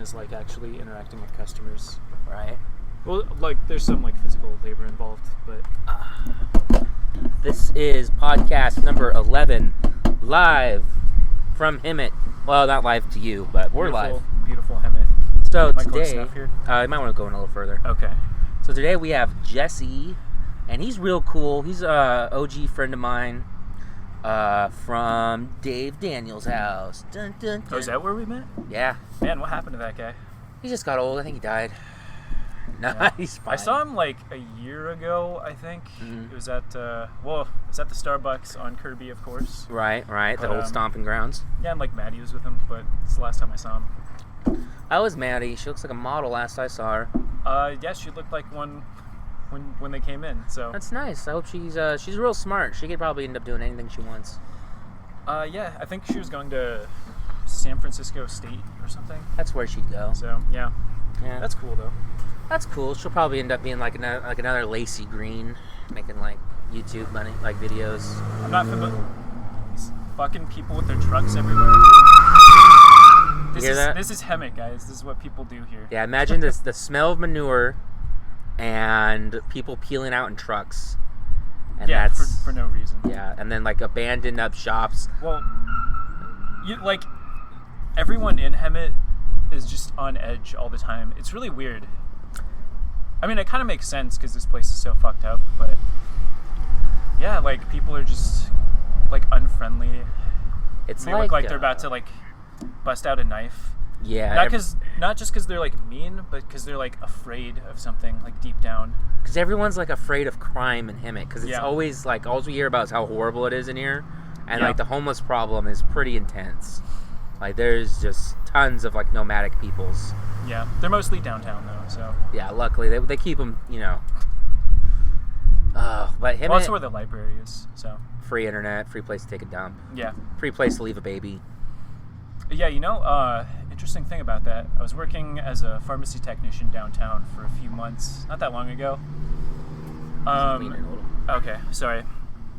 is like actually interacting with customers. Right. Well, like there's some like physical labor involved, but This is podcast number 11, live from Hemet. Well, not live to you, but we're live. Beautiful Hemet. So Am I close today, enough here? You might want to go in a little further. Okay. So today we have Jesse, and he's real cool. He's a OG friend of mine from Dave Daniels' house. Dun, dun, dun. Oh, is that where we met? Yeah. Man, what happened to that guy? He just got old. I think he died. No, Yeah. he's fine. I saw him like a year ago, I think. Mhm. It was at the Starbucks on Kirby, of course. Right, the But, old stomping grounds. Yeah, and like Maddie was with him, but it's the last time I saw him. How was Maddie? She looks like a model last I saw her. Yeah, she looked like one when they came in. So That's nice. I hope she's real smart. She could probably end up doing anything she wants. yeah, I think she was going to San Francisco State or something. That's where she'd go. So yeah, Yeah. that's cool though. That's cool. She'll probably end up being like another Lacey Green, making like YouTube money, like videos. I'm not familiar. These fucking people with their trucks everywhere. This is Hemet, guys. This is what people do here. Yeah, imagine this: the smell of manure and people peeling out in trucks. And Yeah, that's for no reason. yeah, and then like abandoned up shops. Well, everyone in Hemet is just on edge all the time. It's really weird. I mean, it kind of makes sense because this place is so fucked up, but yeah, like people are just like unfriendly. It's They like look like they're about to like bust out a knife. yeah, Not just because they're like mean, but because they're like afraid of something like deep down. because everyone's like afraid of crime in Hemet because it's Yeah. always like all we hear about is how horrible it is in here, and Yeah. like the homeless problem is pretty intense. Like there's just tons of like nomadic peoples. Yeah, they're mostly downtown though, so. Yeah, luckily they keep them, you know. But Hemet, Well, that's where the library is, so. free internet, free place to take a dump, Yeah. free place to leave a baby. Yeah, interesting thing about that. I was working as a pharmacy technician downtown for a few months, not that long ago. Okay, sorry.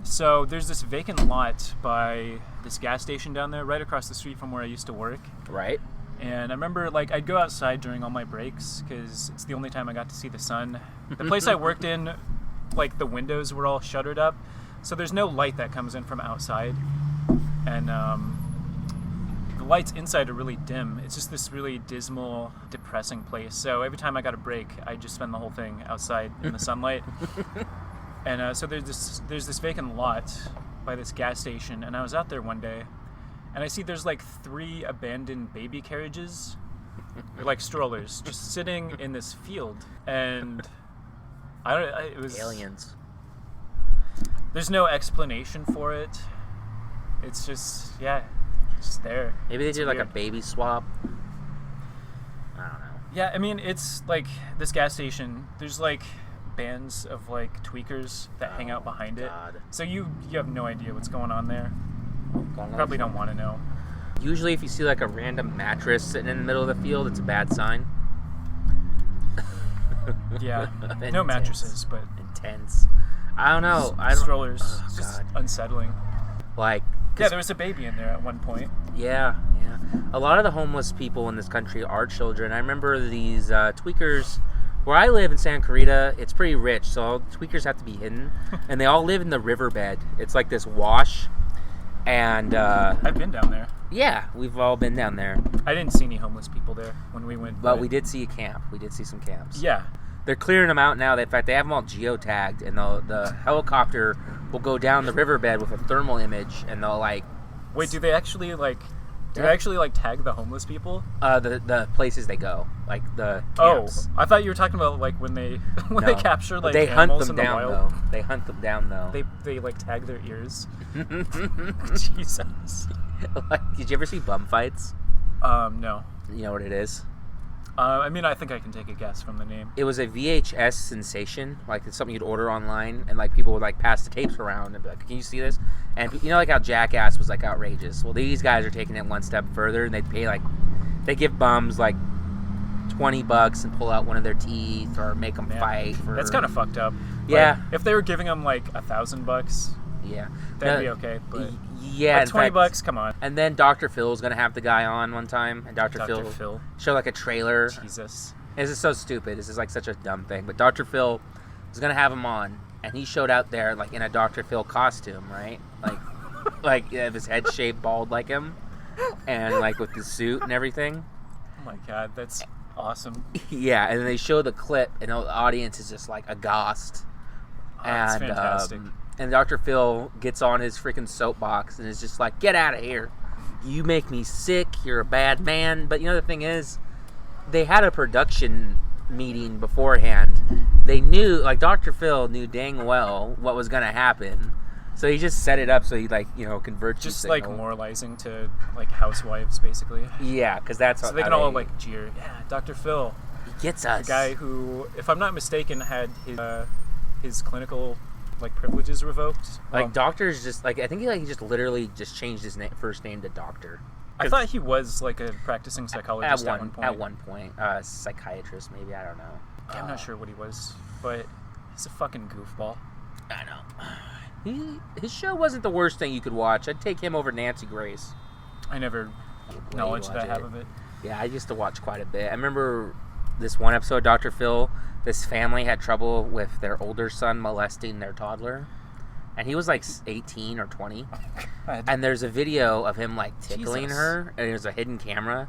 So there's this vacant lot by this gas station down there, right across the street from where I used to work. Right. And I remember, like, I'd go outside during all my breaks because it's the only time I got to see the sun. The place I worked in, like, the windows were all shuttered up, so there's no light that comes in from outside. And the lights inside are really dim. It's just this really dismal, depressing place. So every time I got a break, I'd just spend the whole thing outside in the sunlight. And so there's this vacant lot by this gas station, and I was out there one day, and I see there's like 3 abandoned baby carriages, or like strollers, just sitting in this field, and it was Aliens. There's no explanation for it. It's just just there. Maybe they It's did like a weird. baby swap. I don't know. Yeah, I mean, it's like this gas station. There's like bands of like tweakers that hang out behind it. God. So you have no idea what's going on there. God, Probably don't want to know. Usually, if you see like a random mattress sitting in the middle of the field, it's a bad sign. Yeah, no Intense. mattresses, but Intense. I don't know. strollers. Oh, It's just God. unsettling. Like. Yeah, there was a baby in there at one point. Yeah. A lot of the homeless people in this country are children. I remember these tweakers. Where I live in Santa Clarita, it's pretty rich, so all tweakers have to be hidden, and they all live in the riverbed. It's like this wash, and I've been down there. yeah, we've all been down there. I didn't see any homeless people there when we went. But we did see a camp. We did see some camps. Yeah. They're clearing them out now. In fact, they have them all geotagged, and the helicopter will go down the riverbed with a thermal image, and they'll like. Wait, do they actually like? Do they Yeah. actually like tag the homeless people? The places they go, like the Oh, camps. I thought you were talking about like when they No. they capture like they hunt animals them in the down wild. though. They hunt them down though. They like tag their ears. Jesus. Like, did you ever see bum fights? No. You know what it is? I mean, I think I can take a guess from the name. It was a VHS sensation. Like, it's something you'd order online, and like people would like pass the tapes around and be like, "Can you see this?" And you know, like how Jackass was like outrageous. Well, these guys are taking it one step further, and they give bums like $20 and pull out one of their teeth or make them Man, fight. That's kind of fucked up. Yeah. Like, if they were giving them like $1,000, Yeah. That'd be okay, but yeah, like $20, come on. And then Dr. Phil's gonna have the guy on one time, and Dr. Phil show like a trailer. Jesus. This is so stupid. This is like such a dumb thing. But Dr. Phil was gonna have him on, and he showed out there like in a Dr. Phil costume, right? Like his head shaved bald like him, and like with the suit and everything. Oh my god, that's awesome. Yeah, and then they show the clip, and the audience is just like aghast. Oh, that's fantastic. And Dr. Phil gets on his freaking soapbox and is just like, "Get out of here! You make me sick. You're a bad man." But you know the thing is, they had a production meeting beforehand. They knew, like Dr. Phil knew dang well what was gonna happen, so he just set it up so he converts. Just like moralizing to like housewives, basically. Yeah, because that's so they can all like jeer. Yeah, Dr. Phil. He gets us. The guy who, if I'm not mistaken, had his clinical like privileges revoked. Like doctors just like I think he just literally just changed his first name to Doctor. I thought he was like a practicing psychologist at one point. At one point, psychiatrist maybe, I don't know. Yeah, I'm not sure what he was, but he's a fucking goofball. I know. His show wasn't the worst thing you could watch. I'd take him over Nancy Grace. I never knowledge that I have of it. Yeah, I used to watch quite a bit. I remember this one episode, Dr. Phil. This family had trouble with their older son molesting their toddler, and he was like 18 or 20. And there's a video of him like tickling her, and there's a hidden camera,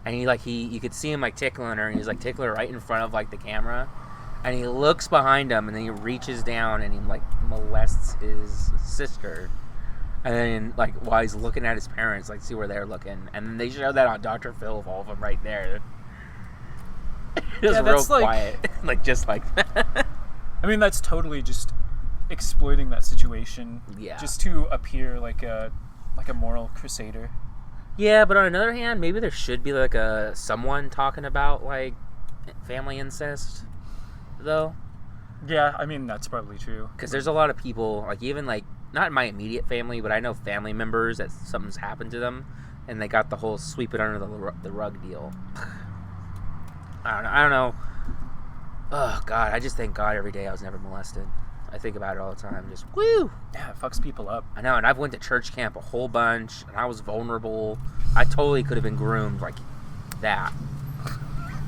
and you could see him like tickling her, and he's like tickling her right in front of like the camera, and he looks behind him, and then he reaches down and he like molests his sister, and then like while he's looking at his parents, like see where they're looking, and then they show that on Dr. Phil of all of them right there. It was real quiet, like just like that. I mean, that's totally just exploiting that situation, just to appear like a moral crusader. Yeah, but on another hand, maybe there should be like someone talking about like family incest, though. Yeah, I mean that's probably true. Because there's a lot of people, like even like not in my immediate family, but I know family members that something's happened to them, and they got the whole sweep it under the rug deal. I don't know. Oh, God. I just thank God every day I was never molested. I think about it all the time. Just, woo! Yeah, it fucks people up. I know, and I've went to church camp a whole bunch, and I was vulnerable. I totally could have been groomed like that.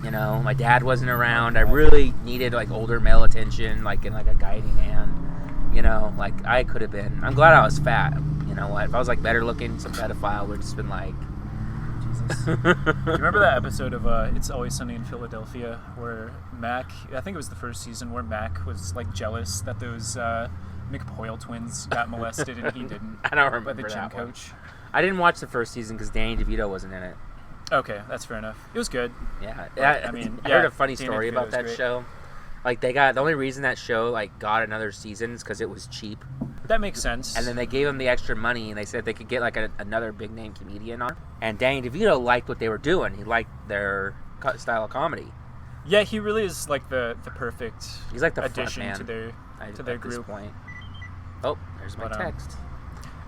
You know, my dad wasn't around. I really needed, like, older male attention, like, in, like, a guiding hand. You know, like, I could have been. I'm glad I was fat. You know what? If I was, like, better looking, some pedophile would have just been, like... Do you remember that episode of It's Always Sunny in Philadelphia where Mac, I think it was the first season, where Mac was like jealous that those McPoyle twins got molested and he didn't? I don't remember by the gym that coach. I didn't watch the first season because Danny DeVito wasn't in it. Okay, that's fair enough. It was good. Yeah, I mean, I heard a funny story about that show. Like the only reason that show like got another season is because it was cheap. That makes sense. And then they gave him the extra money, and they said they could get like another big name comedian on. And Danny DeVito liked what they were doing. He liked their style of comedy. Yeah, he really is like the perfect. He's like the addition front man to their at this group. point. Oh, there's my text.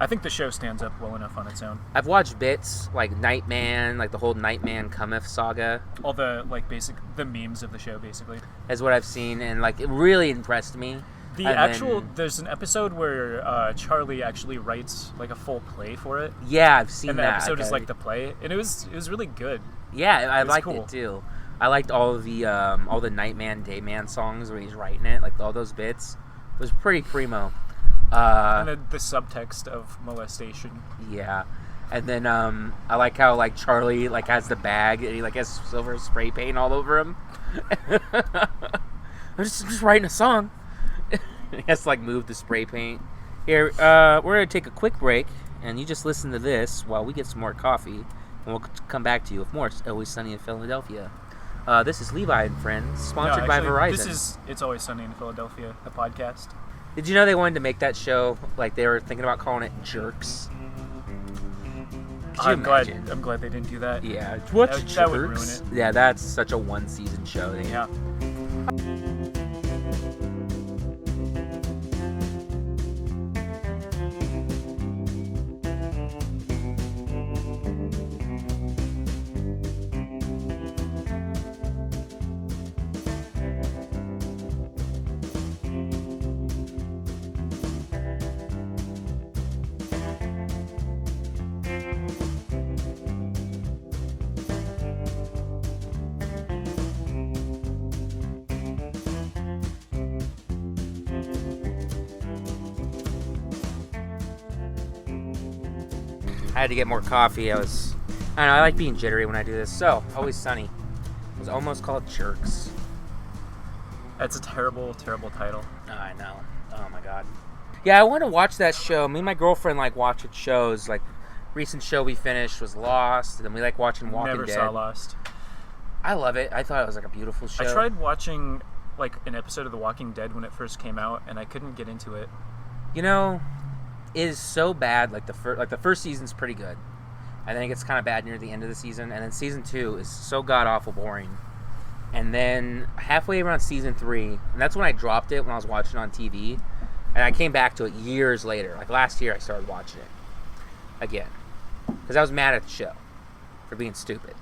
I think the show stands up well enough on its own. I've watched bits like Nightman, like the whole Nightman Cometh saga. All the like the memes of the show, basically. Is what I've seen, and like it really impressed me. There's an episode where Charlie actually writes like a full play for it. Yeah, I've seen and that. And the episode is like the play, and it was really good. Yeah, I liked it too. I liked all the Nightman, Dayman songs where he's writing it, like all those bits. It was pretty primo. And the subtext of molestation. Yeah, and then I like how like Charlie like has the bag and he like has silver spray paint all over him. I'm just writing a song. He has to like move the spray paint. Here, we're gonna take a quick break, and you just listen to this while we get some more coffee, and we'll come back to you with more. It's Always Sunny in Philadelphia. This is Levi and Friends, sponsored by Verizon. This is It's Always Sunny in Philadelphia, the podcast. Did you know they wanted to make that show like they were thinking about calling it Jerks? I'm glad they didn't do that. Yeah, that would ruin it. Yeah, that's such a one-season show. Yeah. I had to get more coffee. I don't know, I like being jittery when I do this. So, Always Sunny. It was almost called Jerks. That's a terrible, terrible title. Oh, I know. Oh my god. Yeah, I want to watch that show. Me and my girlfriend like watching shows. Like, recent show we finished was Lost, and then we like watching Walking Dead. Never saw Lost. I love it. I thought it was like a beautiful show. I tried watching like an episode of The Walking Dead when it first came out, and I couldn't get into it. You know, it is so bad. Like the first season's pretty good, and then it gets kind of bad near the end of the season, and then season 2 is so god awful boring. And then halfway around season 3, and that's when I dropped it when I was watching it on TV, and I came back to it years later. Like last year, I started watching it again because I was mad at the show for being stupid.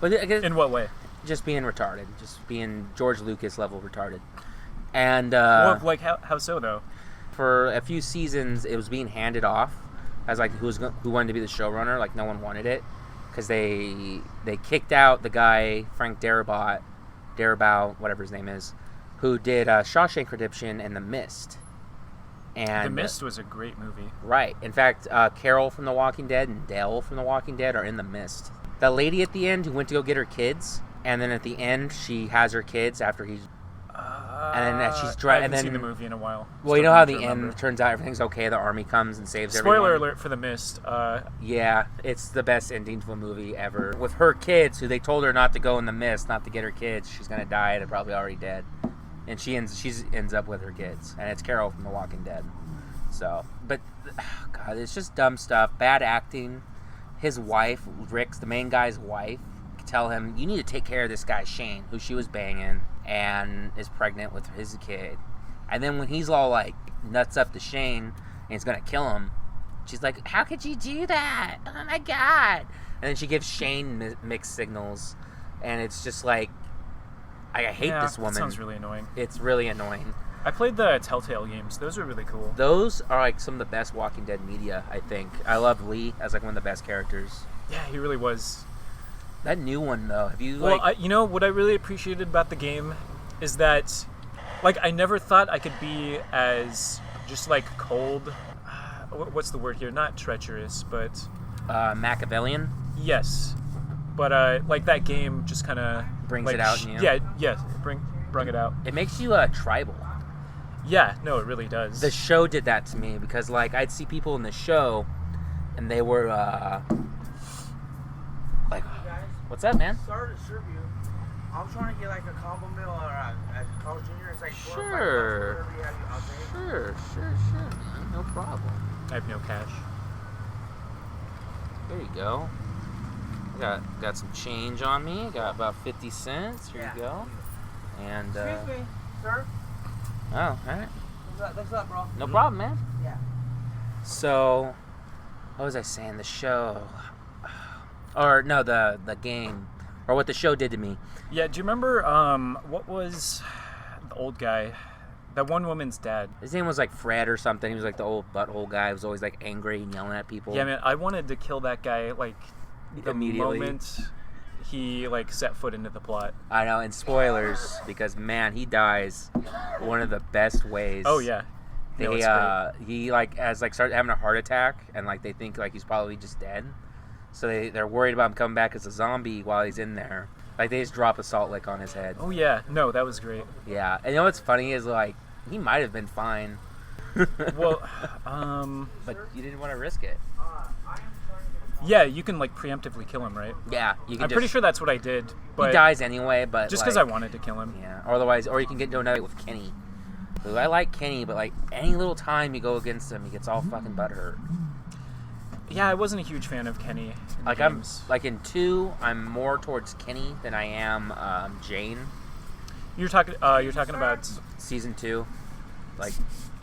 But I guess, in what way? Just being retarded, just being George Lucas level retarded. And well, like how so though? For a few seasons, it was being handed off as like who wanted to be the showrunner. Like no one wanted it because they kicked out the guy Frank Darabont, whatever his name is, who did Shawshank Redemption and The Mist. And The Mist was a great movie. Right. In fact, Carol from The Walking Dead and Dale from The Walking Dead are in The Mist. The lady at the end who went to go get her kids, and then at the end she has her kids after he's... and then she's I haven't seen the movie in a while. Well, you know how the end turns out everything's okay, the army comes and saves everyone? Spoiler alert for The Mist. Yeah, it's the best ending to a movie ever. With her kids, who they told her not to go in the mist, not to get her kids. She's going to die, they're probably already dead. And she ends up with her kids. And it's Carol from The Walking Dead. So, but, God, it's just dumb stuff. Bad acting. His wife, Rick's, the main guy's wife, tell him, you need to take care of this guy, Shane, who she was banging, and is pregnant with his kid. And then when he's all, like, nuts up to Shane, and he's going to kill him, she's like, how could you do that? Oh, my God. And then she gives Shane mixed signals, and it's just like, I hate this woman. That sounds really annoying. It's really annoying. I played the Telltale games. Those were really cool. Those are, like, some of the best Walking Dead media, I think. I love Lee as, like, one of the best characters. Yeah, he really was. That new one, though, have you, Well, you know, what I really appreciated about the game is that, like, I never thought I could be as just, like, cold. What's the word here? Not treacherous, but... Machiavellian? Yes. But, like, that game just kind of... Brings like, it out in you? Yeah, bring it out. It makes you tribal. Yeah, no, it really does. The show did that to me because, like, I'd see people in the show, and they were, like, what's up, man? Sorry to serve you. I'm trying to get like a combo meal at Carl's Jr. It's like Sure. $4 or $5, whatever you have, I'll take. Sure, man. No problem. I have no cash. There you go. Got some change on me. Got about 50 cents. Here you go. And, Excuse me, sir. oh, all right. What's up, bro? No problem, man. Yeah. So, what was I saying? The show, or no, the game, or what the show did to me. Yeah, do you remember, what was the old guy? That one woman's dad. His name was like Fred or something. He was like the old butthole guy. He was always like angry and yelling at people. Yeah, man, I wanted to kill that guy, like, the Immediately. moment he, like, set foot into the plot. I know, and spoilers, because, man, he dies one of the best ways. Oh, yeah. No, it's great. He, like, started having a heart attack, and, like, they think, like, he's probably just dead. So they're worried about him coming back as a zombie while he's in there. Like, they just drop a salt lick on his head. Oh, yeah. No, that was great. Yeah. And you know what's funny is, like, he might have been fine. Well, But you didn't want to risk it. yeah, you can, like, preemptively kill him, right? Yeah. You can I'm pretty sure that's what I did. But he dies anyway, but just like, because I wanted to kill him. Yeah. Or otherwise, or you can get into another with Kenny. Who I like Kenny, but, like, any little time you go against him, he gets all fucking butthurt. Yeah, I wasn't a huge fan of Kenny in the Like, games. in 2, I'm more towards Kenny than I am Jane. You're talking about Season 2, like,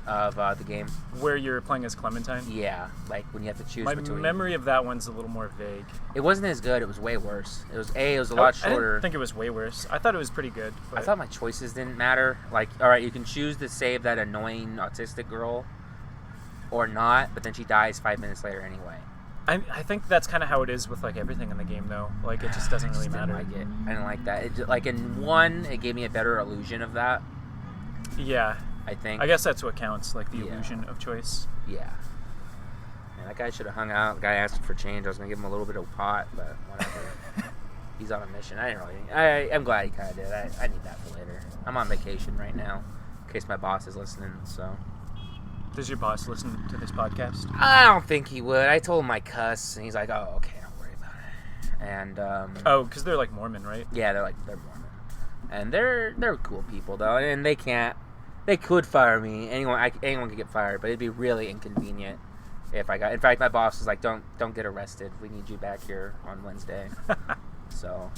of the game. where you're playing as Clementine? Yeah, like when you have to choose My between. memory of that one's a little more vague. It wasn't as good. It was way worse. It was a lot I shorter. didn't think it was way worse. I thought it was pretty good. But I thought my choices didn't matter. Like, all right, you can choose to save that annoying autistic girl, or not, but then she dies 5 minutes later anyway. I think that's kind of how it is with, like, everything in the game, though. Like, it just doesn't really matter. I didn't like that. Like in 1, it gave me a better illusion of that. Yeah. I think. I guess that's what counts, like the Yeah. illusion of choice. Yeah. Yeah, that guy should have hung out. The guy asked for change. I was gonna give him a little bit of pot, but whatever. He's on a mission. I didn't really. I'm glad he kind of did. I need that for later. I'm on vacation right now, in case my boss is listening. So. Does your boss listen to this podcast? I don't think he would. I told him I cuss, and he's like, "Oh, okay, don't worry about it." And because they're like Mormon, right? yeah, they're Mormon, and they're cool people though, and they could fire me. Anyone could get fired, but it'd be really inconvenient if I got. In fact, my boss is like, "Don't get arrested. We need you back here on Wednesday." So,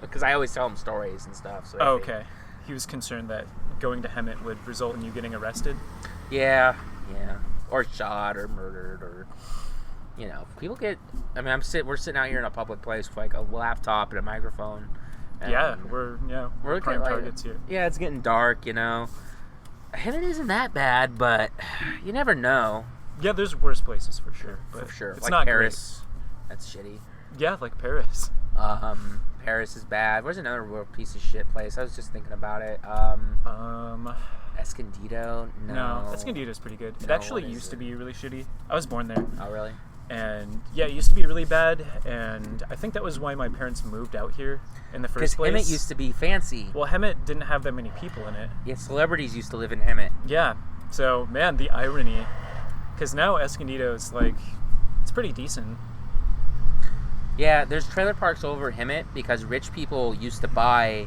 because I always tell him stories and stuff. So okay. He was concerned that going to Hemet would result in you getting arrested. Yeah, or shot or murdered or, people get. I mean, we're sitting out here in a public place with like a laptop and a microphone. And we're prime prime targets here. Yeah, it's getting dark. Hemet isn't that bad, but you never know. Yeah, there's worse places for sure. But for sure, it's like not Paris. Great. That's shitty. Yeah, like Paris. Paris is bad. Where's another real piece of shit place? I was just thinking about it. Escondido? No. Escondido's pretty good. It No, actually what is used to it? be really shitty. I was born there. Oh, really? And yeah, it used to be really bad. And I think that was why my parents moved out here in the first place. Because Hemet used to be fancy. Well, Hemet didn't have that many people in it. Yeah, celebrities used to live in Hemet. Yeah. So, man, the irony. Because now Escondido is like, it's pretty decent. Yeah, there's trailer parks over Hemet because rich people used to buy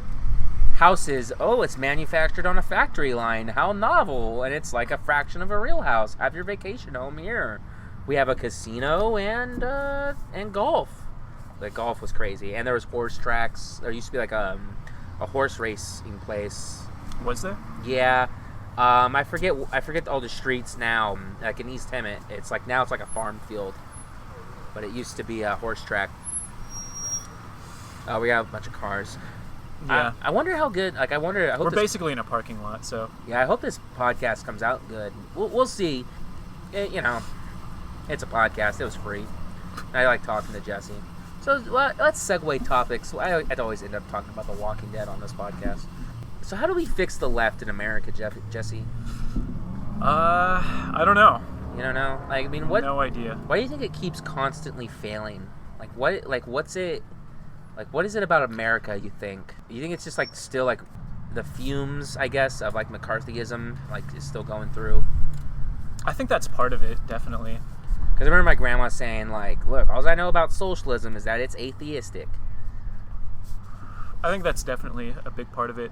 houses. Oh, it's manufactured on a factory line. How novel. And it's like a fraction of a real house. Have your vacation home here. We have a casino and golf. Like, golf was crazy. And there was horse tracks. There used to be like a horse racing place. Was there? Yeah. I forget all the streets now. Like in East Hemet, now it's like a farm field. But it used to be a horse track. We got a bunch of cars. Yeah. I wonder how good. I hope We're basically in a parking lot, so. Yeah, I hope this podcast comes out good. We'll see. It's a podcast. It was free. I like talking to Jesse. So let's segue topics. I'd always end up talking about The Walking Dead on this podcast. So how do we fix the left in America, Jesse? I don't know. You don't know? Like, I mean, what? No idea. Why do you think it keeps constantly failing? What's it? Like, what is it about America, you think? You think it's just, like, still, like, the fumes, I guess, of, like, McCarthyism, like, is still going through? I think that's part of it, definitely. Because I remember my grandma saying, like, look, all I know about socialism is that it's atheistic. I think that's definitely a big part of it.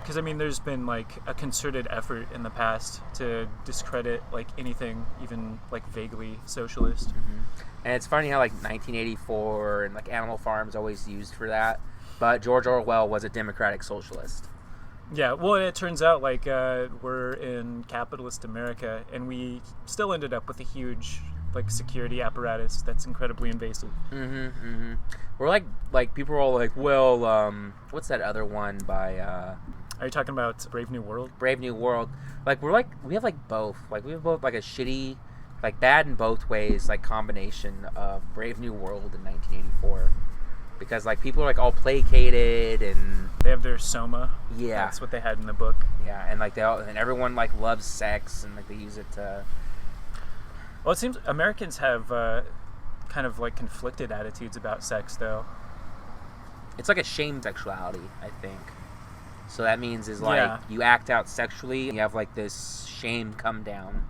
Because, I mean, there's been, like, a concerted effort in the past to discredit, like, anything, even, like, vaguely socialist. Mm-hmm. And it's funny how, like, 1984 and, like, Animal Farm's always used for that. But George Orwell was a democratic socialist. Yeah, well, it turns out, like, we're in capitalist America, and we still ended up with a huge, like, security apparatus that's incredibly invasive. Mm-hmm, mm-hmm. We're, like, people are all like, well, what's that other one by, Are you talking about Brave New World? Brave New World. Like, we have, like, both. Like, we have both, like, a shitty, like, bad in both ways, like, combination of Brave New World in 1984. Because, like, people are, like, all placated and... They have their soma. Yeah. That's what they had in the book. Yeah, and, like, and everyone, like, loves sex and, like, they use it to... Well, it seems Americans have kind of, like, conflicted attitudes about sex, though. It's like a shame sexuality, I think. So that means is, like, you act out sexually and you have, like, this shame come down.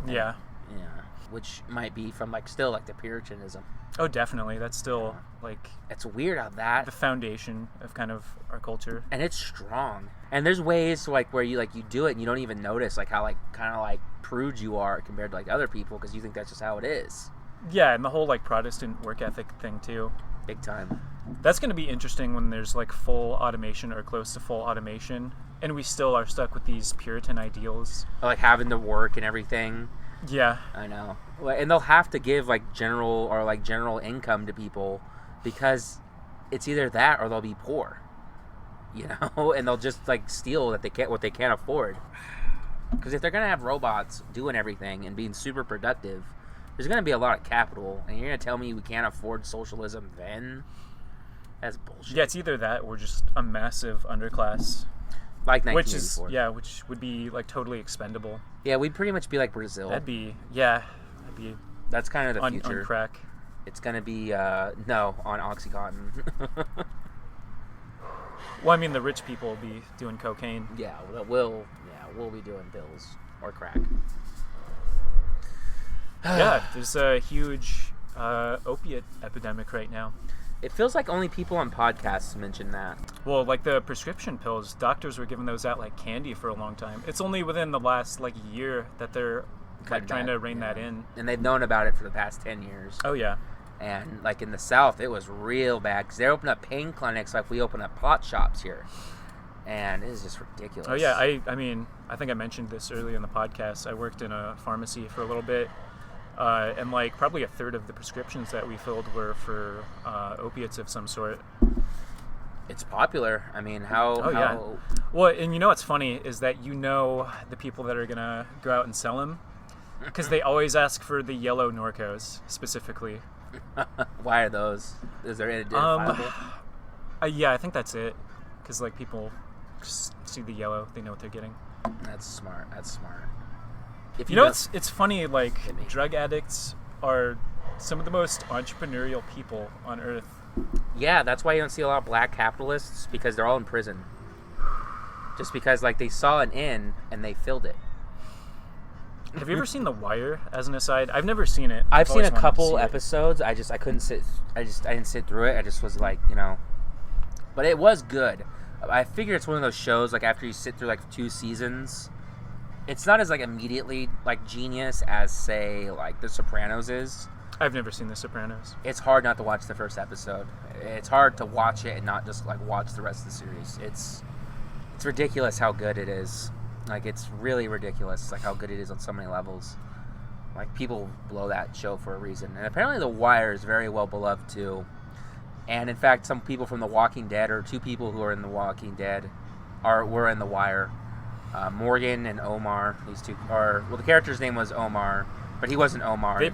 Yeah. Yeah. Which might be from, like, still, like, the Puritanism. Oh, definitely. That's still, like... It's weird how that... The foundation of kind of our culture. And it's strong. And there's ways, to, like, where you, like, you do it and you don't even notice, like, how, like, kind of, like, prude you are compared to, like, other people because you think that's just how it is. Yeah, and the whole, like, Protestant work ethic thing, too. Big time. That's going to be interesting when there's, like, full automation or close to full automation, and we still are stuck with these Puritan ideals. Or, like, having to work and everything. Yeah. I know. And they'll have to give, like, general income to people because it's either that or they'll be poor. You know? And they'll just, like, steal what they can't afford. Because if they're going to have robots doing everything and being super productive, there's going to be a lot of capital. And you're going to tell me we can't afford socialism then? That's bullshit. Yeah, it's either that or just a massive underclass. Like which 1984. which would be like totally expendable. Yeah, we'd pretty much be like Brazil. That'd be That's kind of the on future. crack. It's gonna be no on OxyContin. Well, I mean, the rich people will be doing cocaine. Yeah, we'll be doing pills or crack. Yeah, there's a huge opiate epidemic right now. It feels like only people on podcasts mention that. Well, like the prescription pills, doctors were giving those out like candy for a long time. It's only within the last like year that they're like trying to rein that in. And they've known about it for the past 10 years. Oh yeah. And like in the South, it was real bad because they opened up pain clinics like we open up pot shops here. And it is just ridiculous. Oh yeah, I mean, I think I mentioned this earlier in the podcast. I worked in a pharmacy for a little bit. And like probably a third of the prescriptions that we filled were for opiates of some sort. It's popular. I mean, how... Yeah. Well, and you know what's funny is that you know the people that are going to go out and sell them because they always ask for the yellow Norcos specifically. Why are those? Is there identifiable? Yeah, I think that's it. Because like people just see the yellow, they know what they're getting. That's smart. If you know, it's funny. Like drug addicts are some of the most entrepreneurial people on earth. Yeah, that's why you don't see a lot of black capitalists because they're all in prison. Just because like they saw an in and they filled it. Have you ever seen The Wire? As an aside, I've never seen it. I've seen always a wanted to couple see it. episodes. I couldn't sit. I didn't sit through it. I just was like, but it was good. I figure it's one of those shows like after you sit through like 2 seasons, it's not as like immediately like genius as say like The Sopranos is. I've never seen The Sopranos. It's hard not to watch the first episode. It's hard to watch it and not just like watch the rest of the series. It's ridiculous how good it is. Like it's really ridiculous like how good it is on so many levels. Like people blow that show for a reason. And apparently The Wire is very well beloved too. And in fact, some people from The Walking Dead, or 2 people who are in The Walking Dead, were in The Wire. Morgan and Omar. These 2 are. Well, the character's name was Omar, but he wasn't Omar. They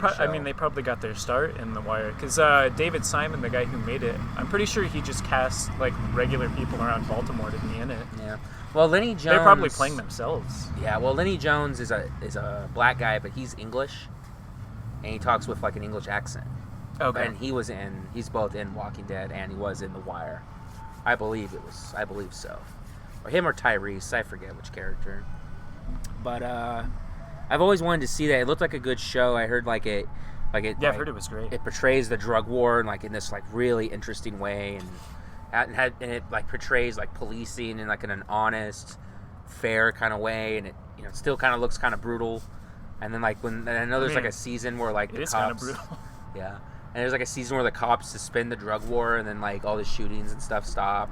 probably got their start in The Wire because David Simon, the guy who made it, I'm pretty sure he just cast like regular people around Baltimore to be in it. Yeah. Well, Lenny Jones. They're probably playing themselves. Yeah. Well, Lenny Jones is a black guy, but he's English, and he talks with like an English accent. Okay. And he's both in Walking Dead and he was in The Wire. I believe so. Or him or Tyrese, I forget which character. But I've always wanted to see that. It looked like a good show. I heard Yeah, I've heard it was great. It portrays the drug war in this like really interesting way, and it like portrays like policing in like in an honest, fair kind of way, and it it still kind of looks kind of brutal. And then like I know there's like a season where like it the is cops, kind of brutal. Yeah. And there's like a season where the cops suspend the drug war and then like all the shootings and stuff stop.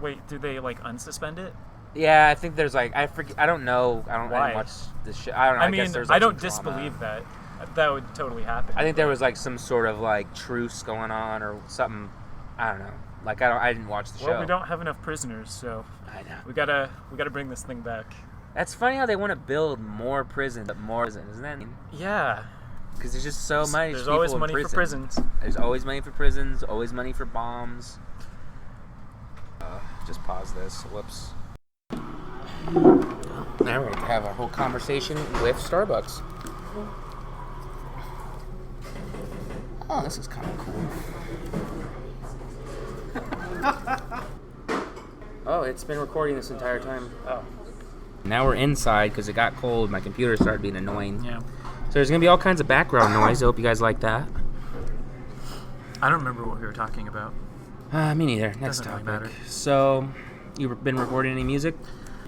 Wait, do they like unsuspend it? Yeah, I think there's like I don't know. I Why? didn't watch this shit. I don't know. I mean, guess there's, like, I don't some drama. disbelieve that. That would totally happen. I think there was like some sort of like truce going on or something. I don't know. Like I didn't watch the show. Well, we don't have enough prisoners, so I know. we gotta bring this thing back. That's funny how they want to build more prison, but more prison, isn't that? Yeah. Because there's just so much. There's always money for prisons. There's always money for prisons. Always money for bombs. Just pause this. Whoops. Now we're going to have a whole conversation with Starbucks. Oh, this is kind of cool. Oh, it's been recording this entire time. Oh. Now we're inside because it got cold. My computer started being annoying. Yeah. So there's going to be all kinds of background noise. I hope you guys like that. I don't remember what we were talking about. Me neither. Next Doesn't really topic. matter. So, you've been recording any music?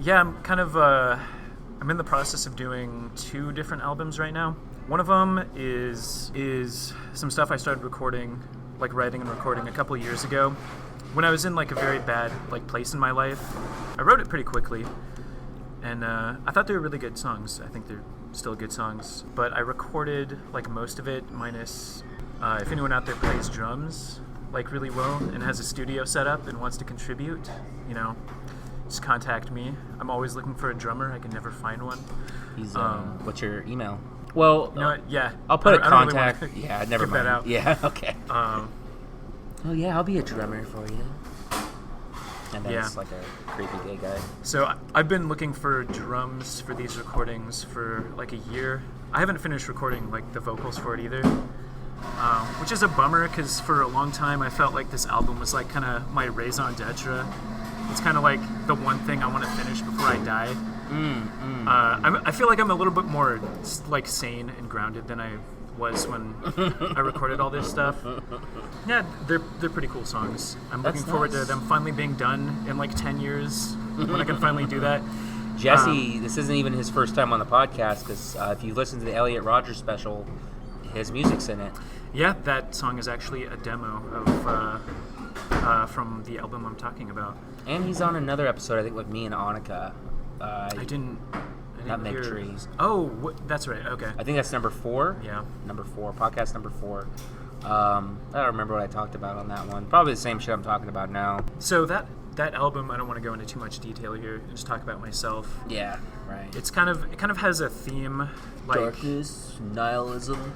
Yeah, I'm kind of I'm in the process of doing 2 different albums right now. One of them is some stuff I started recording, like writing and recording a couple years ago when I was in like a very bad like place in my life. I wrote it pretty quickly, and I thought they were really good songs. I think they're still good songs, but I recorded like most of it minus if anyone out there plays drums like really well and has a studio set up and wants to contribute, just contact me. I'm always looking for a drummer. I can never find one. What's your email? Well, You know what? Yeah. I'll put a I don't really contact. wanna Yeah, never give mind. that out. Yeah, okay. Um, Oh yeah, I'll be a drummer for you. And then Yeah. it's like a creepy gay guy. So I've been looking for drums for these recordings for like a year. I haven't finished recording like the vocals for it either, which is a bummer because for a long time I felt like this album was like kind of my raison d'etre. It's kind of like the one thing I want to finish before I die. I feel like I'm a little bit more like sane and grounded than I was when I recorded all this stuff. Yeah, they're pretty cool songs. I'm looking forward to them finally being done in like 10 years when I can finally do that. Jesse, this isn't even his first time on the podcast because if you listen to the Elliot Rodgers special, his music's in it. Yeah, that song is actually a demo of from the album I'm talking about. And he's on another episode, I think, with me and Annika. I didn't Not hear... Megtree. Oh, that's right. Okay. I think that's number 4. Yeah. Number 4. Podcast number 4. I don't remember what I talked about on that one. Probably the same shit I'm talking about now. So that album, I don't want to go into too much detail here. Just talk about myself. Yeah, right. It kind of has a theme, like darkness, nihilism.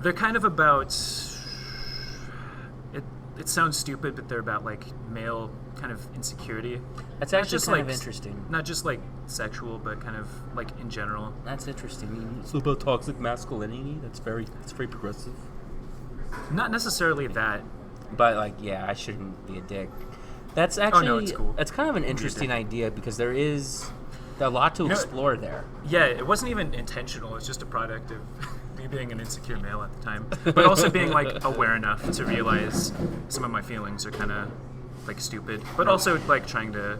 they're kind of about. It sounds stupid, but they're about like male kind of insecurity. That's Not actually just, kind like, of interesting. Not just like sexual, but kind of like in general. That's interesting. It's about toxic masculinity. That's very progressive. Not necessarily that. But like, yeah, I shouldn't be a dick. That's actually no, it's cool. That's kind of an interesting idea because there is a lot to explore there. Yeah, it wasn't even intentional. It's just a product of me being an insecure male at the time, but also being like aware enough to realize some of my feelings are kind of like stupid, but also like trying to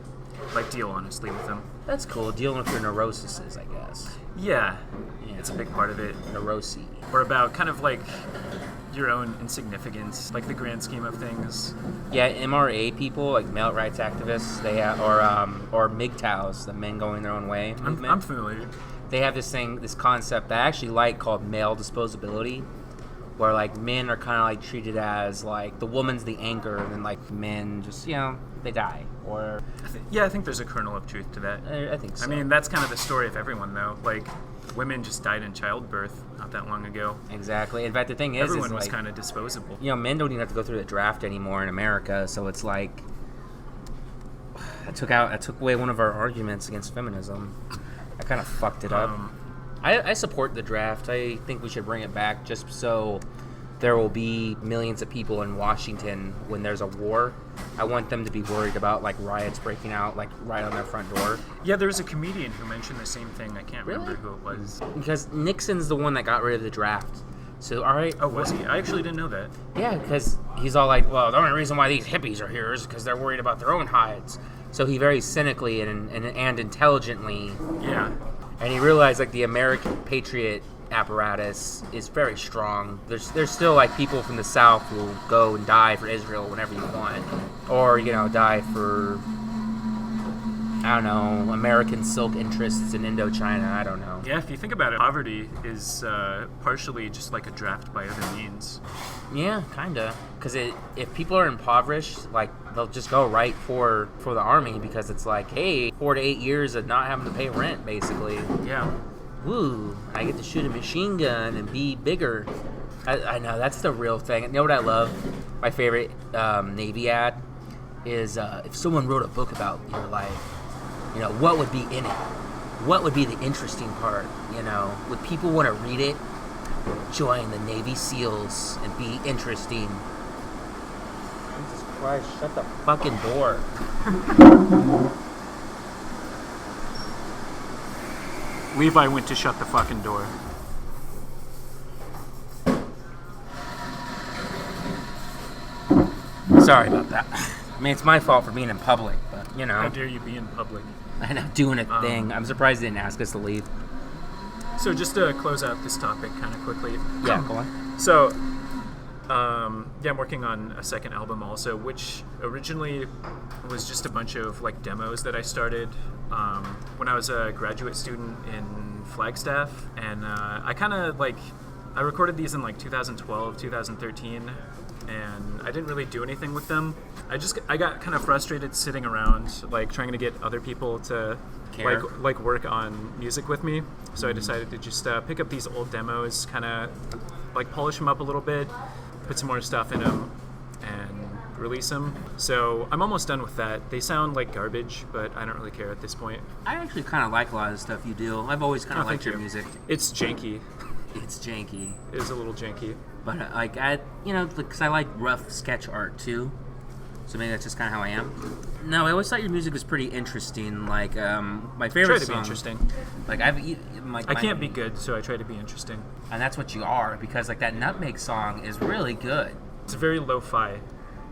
like deal honestly with them. That's cool. Dealing with your neuroses, I guess. Yeah, it's a big part of it. Neurosis. Or about kind of like your own insignificance, like the grand scheme of things. Yeah, MRA people, like male rights activists, they have, or MGTOWs, the men going their own way movement. I'm familiar. They have this concept that I actually like called male disposability, where like men are kind of like treated as like the woman's the anchor, and then like men just they die. Or I think there's a kernel of truth to that. I think so. I mean, that's kind of the story of everyone, though. Like, women just died in childbirth not that long ago. Exactly. In fact, the thing is, everyone was like, kind of disposable. Men don't even have to go through the draft anymore in America, so it's like I took away one of our arguments against feminism. I kind of fucked it up. I support the draft. I think we should bring it back just so there will be millions of people in Washington when there's a war. I want them to be worried about like riots breaking out like right on their front door. Yeah, there was a comedian who mentioned the same thing. I can't remember who it was. Because Nixon's the one that got rid of the draft. So, all right. Oh, was he? I actually didn't know that. Yeah, because he's all like, well, the only reason why these hippies are here is because they're worried about their own hides. So he very cynically and intelligently, and he realized like the American patriot apparatus is very strong. There's still like people from the South who will go and die for Israel whenever you want, or die for I don't know, American silk interests in Indochina. I don't know. Yeah, if you think about it, poverty is partially just like a draft by other means. Yeah, kinda. Because if people are impoverished, like they'll just go right for the army because it's like, hey, 4 to 8 years of not having to pay rent, basically. Yeah. Woo! I get to shoot a machine gun and be bigger. I know that's the real thing. You know what I love? My favorite Navy ad is if someone wrote a book about your life. What would be in it? What would be the interesting part? Would people want to read it? Join the Navy SEALs and be interesting? Jesus Christ, shut the fucking door. Levi went to shut the fucking door. Sorry about that. I mean, it's my fault for being in public, but, How dare you be in public? I know, doing a thing. I'm surprised they didn't ask us to leave. So just to close out this topic kind of quickly. Yeah, go on. So, I'm working on a second album also, which originally was just a bunch of like demos that I started when I was a graduate student in Flagstaff, and I kind of I recorded these in like 2012, 2013, and I didn't really do anything with them. I got kind of frustrated sitting around like trying to get other people to like work on music with me. So I decided to just pick up these old demos, kind of like polish them up a little bit, put some more stuff in them, and release them. So I'm almost done with that. They sound like garbage, but I don't really care at this point. I actually kind of like a lot of the stuff you do. I've always kind of liked your music. It's janky. It's janky. It is a little janky. But like because I like rough sketch art too. So maybe that's just kind of how I am. No, I always thought your music was pretty interesting. Like my favorite Try to song. be interesting. Like I can't be good, so I try to be interesting. And that's what you are, because like that Nutmeg song is really good. It's very lo-fi.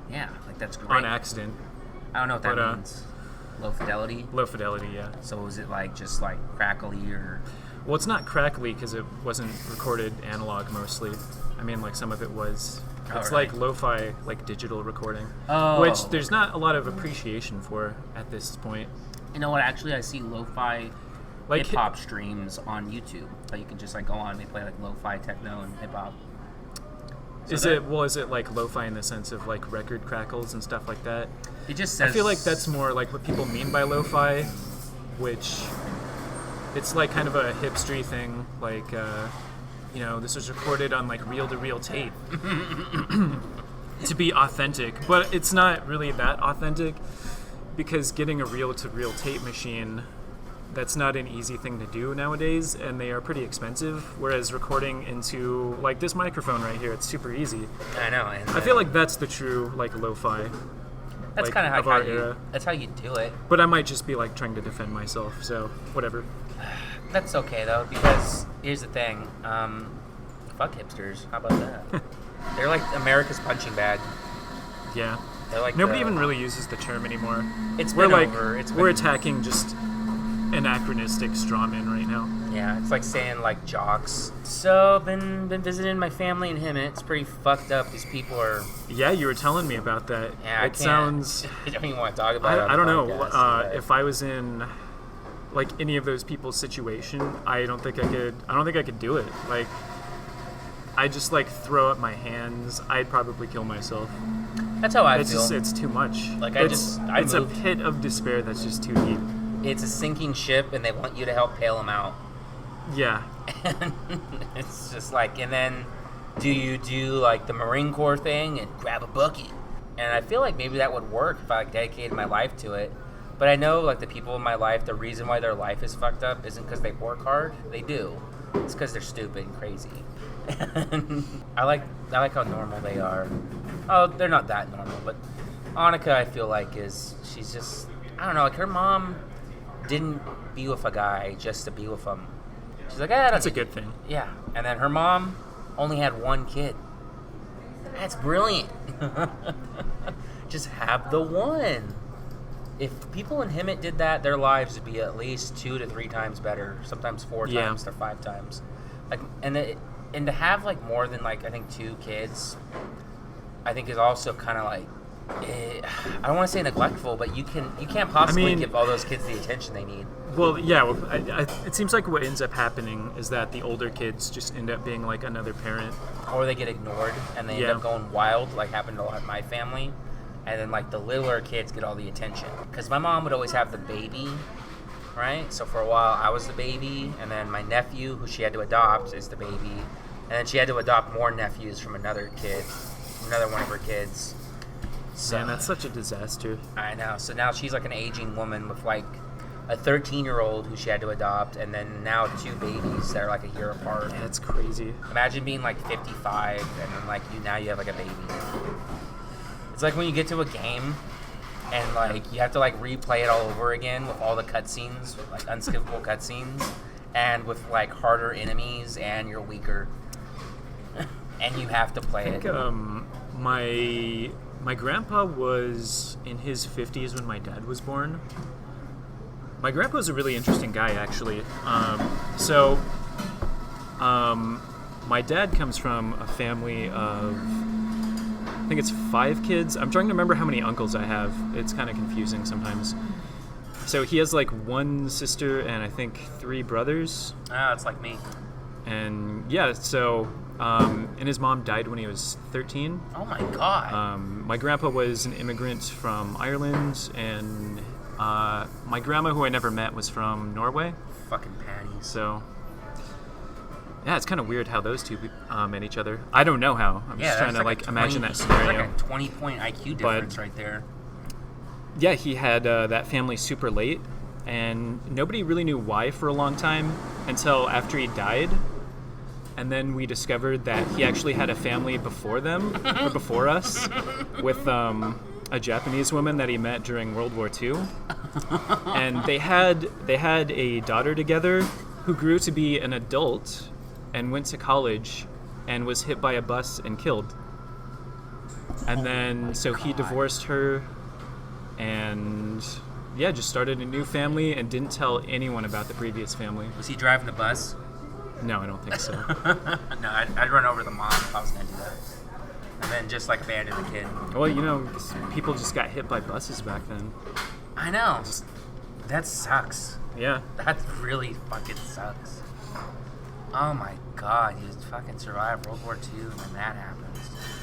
Yeah, like that's great. On accident. I don't know what that means. Low fidelity? Low fidelity, yeah. So is it like just like crackly or? Well, it's not crackly because it wasn't recorded analog mostly. I mean, like some of it was. It's like lo-fi, like digital recording, which there's not a lot of appreciation for at this point. You know what? Actually, I see lo-fi like hip hop streams on YouTube. Like you can just like go on and they play like lo-fi techno and hip hop. So is it like lo-fi in the sense of like record crackles and stuff like that? It just says. I feel like that's more like what people mean by lo-fi, which it's like kind of a hipstery thing, like. This was recorded on like reel-to-reel tape to be authentic, but it's not really that authentic because getting a reel-to-reel tape machine, that's not an easy thing to do nowadays, and they are pretty expensive, whereas recording into like this microphone right here, it's super easy. I know. And I feel like that's the true like lo-fi. That's like, kind of our era. That's how you do it. But I might just be like trying to defend myself, so whatever. That's okay though, because here's the thing. Fuck hipsters. How about that? They're like America's punching bag. Yeah. They're like nobody even really uses the term anymore. We're attacking just anachronistic strawmen right now. Yeah, it's like saying like jocks. So been visiting my family in Hemet. It's pretty fucked up. These people are. Yeah, you were telling me about that. Yeah, it sounds. I don't even want to talk about it. I don't know. If I was in like any of those people's situation, I don't think I could do it. Like, I just like throw up my hands. I'd probably kill myself. That's how I feel. It's too much. Like it's a pit of despair that's just too deep. It's a sinking ship, and they want you to help bail them out. Yeah. And it's just like, and then do you do like the Marine Corps thing and grab a bucket? And I feel like maybe that would work if I like dedicated my life to it. But I know like the people in my life, the reason why their life is fucked up isn't because they work hard. They do. It's because they're stupid and crazy. I like how normal they are. Oh, they're not that normal, but Annika, I feel like she's just, I don't know, like her mom didn't be with a guy just to be with him. She's like, that's a good thing. Yeah, and then her mom only had one kid. That's brilliant. Just have the one. If people in Hemet did that, their lives would be at least 2 to 3 times better. Sometimes 4 times to 5 times. Like, and to have like more than like I think 2 kids, I think is also kind of like I don't want to say neglectful, but you can't possibly give all those kids the attention they need. Well, yeah. It seems like what ends up happening is that the older kids just end up being like another parent, or they get ignored and they end up going wild, like happened to a lot of my family. And then like the littler kids get all the attention, because my mom would always have the baby, right? So for a while I was the baby, and then my nephew, who she had to adopt, is the baby, and then she had to adopt more nephews from another one of her kids. So, man, that's such a disaster. I know. So now she's like an aging woman with like a 13-year-old who she had to adopt, and then now 2 babies that are like a year apart. Yeah, that's crazy. Imagine being like 55 and then like you have like a baby. It's like when you get to a game and like you have to like replay it all over again with all the cutscenes, with like unskippable cutscenes, and with like harder enemies, and you're weaker, and you have to play it. My grandpa was in his 50s when my dad was born. My grandpa was a really interesting guy, actually. My dad comes from a family of, I think it's 5 kids. I'm trying to remember how many uncles I have. It's kind of confusing sometimes. So he has like 1 sister and I think 3 brothers. Ah, it's like me. And yeah, so and his mom died when he was 13. Oh my god. My grandpa was an immigrant from Ireland, and my grandma, who I never met, was from Norway. Fucking patties. So Yeah, it's kind of weird how those two met each other. I don't know how. I'm just trying to imagine that scenario. That's like a 20-point IQ difference right there. Yeah, he had that family super late, and nobody really knew why for a long time until after he died. And then we discovered that he actually had a family before them, or before us, with a Japanese woman that he met during World War II. And they had a daughter together who grew to be an adult and went to college and was hit by a bus and killed. And then, so he divorced her and, yeah, just started a new family and didn't tell anyone about the previous family. Was he driving the bus? No, I don't think so. No, I'd run over the mom if I was going to do that. And then just, abandon the kid. Well, people just got hit by buses back then. I know. That sucks. Yeah. That really fucking sucks. Oh my god, you fucking survived World War II and then that happens.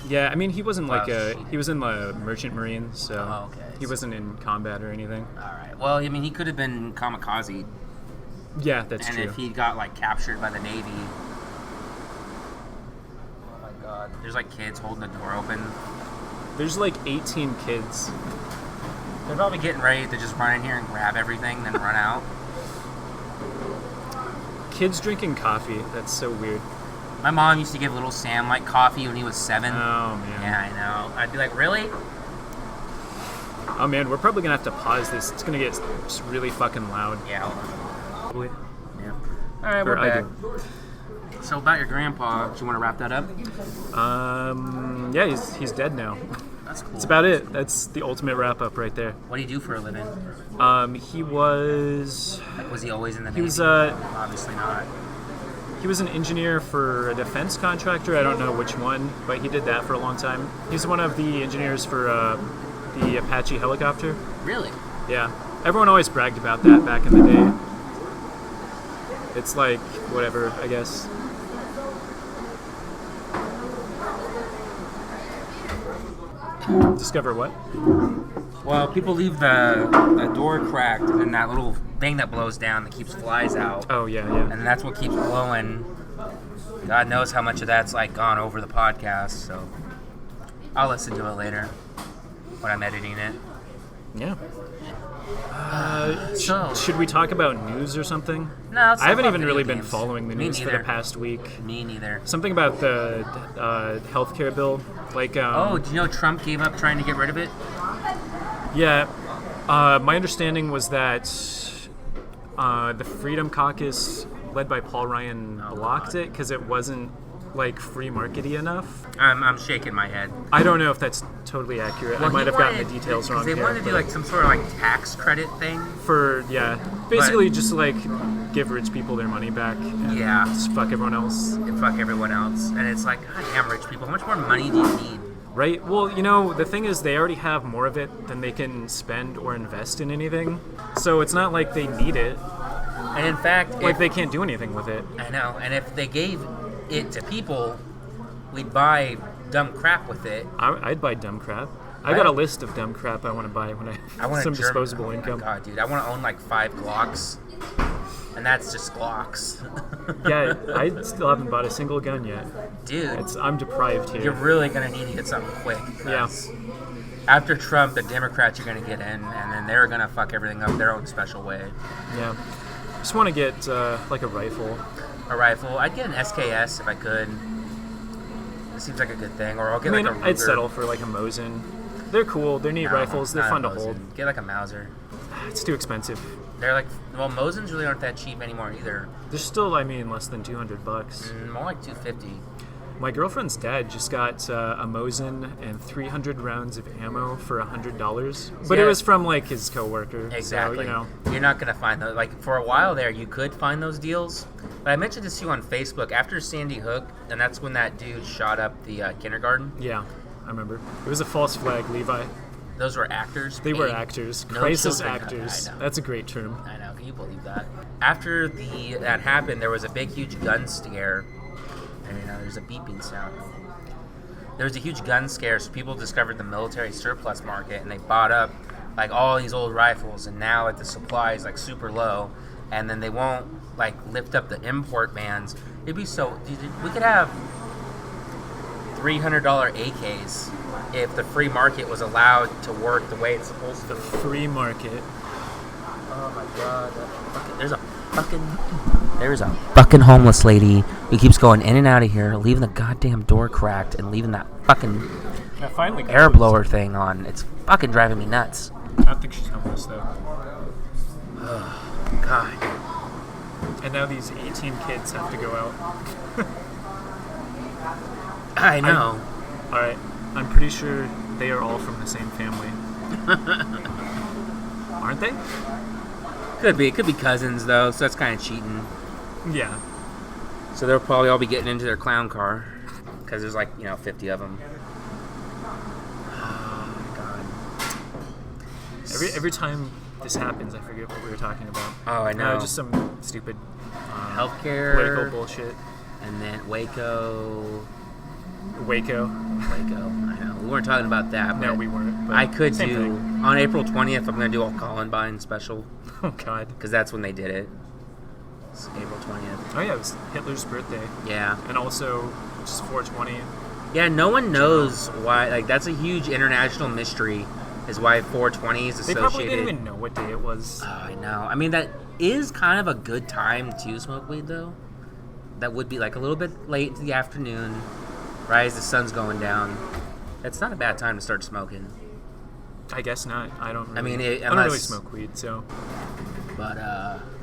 Yeah, I mean, he wasn't he was in the Merchant Marines, so he wasn't in combat or anything. Alright, well, I mean, he could have been kamikaze. Yeah, that's true. And if he got, captured by the Navy. Oh my god. There's, kids holding the door open. There's, 18 kids. They're probably getting ready to just run in here and grab everything, then run out. Kids drinking coffee. That's so weird. My mom used to give little Sam coffee when he was 7. Oh, man. Yeah, I know. I'd be like, really? Oh, man, we're probably going to have to pause this. It's going to get just really fucking loud. Yeah, hold on. Probably. Yeah. All right, we're back. So about your grandpa, do you want to wrap that up? Yeah, he's dead now. That's cool. That's about it. That's the ultimate wrap-up right there. What do you do for a living? He was... Was he always in the Navy? He was, obviously not. He was an engineer for a defense contractor. I don't know which one, but he did that for a long time. He's one of the engineers for the Apache helicopter. Really? Yeah. Everyone always bragged about that back in the day. It's whatever, I guess. Discover what? Well, people leave the door cracked and then that little thing that blows down that keeps flies out. Oh, yeah. And that's what keeps blowing. God knows how much of that's gone over the podcast, so I'll listen to it later when I'm editing it. Yeah. Should we talk about news or something? No, I haven't even really been following the news for the past week. Me neither. Something about the healthcare bill, do you know Trump gave up trying to get rid of it? Yeah. My understanding was that the Freedom Caucus, led by Paul Ryan, blocked it because it wasn't free markety enough. I'm shaking my head. I don't know if that's totally accurate. Well, I might have gotten the details wrong. They wanted to do some sort of tax credit thing. Basically just give rich people their money back. And just fuck everyone else. And fuck everyone else. And it's God damn, rich people, how much more money do you need? Right? Well, the thing is they already have more of it than they can spend or invest in anything. So it's not like they need it. And in fact, they can't do anything with it. I know. And if they gave it to people, we'd buy dumb crap with it. I'd buy dumb crap. I got a list of dumb crap I want to buy when I have some disposable income. God, dude, I want to own 5 Glocks, and that's just Glocks. Yeah, I still haven't bought a single gun yet. Dude, I'm deprived here. You're really gonna need to get something quick. Yeah. After Trump, the Democrats are gonna get in, and then they're gonna fuck everything up their own special way. Yeah. Just want to get a rifle. A rifle. I'd get an SKS if I could. It seems like a good thing. Or I'll get a Ruger. I'd settle for a Mosin. They're cool. They're neat rifles. They're fun to hold. Get a Mauser. It's too expensive. They're Mosins really aren't that cheap anymore either. They're still, less than $200. More like $250. My girlfriend's dad just got a Mosin and 300 rounds of ammo for $100, but it was from his coworker. Exactly. So, you're not gonna find those. For a while there, you could find those deals. But I mentioned this to you on Facebook after Sandy Hook, and that's when that dude shot up the kindergarten. Yeah, I remember. It was a false flag, Levi. Those were actors. They were actors. No Crisis children. actors. I know. That's a great term. I know. Can you believe that? After that happened, there was a big, huge gun scare. And there's a beeping sound. There was a huge gun scare, so people discovered the military surplus market, and they bought up all these old rifles, and now the supply is super low, and then they won't lift up the import bans It'd be so. We could have $300 AKs if the free market was allowed to work the way it's supposed to. The free market. Oh my god! There's a fucking homeless lady who keeps going in and out of here, leaving the goddamn door cracked and leaving that fucking Finally air blower thing on. It's fucking driving me nuts. I don't think she's homeless though. Oh god. And now these 18 kids have to go out. I know. Alright, I'm pretty sure they are all from the same family. Aren't they? Could be. It could be cousins, though, so that's kind of cheating. Yeah. So they'll probably all be getting into their clown car. Because there's 50 of them. Oh, my God. Every time this happens, I forget what we were talking about. Oh, I know. Just some stupid healthcare. political bullshit. And then Waco. I know. We weren't talking about that. No, we weren't. But I could same do... thing. On April 20th, I'm going to do a Columbine special. Oh, God. Because that's when they did it. It's April 20th. Oh, yeah, it was Hitler's birthday. Yeah. And also, just 420. Yeah, no one knows why. That's a huge international mystery, is why 420 is They associated. probably didn't even know what day it was. Oh, I know. I mean, that is kind of a good time to smoke weed, though. That would be a little bit late into the afternoon, right as the sun's going down. It's not a bad time to start smoking. I guess not. I don't really, I mean, I don't really smoke weed, so. But,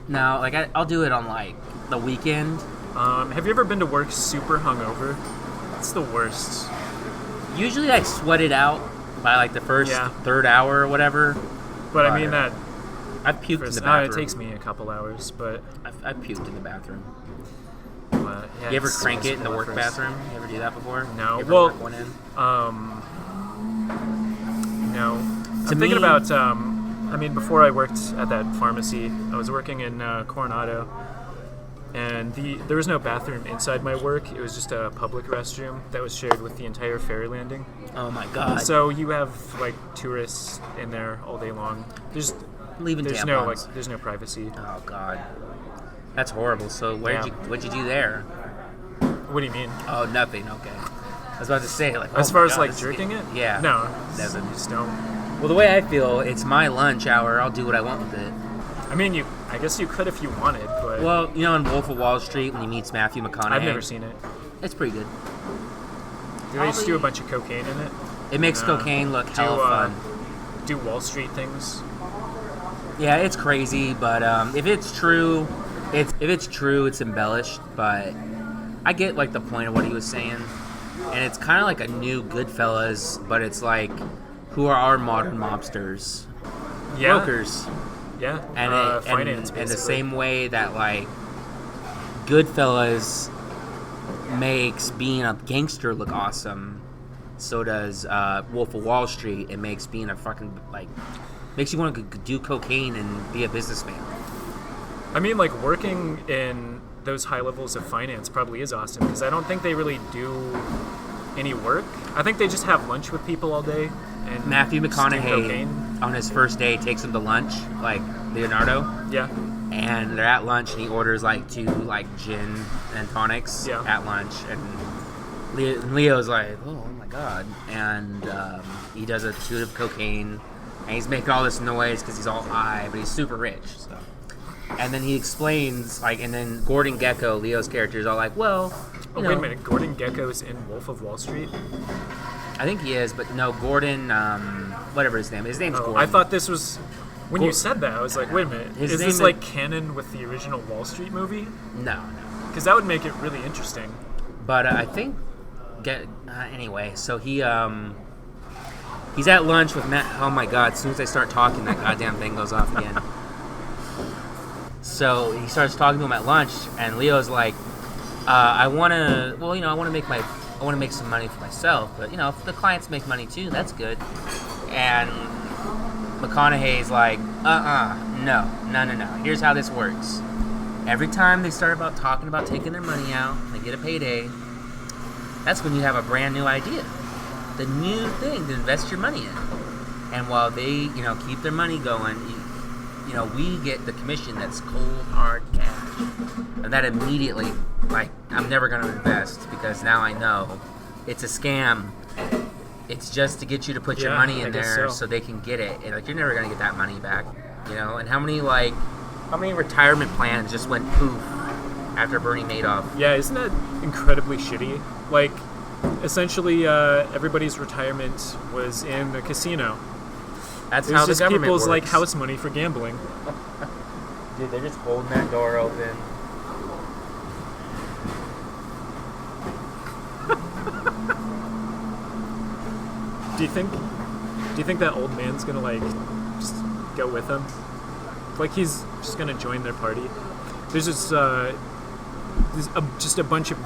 no, I'll do it on, the weekend. Have you ever been to work super hungover? It's the worst. Usually I sweat it out by, the first third hour or whatever. But I mean that... I've puked in the bathroom. It takes me a couple hours, but... I've puked in the bathroom. Yeah, You ever crank it in the work bathroom? You ever do that before? No. You ever Well, work one in? No. I'm thinking about, before I worked at that pharmacy, I was working in Coronado, and there was no bathroom inside my work. It was just a public restroom that was shared with the entire ferry landing. Oh my god. So you have, tourists in there all day long. There's no privacy. Oh god. That's horrible. So what'd you do there? What do you mean? Oh, nothing. Okay. I was about to say, as far as jerking it? Yeah. No, doesn't. Just don't. Well, the way I feel, it's my lunch hour. I'll do what I want with it. I mean, I guess you could if you wanted, but... Well, in Wolf of Wall Street, when he meets Matthew McConaughey... I've never seen it. It's pretty good. Do they just do a bunch of cocaine in it? It makes cocaine look hella fun. Do Wall Street things? Yeah, it's crazy, but if it's true, it's embellished, but I get, the point of what he was saying. And it's kind of like a new Goodfellas, but it's who are our modern mobsters? Yeah. Brokers. Yeah. And finance, and the same way that Goodfellas makes being a gangster look awesome, so does Wolf of Wall Street. It makes being a fucking makes you want to do cocaine and be a businessman. I mean, working in those high levels of finance probably is awesome, because I don't think they really do any work. I think they just have lunch with people all day. And Matthew McConaughey on his first day takes him to lunch, Leonardo. Yeah. And they're at lunch, and he orders 2 gin and tonics at lunch, and Leo's oh my god, and he does a shoot of cocaine, and he's making all this noise because he's all high, but he's super rich. So, and then he explains and then Gordon Gekko, Leo's character, is all well. Wait a minute, Gordon Gekko's in Wolf of Wall Street? I think he is, but no, Gordon, whatever his name is. His name's Gordon. I thought this was... When you said that, I was wait a minute. Is this canon with the original Wall Street movie? No. Because that would make it really interesting. But I think... anyway, so he's at lunch with Matt... Oh my god, as soon as I start talking, that goddamn thing goes off again. So he starts talking to him at lunch, and Leo's I want to make some money for myself, but if the clients make money too, that's good. And McConaughey's no. Here's how this works. Every time they start talking about taking their money out, they get a payday. That's when you have a brand new idea, the new thing to invest your money in. And while they, keep their money going, we get the commission that's cold, hard cash. And that immediately, like, I'm never going to invest because now I know it's a scam. It's just to get you to put your money in there so they can get it. And, like, you're never going to get that money back, And how many retirement plans just went poof after Bernie Madoff? Yeah, isn't that incredibly shitty? Like, essentially, everybody's retirement was in the casino. That's it how was the government people's works. house money for gambling. Dude, they're just holding that door open. Do you think that old man's gonna just go with them? Like he's just gonna join their party? There's just just a bunch of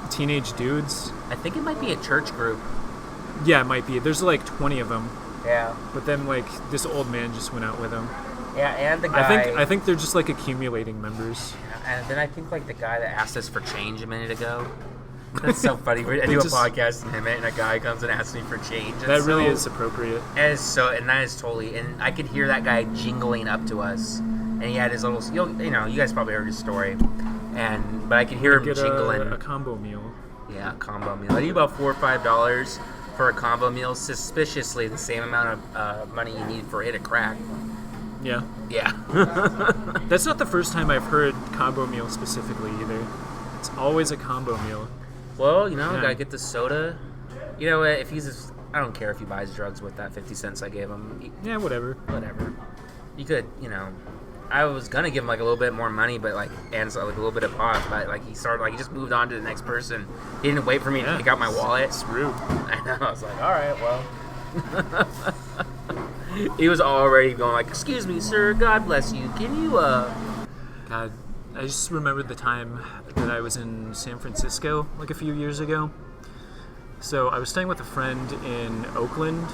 teenage dudes. I think it might be a church group. Yeah, it might be. There's 20 of them. Yeah. But then this old man just went out with them. Yeah, and the guy. I think they're just accumulating members. Yeah, and then I think the guy that asked us for change a minute ago. That's so funny. I do a podcast and a guy comes and asks me for change. That really is appropriate. And that is totally. And I could hear that guy jingling up to us, and he had his little. You guys probably heard his story, but I could hear him jingling. A combo meal. Yeah, a combo meal. I do about $4 or $5 for a combo meal. Suspiciously, the same amount of money you need for a hit of crack. Yeah. Yeah. That's not the first time I've heard combo meal specifically either. It's always a combo meal. Well, gotta get the soda. If I don't care if he buys drugs with that 50 cents I gave him. Yeah, whatever. You could, I was gonna give him a little bit more money, but and a little bit of pot, but he started he just moved on to the next person. He didn't wait for me to pick out my wallet. It's rude. I know. I was like, all right, well. He was already going excuse me, sir. God bless you. Can you God. I just remembered the time that I was in San Francisco a few years ago. So I was staying with a friend in Oakland.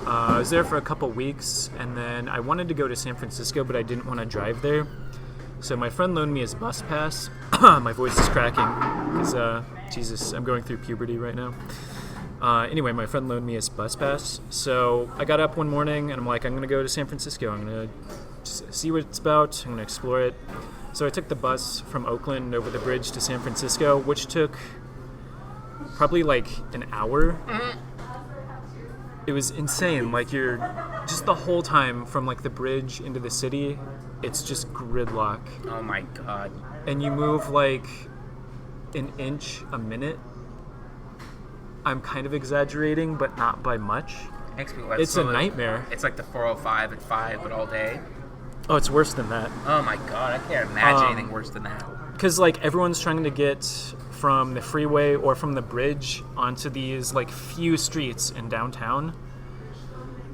I was there for a couple weeks, and then I wanted to go to San Francisco, but I didn't want to drive there. So my friend loaned me his bus pass. My voice is cracking because, Jesus, I'm going through puberty right now. Anyway, my friend loaned me his bus pass. So I got up one morning, and I'm like, I'm going to go to San Francisco. I'm going to see what it's about. I'm going to explore it. So I took the bus from Oakland over the bridge to San Francisco, which took probably an hour. It was insane. You're just the whole time from the bridge into the city, it's just gridlock. Oh my God. And you move an inch a minute. I'm kind of exaggerating, but not by much. It's a nightmare. It's like the 405 at 5, but all day. Oh, it's worse than that. Oh my God, I can't imagine anything worse than that. Because everyone's trying to get from the freeway or from the bridge onto these few streets in downtown,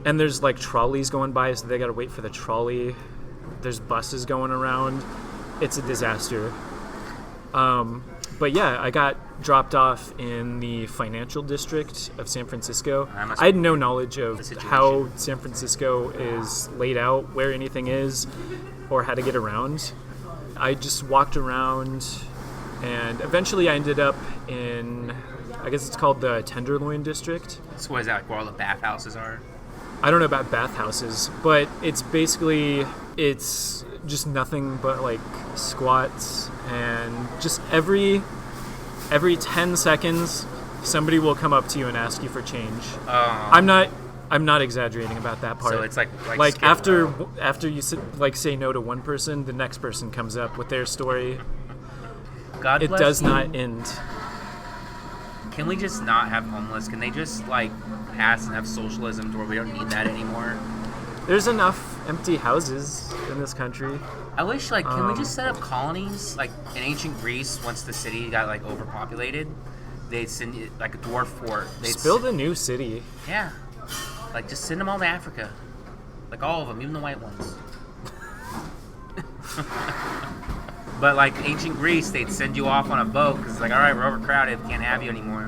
and there's trolleys going by, so they gotta wait for the trolley. There's buses going around. It's a disaster. But yeah, I got dropped off in the financial district of San Francisco. I had no knowledge of how San Francisco is laid out, where anything is, or how to get around. I just walked around, and eventually I ended up in, I guess it's called the Tenderloin District. So what is that, where all the bathhouses are? I don't know about bathhouses, but it's basically, it's just nothing but squats, and just every 10 seconds somebody will come up to you and ask you for change. I'm not exaggerating about that part. So it's after you say no to one person, the next person comes up with their story. God bless it does you. not end. Can we just not have homeless? Can they just pass and have socialism to where we don't need that anymore? There's enough empty houses in this country. I wish, can we just set up colonies? In ancient Greece, once the city got, overpopulated, they'd send, a dwarf fort. Just build a new city. Yeah. Just send them all to Africa. All of them, even the white ones. But, ancient Greece, they'd send you off on a boat, because it's all right, we're overcrowded, we can't have you anymore.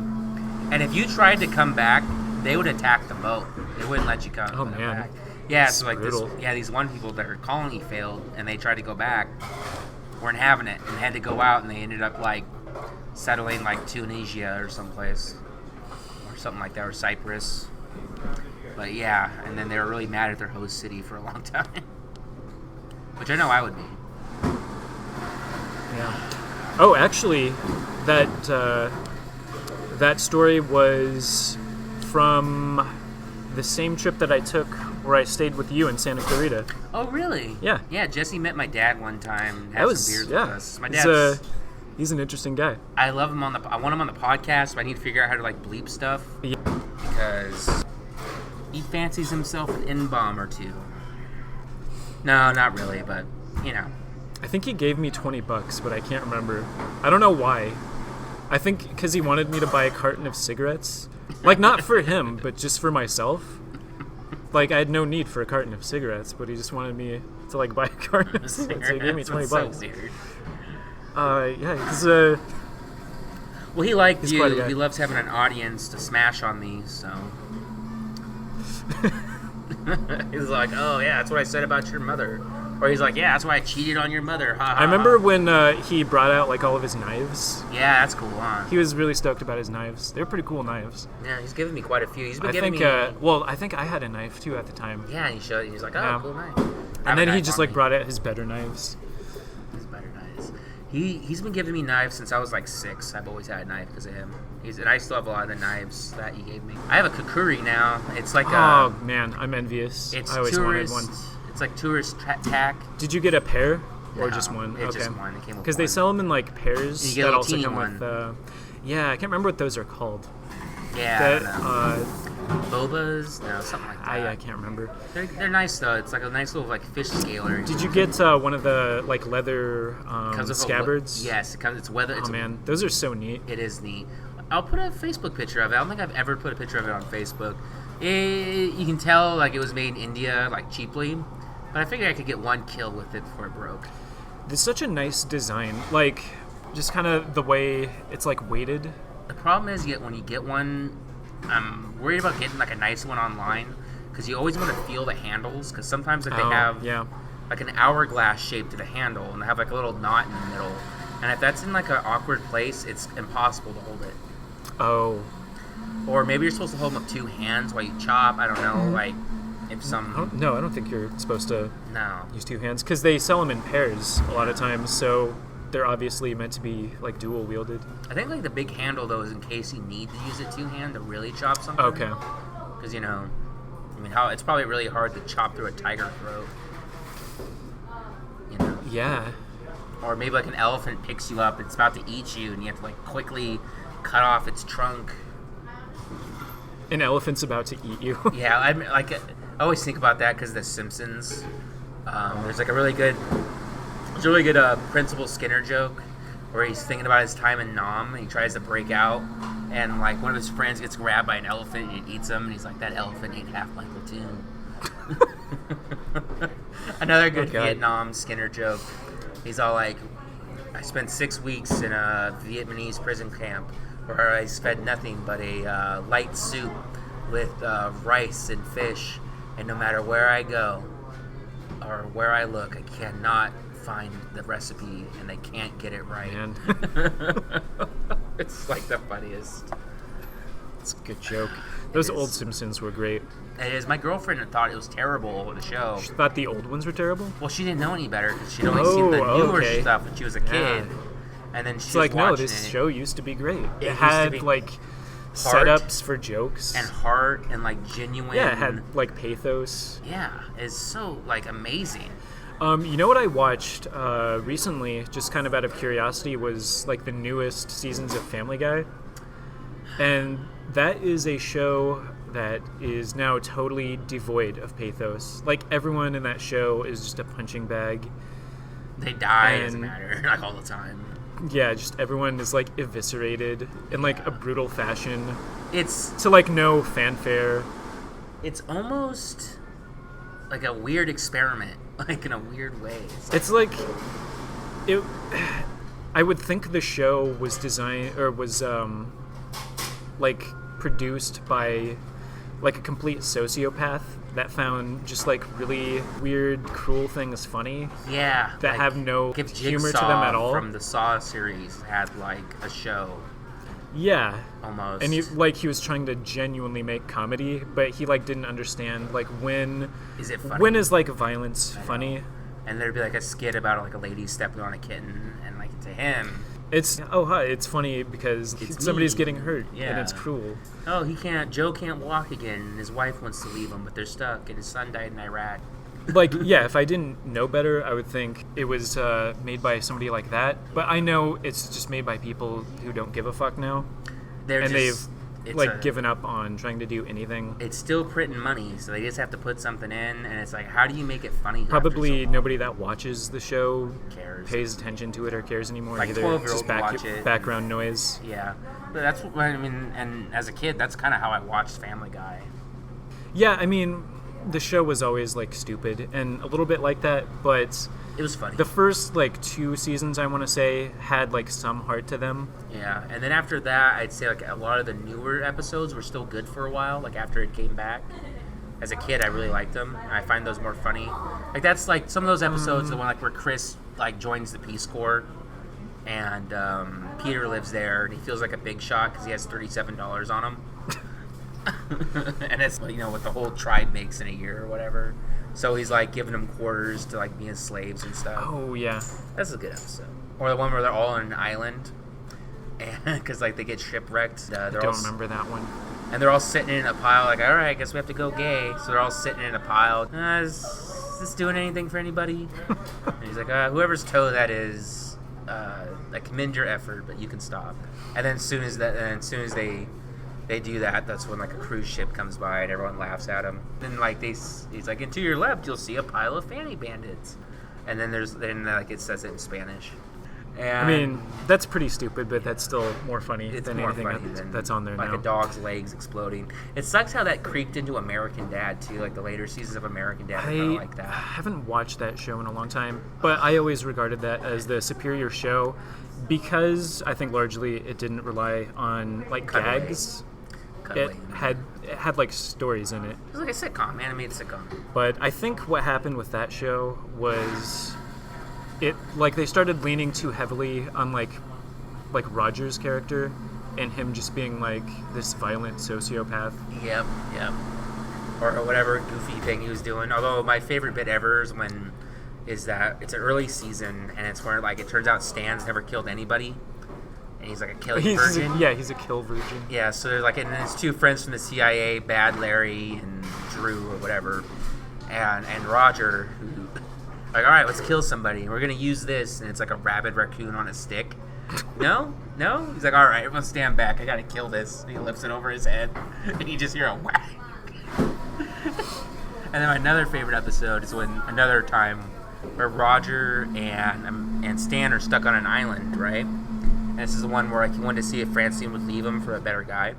And if you tried to come back, they would attack the boat. They wouldn't let you come. Oh, man. Back. Yeah, That's so brutal. these one people, their colony failed, and they tried to go back, weren't having it, and had to go out, and they ended up settling Tunisia or someplace, or something like that, or Cyprus. But yeah, and then they were really mad at their host city for a long time. Which I know I would be. Yeah. Oh, actually, that story was from the same trip that I took where I stayed with you in Santa Clarita. Oh, really? Yeah. Yeah, Jesse met my dad one time. Had That was some beers yeah. with us. My dad's... He's an interesting guy. I love him I want him on the podcast, but I need to figure out how to like bleep stuff. Yeah. Because he fancies himself an N-bomb or two. No, not really, but you know. I think he gave me $20, but I can't remember. I don't know why. I think because he wanted me to buy a carton of cigarettes. Like, not for him, but just for myself. Like, I had no need for a carton of cigarettes, but he just wanted me to, like, buy a carton of cigarettes. So he gave me $20. So weird. Yeah, because, well, he liked he's you. quite a guy. He loves having an audience to smash on me, so. He's like, oh, yeah, that's what I said about your mother. Or he's like, yeah, that's why I cheated on your mother. Ha, ha, I remember when he brought out, like, all of his knives. Yeah, that's cool, huh? He was really stoked about his knives. They're pretty cool knives. Yeah, he's given me quite a few. He's been I giving think, me... well, I think I had a knife, too, at the time. Yeah, and he's like, oh, Yeah. cool knife. And then he just, like, brought out his better knives. His better knives. He's been giving me knives since I was like 6. I've always had a knife because of him. And I still have a lot of the knives that he gave me. I have a kukuri now. It's like Oh, man, I'm envious. It's I always tourist. wanted one. It's like tourist tack. Did you get a pair or No, just one? it's just one. It came with Because they one. sell them in like pairs You get a that little also teeny come one. with. Yeah, I can't remember what those are called. Yeah, That I don't know. Bobas? No, something like that. I can't remember. They're nice though. It's like a nice little like fish scaler. Did you get one of the like leather Comes with scabbards? Yes, it comes. It's weather. Oh man, those are so neat. It is neat. I'll put a Facebook picture of it. I don't think I've ever put a picture of it on Facebook. You can tell like it was made in India, like cheaply. But I figured I could get one kill with it before it broke. It's such a nice design. Like, just kind of the way it's like weighted. The problem is, when you get one, I'm worried about getting like a nice one online because you always want to feel the handles. Because sometimes like they have like an hourglass shape to the handle, and they have like a little knot in the middle. And if that's in like an awkward place, it's impossible to hold it. Oh. Or maybe you're supposed to hold them with 2 hands while you chop. I don't know. Like if some. No, I don't think you're supposed to No. use 2 hands because they sell them in pairs a lot of times. So they're obviously meant to be like dual wielded. I think like the big handle though is in case you need to use a 2 hand to really chop something. Okay. Because I mean, it's probably really hard to chop through a tiger throat. Yeah. Or maybe like an elephant picks you up, it's about to eat you, and you have to like quickly cut off its trunk. An elephant's about to eat you. Yeah, I always think about that because of The Simpsons. There's like a really good Principal Skinner joke where he's thinking about his time in Nam and he tries to break out, and like one of his friends gets grabbed by an elephant and it eats him, and he's like, that elephant ate half my platoon. Another good Vietnam Skinner joke. He's all like, I spent 6 weeks in a Vietnamese prison camp where I fed nothing but a light soup with rice and fish, and no matter where I go or where I look, I cannot find the recipe, and they can't get it right. Man. It's like the funniest. It's a good joke. Those old Simpsons were great. It is. My girlfriend thought it was terrible, the show. She thought the old ones were terrible? Well, she didn't know any better because she'd only seen the newer stuff when she was a kid. Yeah. And then she It's was like, no, watching this it. show used to be great. It used to had, be like, heart setups for jokes. and heart and like genuine. Yeah, it had, like, pathos. Yeah, it's so like amazing. You know what I watched recently, just kind of out of curiosity, was, like, the newest seasons of Family Guy. And that is a show that is now totally devoid of pathos. Like, everyone in that show is just a punching bag. They die, it doesn't matter, like all the time. Yeah, just everyone is, like, eviscerated in, like, a brutal fashion. It's To, like, no fanfare. It's almost like a weird experiment, like in a weird way. It's like... I would think the show was designed... Or was, like, produced by, like, a complete sociopath that found just, like, really weird, cruel things funny. Yeah. That like, have no if humor to Jigsaw them at all. from the Saw series had like a show Yeah. almost. And he was trying to genuinely make comedy, but he like didn't understand like when Is it funny? when is like violence funny? And there'd be like a skit about like a lady stepping on a kitten, and like to him, It's it's funny because It's somebody's mean. getting hurt and Yeah. it's cruel. oh, Joe can't walk again, and his wife wants to leave him, but they're stuck, and his son died in Iraq. Like, yeah, if I didn't know better, I would think it was made by somebody like that. But I know it's just made by people who don't give a fuck now, They're and just, they've it's given up on trying to do anything. It's still printing money, so they just have to put something in, and it's like, how do you make it funny? after Probably so long? nobody that watches the show cares. pays attention to it or cares anymore. Like either. 12-year-olds Just watch it. background noise. Yeah, but that's what I mean. And as a kid, that's kind of how I watched Family Guy. Yeah, I mean, the show was always like stupid and a little bit like that, but It was funny. the first like 2 seasons, I want to say, had like some heart to them. Yeah, and then after that, I'd say like a lot of the newer episodes were still good for a while. Like after it came back, as a kid, I really liked them. And I find those more funny. Like that's like some of those episodes, the one like where Chris like joins the Peace Corps, and Peter lives there, and he feels like a big shot because he has $37 on him. And it's, you know, what the whole tribe makes in a year or whatever. So he's like giving them quarters to like be his slaves and stuff. Oh yeah, That's a good episode. Or the one where they're all on an island, and because like they get shipwrecked. They're don't all, remember that one. And they're all sitting in a pile. Like, all right, I guess we have to go gay. So they're all sitting in a pile. Is this doing anything for anybody? And he's like, whoever's toe that is, I commend your effort, but you can stop. And then as soon as they do that, that's when like a cruise ship comes by and everyone laughs at him. Then like he's like, and to your left you'll see a pile of fanny bandits. And then it says it in Spanish. And I mean, that's pretty stupid, but that's still more funny it's than more anything funny than that's on there like now. a dog's legs exploding. It sucks how that creeped into American Dad too. Like the later seasons of American Dad are kind of like I that. haven't watched that show in a long time, but I always regarded that as the superior show because I think largely it didn't rely on like Cutaway. gags. Cutaway. It had like stories in it. It was like a sitcom, animated sitcom. But I think what happened with that show was they started leaning too heavily on like Roger's character and him just being like this violent sociopath. Yep. Or whatever goofy thing he was doing. Although my favorite bit ever is that it's an early season and it's where like it turns out Stan's never killed anybody. And he's like a killing virgin. He's a kill virgin. Yeah, so there's like, and his 2 friends from the CIA, Bad Larry and Drew or whatever, and Roger, who, like, all right, let's kill somebody. We're gonna use this, and it's like a rabid raccoon on a stick. No. He's like, all right, everyone stand back. I gotta kill this. And he lifts it over his head, and you just hear a whack. And then my another favorite episode is another time where Roger and Stan are stuck on an island, right? And this is the one where like, he wanted to see if Francine would leave him for a better guy.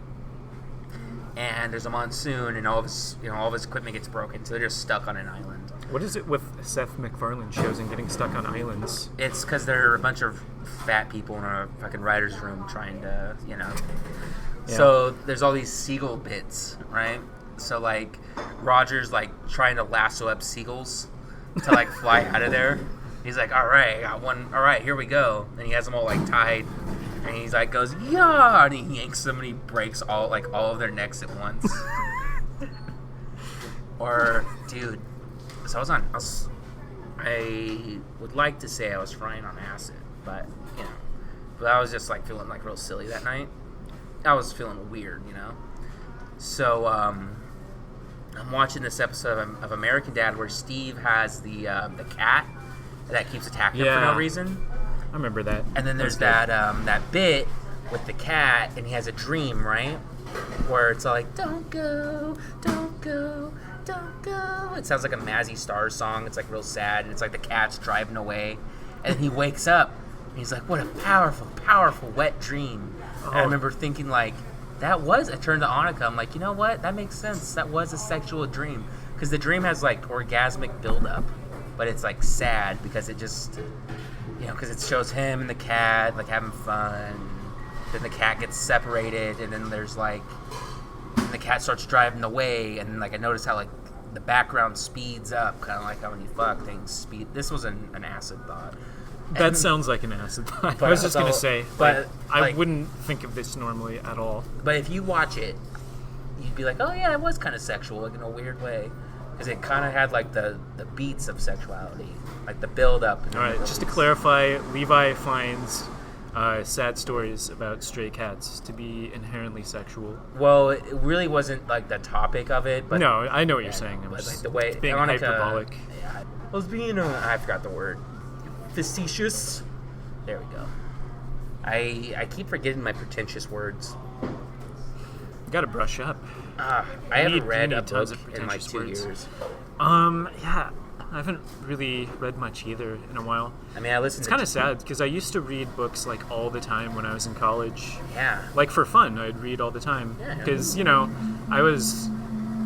And there's a monsoon, and all of his equipment gets broken, so they're just stuck on an island. What is it with Seth MacFarlane shows and getting stuck on islands? It's because they're a bunch of fat people in a fucking writer's room trying to, Yeah. So there's all these seagull bits, right? So like Roger's like trying to lasso up seagulls to like fly out of there. He's like, all right, I got one. All right, here we go. And he has them all like tied. And he's like, goes, yeah, and he yanks them and he breaks all of their necks at once. Or, dude, so I would like to say I was frying on acid, but I was just like feeling like real silly that night. I was feeling weird, So I'm watching this episode of American Dad where Steve has the cat that keeps attacking him for no reason. I remember that. And then there's that bit with the cat, and he has a dream, right? Where it's all like, don't go, don't go, don't go. It sounds like a Mazzy Stars song. It's like real sad, and it's like the cat's driving away. And he wakes up, and he's like, what a powerful, powerful, wet dream. And I remember thinking like, I turned to Annika, I'm like, you know what? That makes sense. That was a sexual dream. Because the dream has like orgasmic buildup, but it's like sad because it just... because it shows him and the cat, like, having fun. Then the cat gets separated, and then there's, like... And the cat starts driving away, and, like, I noticed how, like, the background speeds up, kind of like how when you fuck, things speed... This was an acid thought. That sounds like an acid thought. But I was just going to also- say, but, I like- wouldn't think of this normally at all. But if you watch it, you'd be like, oh yeah, it was kind of sexual, like in a weird way. Because it kind of had like the beats of sexuality, like the build up. All right, just to clarify, Levi finds sad stories about stray cats to be inherently sexual. Well, it really wasn't like the topic of it, but No, I know what you're saying. I'm but just like the way being Veronica- hyperbolic. Yeah, I was being I forgot the word. Facetious. There we go. I keep forgetting my pretentious words. You got to brush up. I You haven't need read a tons book of in like pretentious 2 words. years. Yeah, I haven't really read much either in a while. I mean, I listened. It's kind of sad because I used to read books like all the time when I was in college. Yeah. Like for fun, I'd read all the time Yeah. because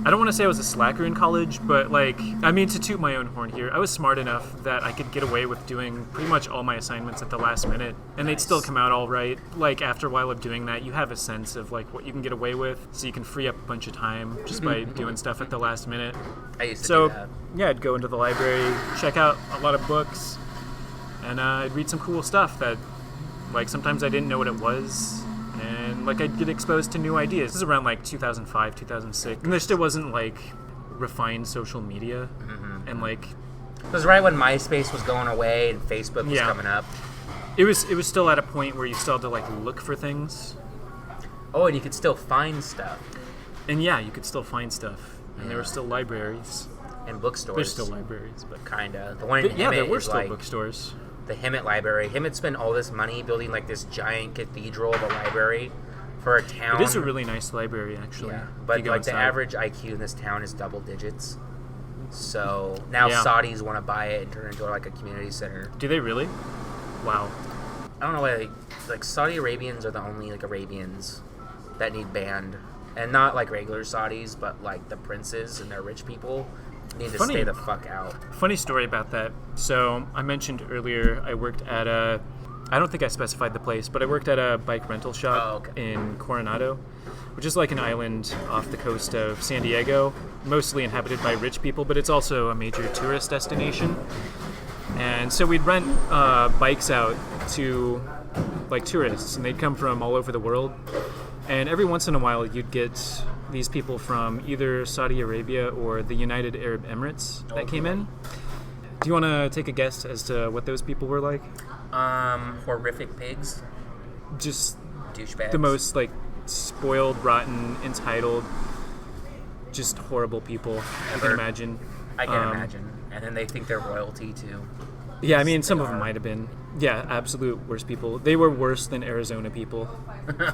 I don't want to say I was a slacker in college, but like, I mean, to toot my own horn here, I was smart enough that I could get away with doing pretty much all my assignments at the last minute, and they'd still come out all right. Like after a while of doing that, you have a sense of like what you can get away with, so you can free up a bunch of time just by doing stuff at the last minute. I used to So do that. yeah, I'd go into the library, check out a lot of books, and I'd read some cool stuff that, like, sometimes I didn't know what it was. And like I'd get exposed to new ideas. This is around like 2005, 2006, and there still wasn't like refined social media, and like It was right when MySpace was going away and Facebook was Yeah. coming up. it was still at a point where you still had to like look for things, Oh, and you could still find stuff and yeah, you could still find stuff, and there were Yeah. still libraries. in bookstores. There's still libraries, but Kinda. The one in yeah, there Hemet were is still like bookstores. the Hemet Library. Hemet spent all this money building like this giant cathedral of a library for a town. It is a really nice library, actually. Yeah, if but you go like the inside. average IQ in this town is double digits. So now Yeah. Saudis want to buy it and turn it into like a community center. Do they really? Wow. I don't know why like Saudi Arabians are the only like Arabians that need banned, and not like regular Saudis, but like the princes and their rich people need to Funny. stay the fuck out. Funny story about that. So I mentioned earlier I worked at I don't think I specified the place, but I worked at a bike rental shop Oh, okay. in Coronado, which is like an island off the coast of San Diego, mostly inhabited by rich people, but it's also a major tourist destination. And so we'd rent bikes out to like tourists, and they'd come from all over the world. And every once in a while, you'd get these people from either Saudi Arabia or the United Arab Emirates that came in. Do you want to take a guess as to what those people were like? Horrific pigs, Just douchebags. the most like spoiled, rotten, entitled, just horrible people you can Ever. imagine. I can Um, imagine. And then they think they're royalty too. Yeah, I mean, some They of them are. might have been. Yeah, absolute worst people. They were worse than Arizona people,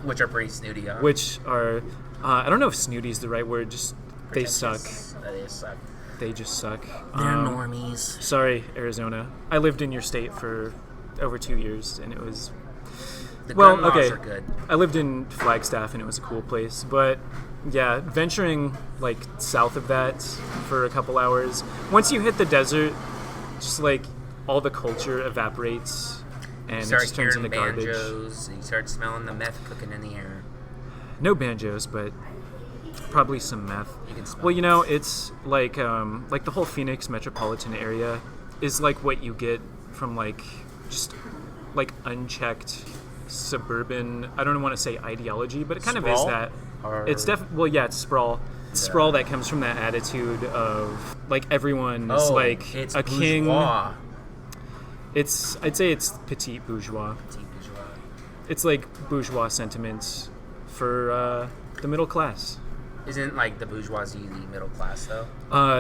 Which are pretty snooty, huh? which are, I don't know if snooty is the right word, just they suck. Pretentious. They suck. They just suck. They're Um, normies. Sorry, Arizona. I lived in your state for over 2 years, and it was. The well, gun laws okay. are good. I lived in Flagstaff, and it was a cool place. But yeah, venturing like south of that for a couple hours. Once you hit the desert, just like all the culture evaporates, and You it start just turns hearing into garbage. banjos. You start smelling the meth cooking in the air. No banjos, but probably some meth. You can smell Well, you know, it's like the whole Phoenix metropolitan area is like what you get from like just like unchecked suburban. I don't want to say ideology, but it kind of is Sprawl? that. Or- It's well, yeah, it's sprawl. It's sprawl that comes from that attitude of like everyone is like it's a king. bourgeois. I'd say it's petite bourgeois. Petit bourgeois. It's like bourgeois sentiments for the middle class. Isn't like the bourgeoisie the middle class though?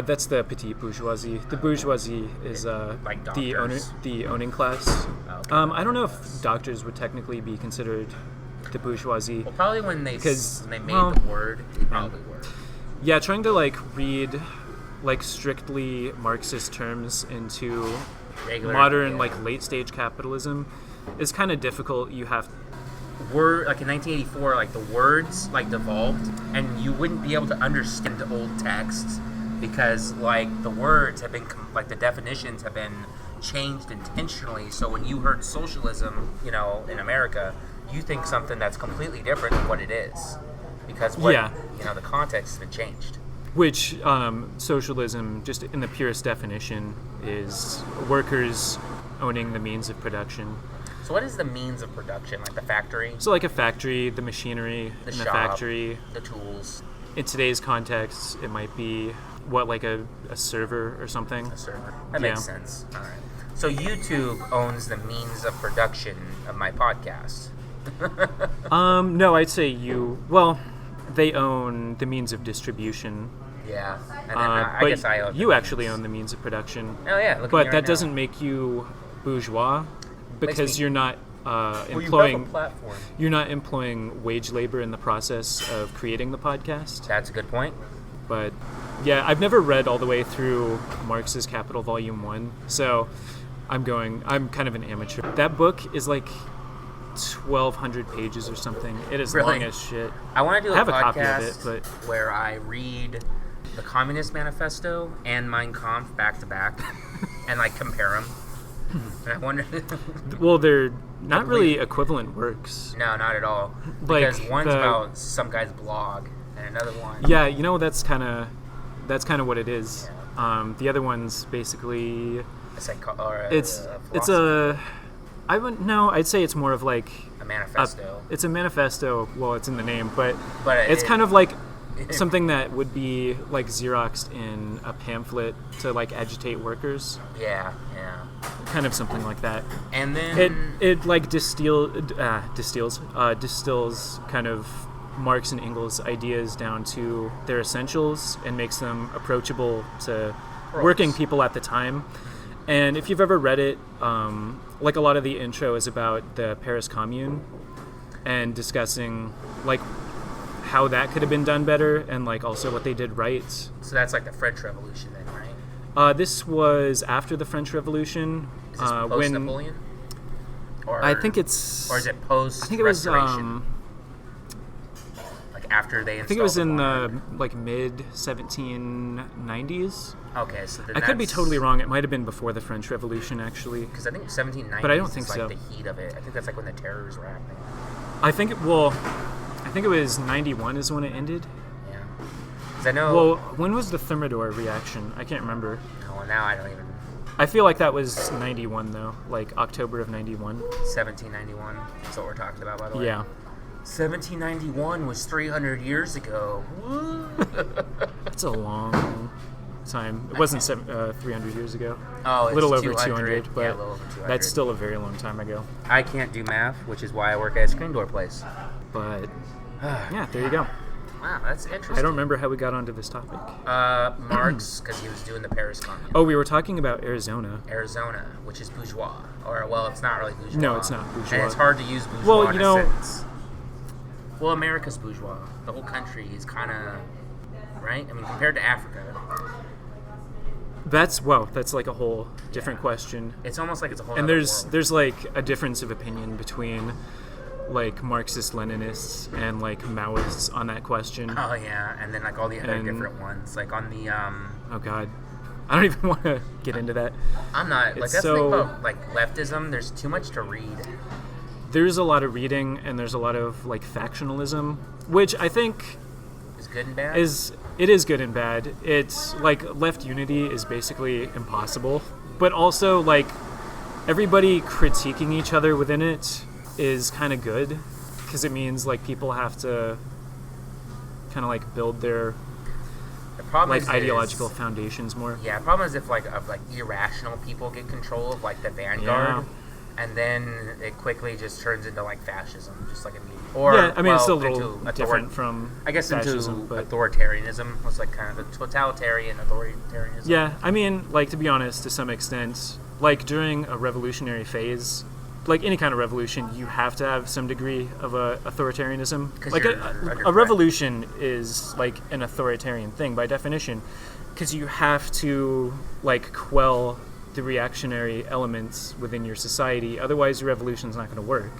That's the petite bourgeoisie. The bourgeoisie is Like the doctors? the owning class. Oh, okay. I don't know if doctors would technically be considered the bourgeoisie. Well, probably when they Because, when they made well, the word, they probably were. Yeah, trying to like read like strictly Marxist terms into Regular, modern yeah. like late stage capitalism is kind of difficult. You have Word like in 1984, like the words like devolved, and you wouldn't be able to understand the old texts because like the words have been like the definitions have been changed intentionally. So when you heard socialism, you know, in America, you think something that's completely different than what it is because what Yeah. you know the context has been changed. which socialism, just in the purest definition, is workers owning the means of production. So what is the means of production? Like the factory? So like a factory, the machinery The in shop, the factory. the tools, In today's context, it might be like a server or something. a server. That Yeah. makes sense. All right. So YouTube owns the means of production of my podcast. No, I'd say they own the means of distribution. Yeah. And then I But guess I own you the actually means. own the means of production. Oh yeah, look at me But right that now. doesn't make you bourgeois because me- you're not Well, you have a employing platform. you're not employing wage labor in the process of creating the podcast. That's a good point. But yeah, I've never read all the way through Marx's Capital Volume 1, so I'm kind of an amateur. That book is like 1,200 pages or something. It is Really? long as shit. I want to do I have a podcast copy of it, but where I read the Communist Manifesto and Mein Kampf back to back and like compare them. And I wonder. well, they're not really equivalent works. No, not at all. Like, Because one's the- about some guy's blog, and another one. Yeah, that's kind of what it is. The other one's basically it's I'd say it's more of like a manifesto. it's a manifesto. Well, it's in the name, but But it's kind of like something that would be like Xeroxed in a pamphlet to like agitate workers, yeah. kind of something like that. And then It like distills kind of Marx and Engels' ideas down to their essentials and makes them approachable to working people at the time. And if you've ever read it, like a lot of the intro is about the Paris Commune and discussing like how that could have been done better and like also what they did right. so that's like the French Revolution, then, right? This was after the French Revolution. Is this post Napoleon? Or I think it's. Or is it post? I think it was. Restoration? Like after they. I think it was in the. the like mid 1790s. Okay, so then I could be that's- totally wrong. It might have been before the French Revolution, actually. Because I think 1790s But I don't think is like so. the heat of it. I think that's like when the terrors were happening. I think it was 91 is when it ended. Yeah. Because I know. Well, when was the Thermidor reaction? I can't remember. Well, now I don't even. I feel like that was 91 though, like October of 91. 1791. That's what we're talking about, by the way. Yeah. 1791 was 300 years ago. Woo! That's a long time. It wasn't 300 years ago. Oh, A it's little over 200. 200, but Yeah, a little over 200. that's still a very long time ago. I can't do math, which is why I work at a screen door place. But yeah, there you go. Wow, that's interesting. I don't remember how we got onto this topic. Marx, because he was doing the Paris Commune. Oh, we were talking about Arizona. Arizona, which is bourgeois. Or, well, it's not really bourgeois. No, it's not bourgeois. And it's hard to use bourgeois Well, in you a know- sentence. Well, America's bourgeois. The whole country is kind of, right? I mean, compared to Africa, That's like a whole different question. it's almost like it's a whole And other there's world. like a difference of opinion between like Marxist Leninists and like Maoists on that question. Oh, yeah, and then like all the other And- different ones. Like on the, Oh god. I don't even want to get into that. I'm not, like It's that's the thing so- about like leftism, there's too much to read. There's a lot of reading and there's a lot of like factionalism, which I think Is good and bad? is good and bad. It's like left unity is basically impossible, but also like everybody critiquing each other within it is kind of good because it means like people have to kind of like build their The problem like is ideological foundations more. Yeah, the problem is if like irrational people get control of like the vanguard, and then it quickly just turns into like fascism, just like immediately. Or Yeah, I mean it's well, still a little into different from I guess fascism, into but authoritarianism was like kind of the totalitarian authoritarianism. yeah, I mean like to be honest, to some extent, like during a revolutionary phase, like any kind of revolution, you have to have some degree of authoritarianism. 'Cause Like you're a under threat. revolution is like an authoritarian thing by definition, because you have to like quell the reactionary elements within your society. Otherwise, your revolution's not going to work.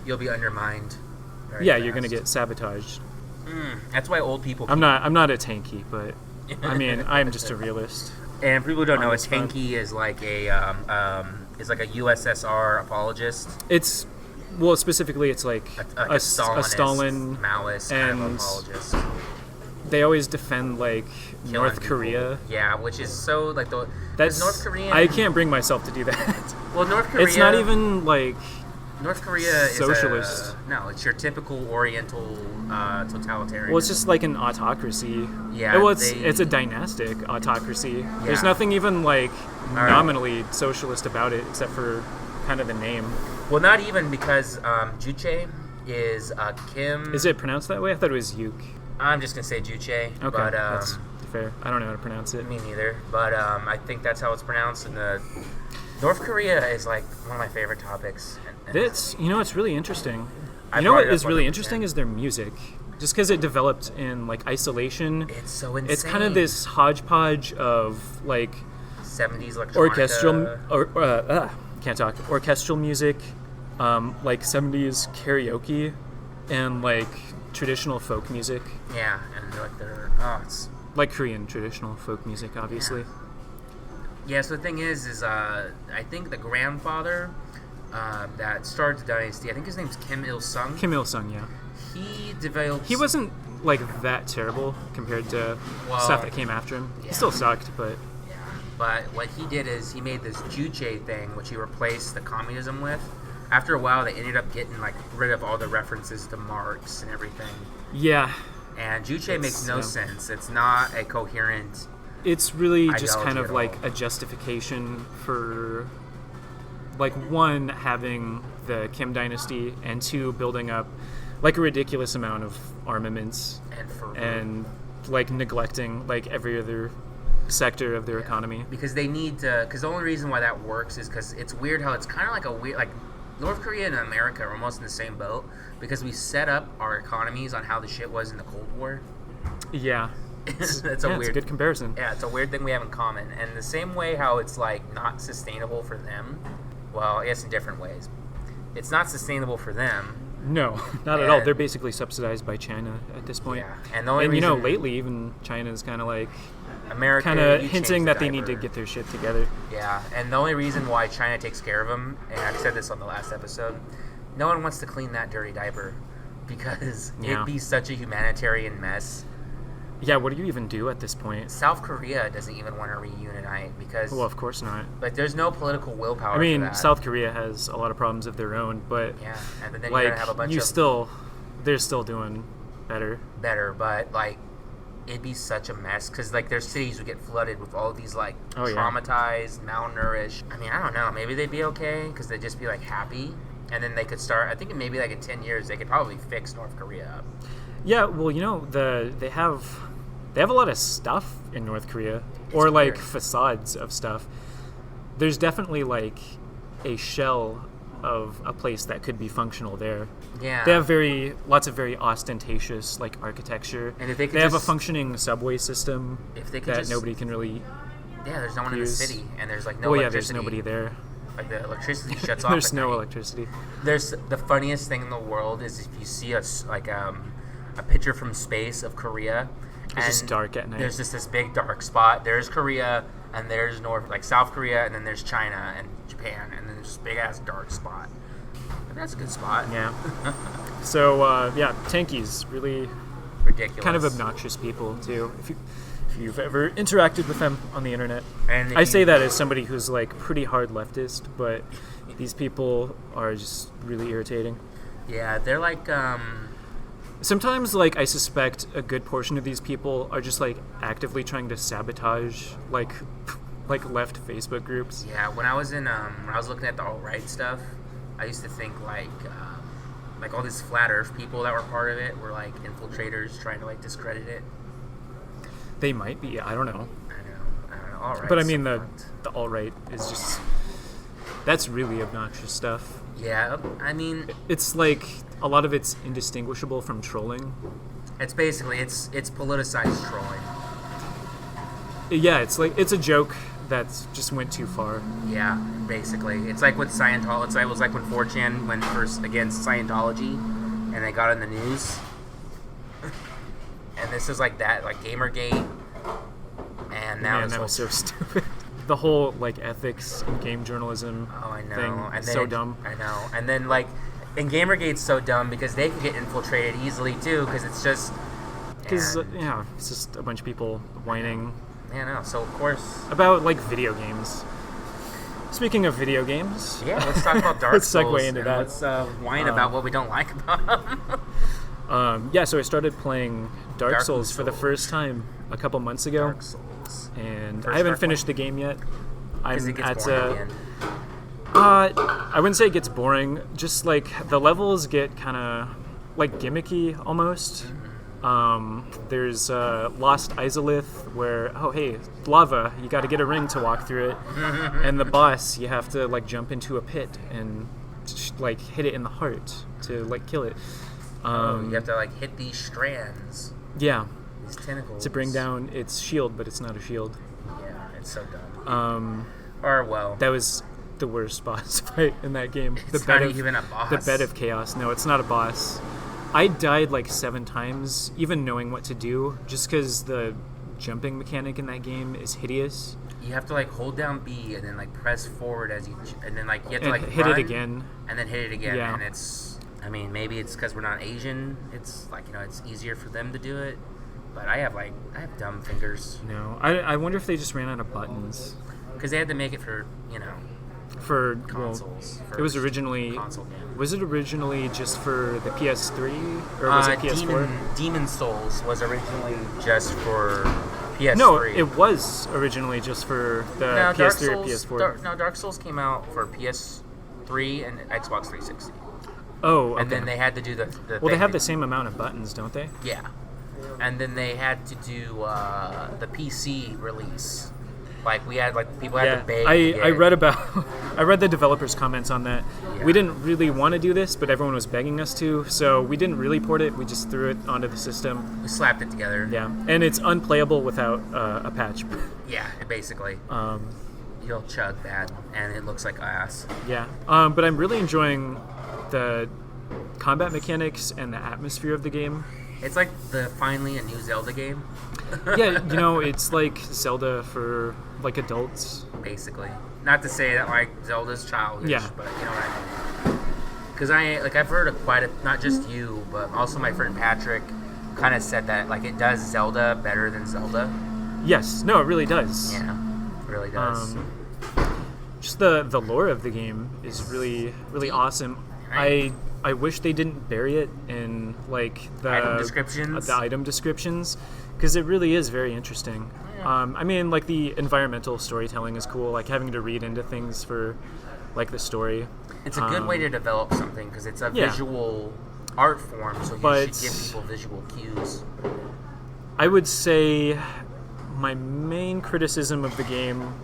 You'll be undermined. very Yeah, you're going to fast. get sabotaged. That's why old people. I'm not a tanky, but I mean I'm just a realist. And for people who don't on know, a this front. tanky is like a USSR apologist, It's specifically it's like a a Stalinist, Stalin Maoist kind of and apologist. they always defend like Killing North people. Korea. Yeah, which is so like That's North Korean. I can't bring myself to do that. Well, North Korea. It's not even like North Korea socialist. No, it's your typical Oriental totalitarian. Well, it's just like an autocracy. Yeah, Well, it's a dynastic autocracy. There's Yeah. nothing even like right. nominally socialist about it, except for kind of the name. Well, not even because Juche is Kim. Is it pronounced that way? I thought it was Yuk. I'm just gonna say Juche. Okay, But, that's fair. I don't know how to pronounce it. me neither. But I think that's how it's pronounced. And the North Korea is like one of my favorite topics. And It's it's really interesting. I You know brought what it up is really 100%. interesting is their music. Just because it developed in like isolation, It's so insane. it's kind of this hodgepodge of like 70s electronica. orchestral music, like 70s karaoke, and like traditional folk music, Yeah, and it's like Korean traditional folk music, obviously. yeah. So the thing is I think the grandfather that started the dynasty, I think his name's Kim Il Sung. Kim Il Sung, yeah. He developed. He wasn't like that terrible compared to Well, stuff that came after him. yeah. He still sucked, but But what he did is he made this Juche thing, which he replaced the communism with. After a while, they ended up getting like rid of all the references to Marx and everything. yeah, And Juche It's, makes no yeah. sense. It's not a coherent. it's really just kind Ideology of at like all. a justification for like one, having the Kim dynasty, and two, building up like a ridiculous amount of armaments And for and like neglecting like every other sector of their economy. because they need to. Because the only reason why that works is because it's weird how it's kind of like a weird like North Korea and America are almost in the same boat because we set up our economies on how the shit was in the Cold War. Yeah, It's yeah, a it's weird a good comparison. Yeah, it's a weird thing we have in common. And the same way how it's like not sustainable for them, well, I guess in different ways. It's not sustainable for them. No, not at all. And- They're basically subsidized by China at this point. Yeah. And the only And reason lately even China's kind of like America kind of you hinting change that the they need to diaper. get their shit together. Yeah, and the only reason why China takes care of them, and I've said this on the last episode, no one wants to clean that dirty diaper because Yeah. it'd be such a humanitarian mess. Yeah, what do you even do at this point? South Korea doesn't even want to reunite because Well, of course not. like there's no political willpower. I mean, for that. South Korea has a lot of problems of their own, but Yeah, and then you're like gonna have a bunch of they're still doing better. better, but like it'd be such a mess because like their cities would get flooded with all of these like Oh, yeah. traumatized, malnourished. I mean, I don't know. Maybe they'd be okay because they'd just be like happy, and then they could start. I think maybe like in 10 years they could probably fix North Korea up. Yeah, well, they have a lot of stuff in North Korea, or like weird. facades of stuff. There's definitely like a shell of a place that could be functional there. Yeah, They have lots of very ostentatious like architecture. And if they could have a just- functioning subway system if they could that just nobody can really. Yeah, there's no one in the use. city, and there's like no Oh yeah, there's electricity. nobody there. Like the electricity shuts off. There's at no night. electricity. There's the funniest thing in the world is if you see a picture from space of Korea. It's just and dark at night. There's just this big dark spot. There's Korea, and there's South Korea, and then there's China and Japan, and then there's this big ass dark spot. And that's a good spot. Yeah. So yeah, tankies really Ridiculous. kind of obnoxious people too. If you've ever interacted with them on the internet, And if I you- say that as somebody who's like pretty hard leftist, but these people are just really irritating. Yeah, they're like Sometimes, like, I suspect a good portion of these people are just like actively trying to sabotage like left Facebook groups. yeah. When I was looking at the alt-right stuff, I used to think like all these flat Earth people that were part of it were like infiltrators trying to like discredit it. They might be. I don't know. I don't know. Alt-right's But I mean, so the fucked. alt right is just that's really obnoxious stuff. Yeah, I mean, It's like a lot of it's indistinguishable from trolling. it's basically it's politicized trolling. Yeah, it's like it's a joke that just went too far. Yeah, basically, it's like with Scientology. It was like when 4chan went first against Scientology, and they got in the news. And this is like that, like Gamergate, and now Man, this that whole was so stupid. The whole like ethics in game journalism Oh, I know. thing And is then so dumb. I know. And then and Gamergate's so dumb because they can get infiltrated easily too, because it's just Because, And- yeah, it's just a bunch of people whining Yeah, no. So of course. about, like, video games. Speaking of video games... Yeah, let's talk about Dark let's Souls. segue into and that. Let's whine about what we don't like about them. Yeah, so I started playing Dark Souls for the Souls. first time a couple months ago. Dark Souls. And First I haven't Dark finished the game yet. Because I'm it gets at boring again. I wouldn't say it gets boring. Just like the levels get kind of like gimmicky almost. There's Lost Izalith where hey, lava, you got to get a ring to walk through it, and the boss you have to like jump into a pit and like hit it in the heart to like kill it. You have to like hit these strands, Yeah, these tentacles, to bring down its shield, but it's not a shield. Yeah, it's so dumb. That was the worst boss fight in that game. It's not even a boss. The bed of chaos. No, it's not a boss. I died like 7 times, even knowing what to do, just because the jumping mechanic in that game is hideous. You have to like hold down B and then like press forward as you, and then like you have to And like hit run it again. and then hit it again. Yeah. And it's, I mean, maybe it's because we're not Asian. It's like, you know, it's easier for them to do it. But I have dumb fingers. No, I wonder if they just ran out of buttons. Because they had to make it for, you know, For consoles. it was originally. console game. Was it originally just for the PS3 or was it PS4? Demon Souls was originally just for PS3. No, it was originally just for the No, PS3 or PS4. Dark Souls came out for PS3 and Xbox 360. Oh, okay. And then they had to do the Well, thing they have that- the same amount of buttons, don't they? Yeah. And then they had to do the PC release. Like we had people had to beg. I read about I read the developers' comments on that. Yeah. We didn't really want to do this, but everyone was begging us to, so we didn't really port it. We just threw it onto the system. We slapped it together. Yeah, and it's unplayable without a patch. Yeah, basically. You'll chug bad, and it looks like ass. Yeah, but I'm really enjoying the combat mechanics and the atmosphere of the game. It's like finally a new Zelda game. Yeah, you know, it's like Zelda for like adults. Basically. Not to say that like Zelda's childish, Yeah. but you know what I mean. Because I've heard of not just you, but also my friend Patrick kind of said that like it does Zelda better than Zelda. Yes, no, it really does. Yeah, it really does. Just the lore of the game is really awesome. Right. I wish they didn't bury it in like the Item descriptions? Because it really is very interesting. Yeah. I mean, like the environmental storytelling is cool. Like having to read into things for like the story. It's a good way to develop something because it's a Yeah. visual art form, so you But- should give people visual cues. I would say my main criticism of the game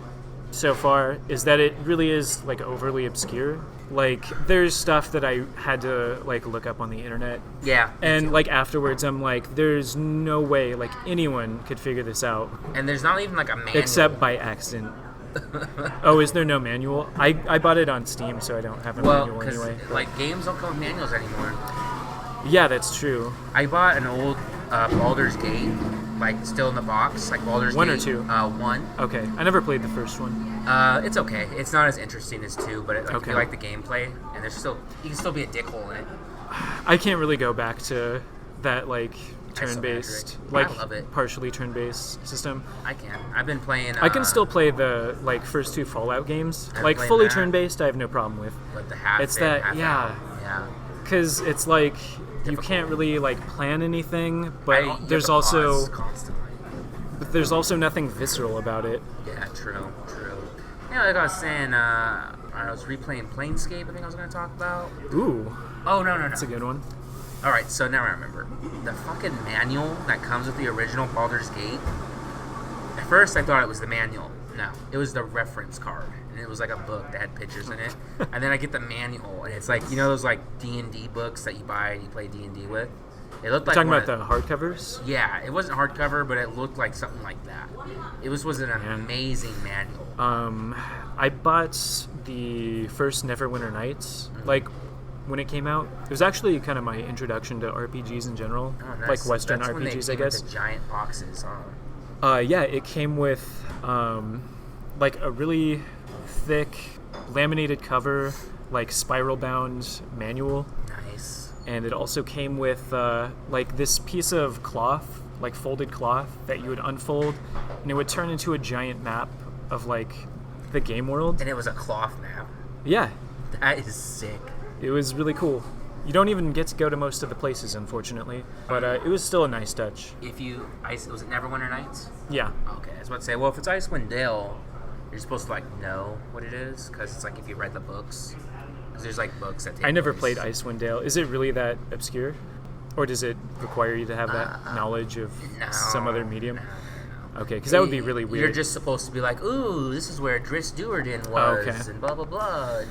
so far is that it really is like overly obscure. Like there's stuff that I had to like look up on the internet, Yeah. and like afterwards I'm like, there's no way like anyone could figure this out And there's not even like a manual. except by accident. Oh, is there no manual? I bought it on Steam, so I don't have a well, manual because anyway. like games don't come with manuals anymore. Yeah, that's true. I bought an old Baldur's Gate, like still in the box, like Baldur's One or Gate. two? 1. Okay, I never played the first one. It's okay. It's not as interesting as 2, but if Okay. you like the gameplay, and you can still be a dickhole in it. I can't really go back to that like turn-based, Isometric. like I love it. partially turn-based system. I can. I've been playing. I can still play the like first 2 Fallout games. I've Like played fully that. turn-based, I have no problem with. But the half. It's in, that- half yeah. out. Yeah. Because it's like you Difficult. can't really like plan anything, but You have there's to also pause constantly. nothing visceral about it. Yeah, true. Yeah, like I was saying, I was replaying Planescape. I think I was going to talk about. Ooh, Oh no! that's a good one. All right, so now I remember the fucking manual that comes with the original Baldur's Gate. At first, I thought it was the manual. No, it was the reference card, and it was like a book that had pictures in it. And then I get the manual, and it's like those like D&D books that you buy and you play D&D with. It looked like Talking one about the hardcovers. Yeah, it wasn't hardcover, but it looked like something like that. It was an amazing manual. I bought the first Neverwinter Nights, like when it came out. It was actually kind of my introduction to RPGs in general, Oh, like Western that's when they RPGs, I came in guess. the giant boxes, huh? Yeah, it came with like a really thick laminated cover, like spiral bound manual, Nice. and it also came with like this piece of cloth like folded cloth that you would unfold, and it would turn into a giant map of like the game world. And it was a cloth map. Yeah, That is sick. it was really cool. You don't even get to go to most of the places, unfortunately, but it was still a nice touch. If you was it Neverwinter Nights? Yeah. Okay, I was about to say, well, if it's Icewind Dale, you're supposed to like know what it is because it's like if you read the books, because there's like books that. Take I never place. played Icewind Dale. Is it really that obscure, or does it require you to have that knowledge of some other medium? No. Okay, because that would be really weird. You're just supposed to be like, ooh, this is where Driss Duerden was, okay. and blah blah blah,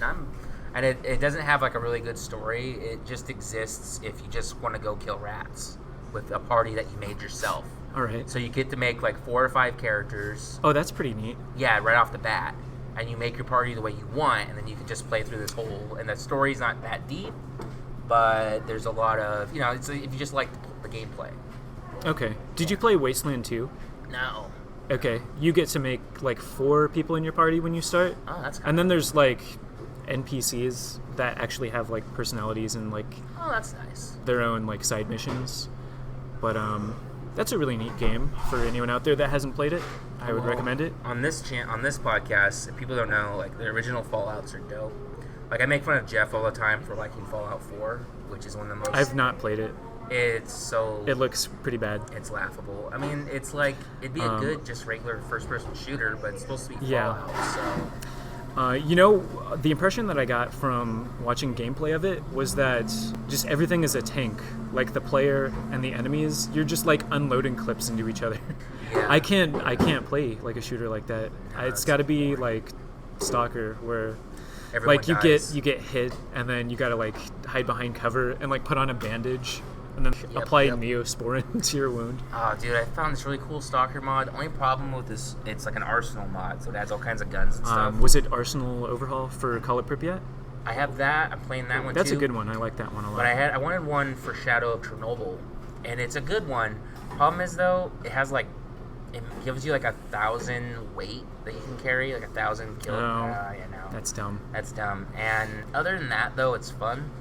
and it doesn't have like a really good story. It just exists if you just want to go kill rats with a party that you made yourself. All right. So you get to make like 4 or 5 characters. Oh, that's pretty neat. Yeah, right off the bat. And you make your party the way you want, and then you can just play through this whole. And the story's not that deep, but there's a lot of, it's if you just like the gameplay. Okay. Did you play Wasteland 2? No. Okay. You get to make like 4 people in your party when you start. Oh, that's kind And then there's like NPCs that actually have like personalities and like Oh, that's nice. their own like side missions. But that's a really neat game for anyone out there that hasn't played it. I would recommend it. On this podcast, if people don't know, like the original Fallouts are dope. Like I make fun of Jeff all the time for liking Fallout 4, which is one of the most. I've not played it. It's so. It looks pretty bad. It's laughable. I mean, it's like it'd be a good, just regular first-person shooter, but it's supposed to be Fallout. So. The impression that I got from watching gameplay of it was that just everything is a tank. Like the player and the enemies, you're just like unloading clips into each other. Yeah. I can't play like a shooter like that. It's got to be like Stalker, where Everyone like dies. you get hit and then you got to like hide behind cover and like put on a bandage and then apply Neosporin to your wound. Oh, dude, I found this really cool Stalker mod. The only problem with this, it's like an arsenal mod, so it adds all kinds of guns and stuff. Was it Arsenal Overhaul for Call of Pripyat? I have that. I'm playing that one That's too. a good one. I like that one a lot. But I wanted one for Shadow of Chernobyl, and it's a good one. Problem is though, it gives you like 1,000 weight that you can carry, like 1,000 kilograms. Oh, Yeah, no. that's dumb. That's dumb. And other than that though, it's fun.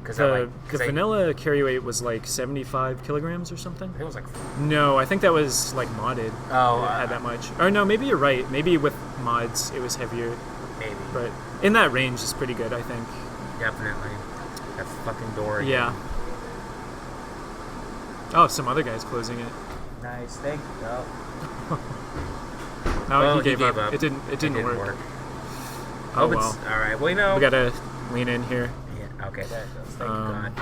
The vanilla carry weight was like 75 kilograms or something. I think it was like. No, I think that was like modded. Oh, it had that much. Or no, maybe you're right. Maybe with mods it was heavier. Maybe. But in that range is pretty good, I think. Definitely. That fucking door. Again. Yeah. Oh, some other guy's closing it. Nice. Thank you. Oh. No, Well, he gave up. It didn't work. Oh well. All right. Well, we gotta lean in here. Yeah. Okay. There it goes. Thank you, God.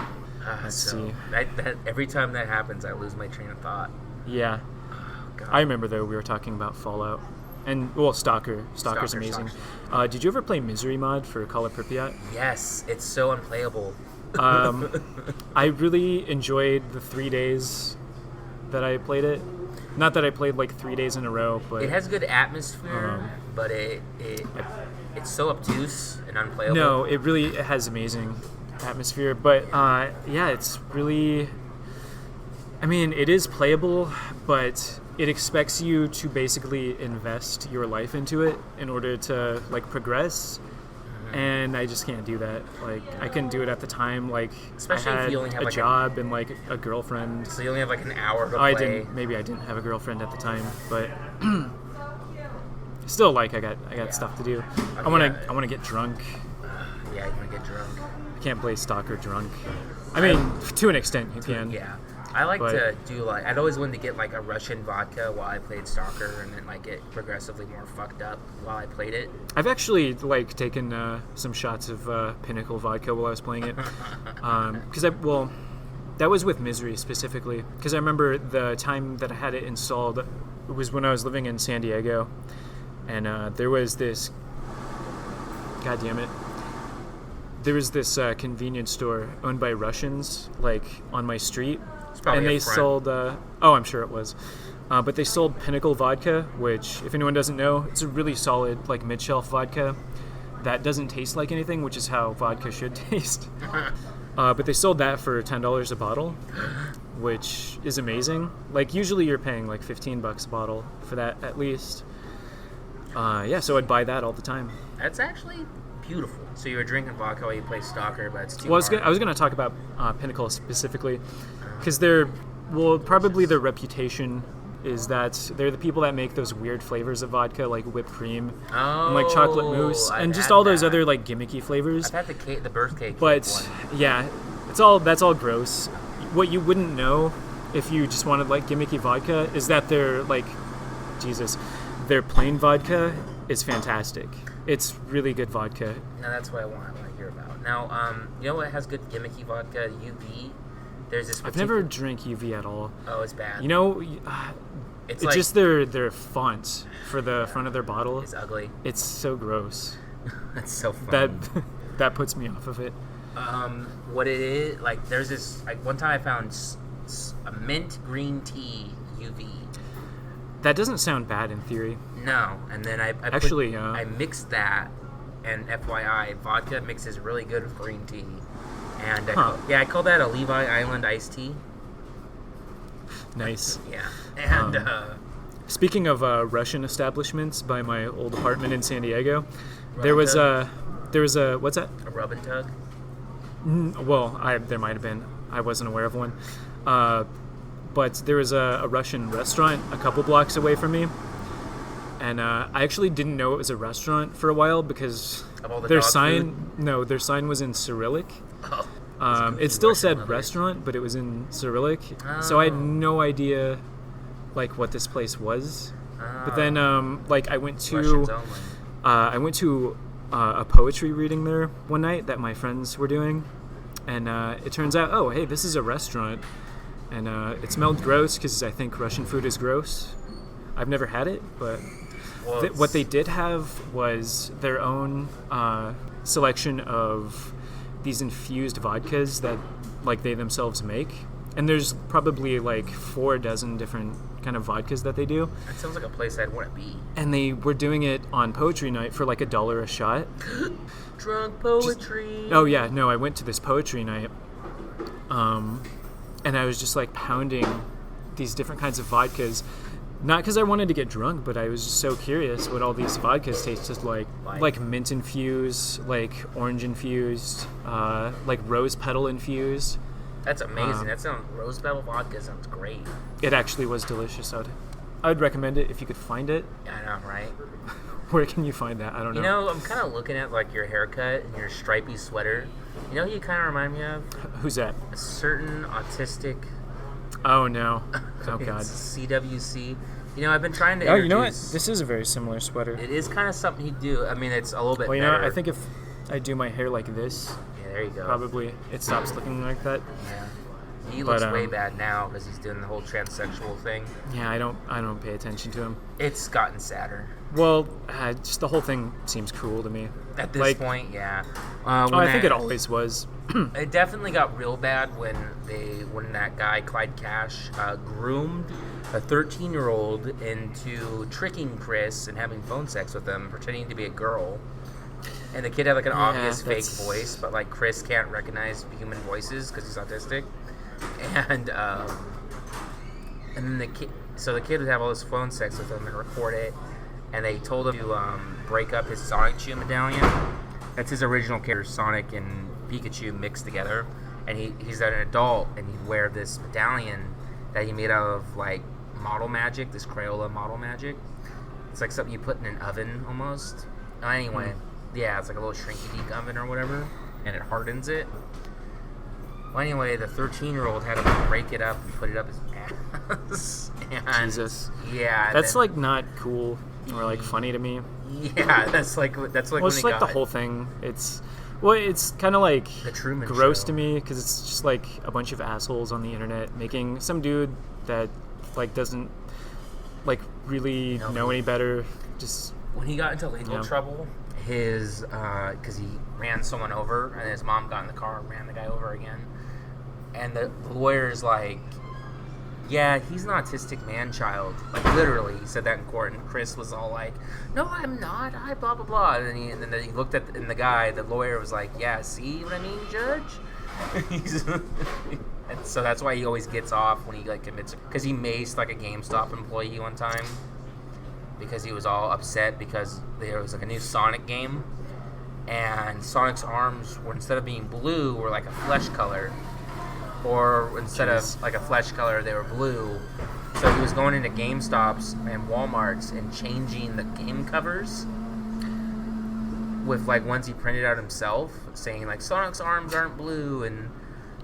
Let's so see. That every time that happens, I lose my train of thought. Yeah. Oh, God. I remember though we were talking about Fallout. And well, Stalker's Stalker, amazing. Stalker. Did you ever play Misery mod for Call of Pripyat? Yes, it's so unplayable. I really enjoyed the 3 days that I played it. Not that I played like 3 days in a row, but It has good atmosphere, but it's so obtuse and unplayable. no, it has amazing atmosphere. But yeah, it's really. I mean, it is playable, but it expects you to basically invest your life into it in order to like progress. And I just can't do that. Like, I couldn't do it at the time. Like, Especially I if had you only have, a like, job and like a girlfriend. So you only have like an hour to play. Maybe I didn't have a girlfriend at the time, but still, like, I got stuff to do. I wanna get drunk. Yeah, you want to get drunk. I can't play Stalker drunk. I mean, to an extent, you can. Yeah. I like to do like I'd always wanted to get like a Russian vodka while I played Stalker, and then like get progressively more fucked up while I played it. I've actually like taken some shots of Pinnacle vodka while I was playing it, because that was with Misery specifically. Because I remember the time that I had it installed, it was when I was living in San Diego, and there was this. God damn it. There was this convenience store owned by Russians, like on my street. And they sold, I'm sure it was. But they sold Pinnacle vodka, which, if anyone doesn't know, it's a really solid, like, mid-shelf vodka that doesn't taste like anything, which is how vodka should taste. But they sold that for $10 a bottle, which is amazing. Like, usually you're paying, like, $15 a bottle for that, at least. Yeah, so I'd buy that all the time. That's actually beautiful. So you were drinking vodka while you play Stalker, but it's too Well, hard. I was going to talk about Pinnacle specifically, because they're Well, probably their reputation is that they're the people that make those weird flavors of vodka, like whipped cream and like chocolate mousse, I've and just had all those that. other like gimmicky flavors. I've had the birthday cake But one. yeah, that's all gross. What you wouldn't know if you just wanted like gimmicky vodka is that their plain vodka is fantastic. It's really good vodka. Now that's what I want to hear about. Now, you know what has good gimmicky vodka? UV. There's this. I've never drank UV at all. Oh, it's bad. You know, it's it's like, just their font for the front of their bottle. It's ugly. It's so gross. That's so funny. That puts me off of it. What it is, like, there's this, like, one time I found a mint green tea UV. That doesn't sound bad in theory. No, and then I mixed that, and FYI, vodka mixes really good with green tea. And I call that a Levi Island iced tea. Nice. Yeah. And Speaking of Russian establishments, by my old apartment in San Diego, there was tug? a what's that? A rub and tug. Well, there might have been. I wasn't aware of one. But there was a Russian restaurant a couple blocks away from me, and I actually didn't know it was a restaurant for a while because Of all the their dog sign their sign was in Cyrillic. Oh. It still Russian said lovers. restaurant, but it was in Cyrillic, so I had no idea like what this place was. But then I went Russians to only. a poetry reading there one night that my friends were doing, and it turns out, oh hey, this is a restaurant, and it smelled gross because I think Russian food is gross. I've never had it, but Well, what they did have was their own selection of these infused vodkas that like they themselves make, and there's probably like 4 dozen different kind of vodkas that they do, That sounds like a place I'd want to be. and they were doing it on poetry night for like $1 a shot. Drunk poetry. Oh yeah, no, I went to this poetry night, and I was just like pounding these different kinds of vodkas, not because I wanted to get drunk, but I was just so curious what all these vodkas tasted like mint infused, like orange infused, like rose petal infused. That's amazing. That sounds rose petal vodka sounds great. It actually was delicious. I would recommend it if you could find it. Yeah, I know, right? Where can you find that? I don't know. You know, I'm kind of looking at like your haircut and your stripy sweater. You know who you kind of remind me of? Who's that? A certain autistic. Oh no. Oh god. It's CWC. You know, I've been trying to. Oh, you know what? introduce- This is a very similar sweater. It is kind of something he'd do. I mean, it's a little bit Well, you better. know, I think if I do my hair like this, Yeah, there you go. probably it stops looking like that. Yeah. He looks But, way bad now because he's doing the whole transsexual thing. Yeah, I don't pay attention to him. It's gotten sadder. Well, just the whole thing seems cruel to me. At this Like- point, yeah. I think it always was. It definitely got real bad when that guy Clyde Cash groomed a 13-year-old into tricking Chris and having phone sex with him, pretending to be a girl. And the kid had like an obvious fake that's- voice, but like Chris can't recognize human voices because he's autistic. And then the kid would have all this phone sex with him and record it. And they told him to break up his Sonic Chew medallion. That's his original character, Sonic and Pikachu mixed together. And he's an adult, and he'd wear this medallion that he made out of like model magic, this Crayola model magic. It's like something you put in an oven almost. Anyway, yeah, it's like a little shrinky-dink oven or whatever, and it hardens it. Well, anyway, the 13-year-old had to break it up and put it up his ass. And, Jesus. Yeah. That's then- like not cool or like funny to me. Yeah, that's like Well, when it's he like got the whole thing. It's kind of like The Truman gross Show. to me because it's just like a bunch of assholes on the internet making some dude that like doesn't like really No. know any better. Just When he got into legal Yeah. trouble, his because he ran someone over, and his mom got in the car and ran the guy over again. And the lawyer's like, yeah, he's an autistic man-child. Like, literally, he said that in court, and Chris was all like, no, I'm not, I blah, blah, blah. And then he looked at the guy, the lawyer was like, yeah, see what I mean, Judge? And so that's why he always gets off when he, like, commits, because he maced, like, a GameStop employee one time, because he was all upset because there was, like, a new Sonic game, and Sonic's arms were, instead of being blue, were, like, a flesh color. or instead Jeez. of like a flesh color, they were blue. So he was going into GameStops and Walmarts and changing the game covers with like ones he printed out himself, saying like Sonic's arms aren't blue, and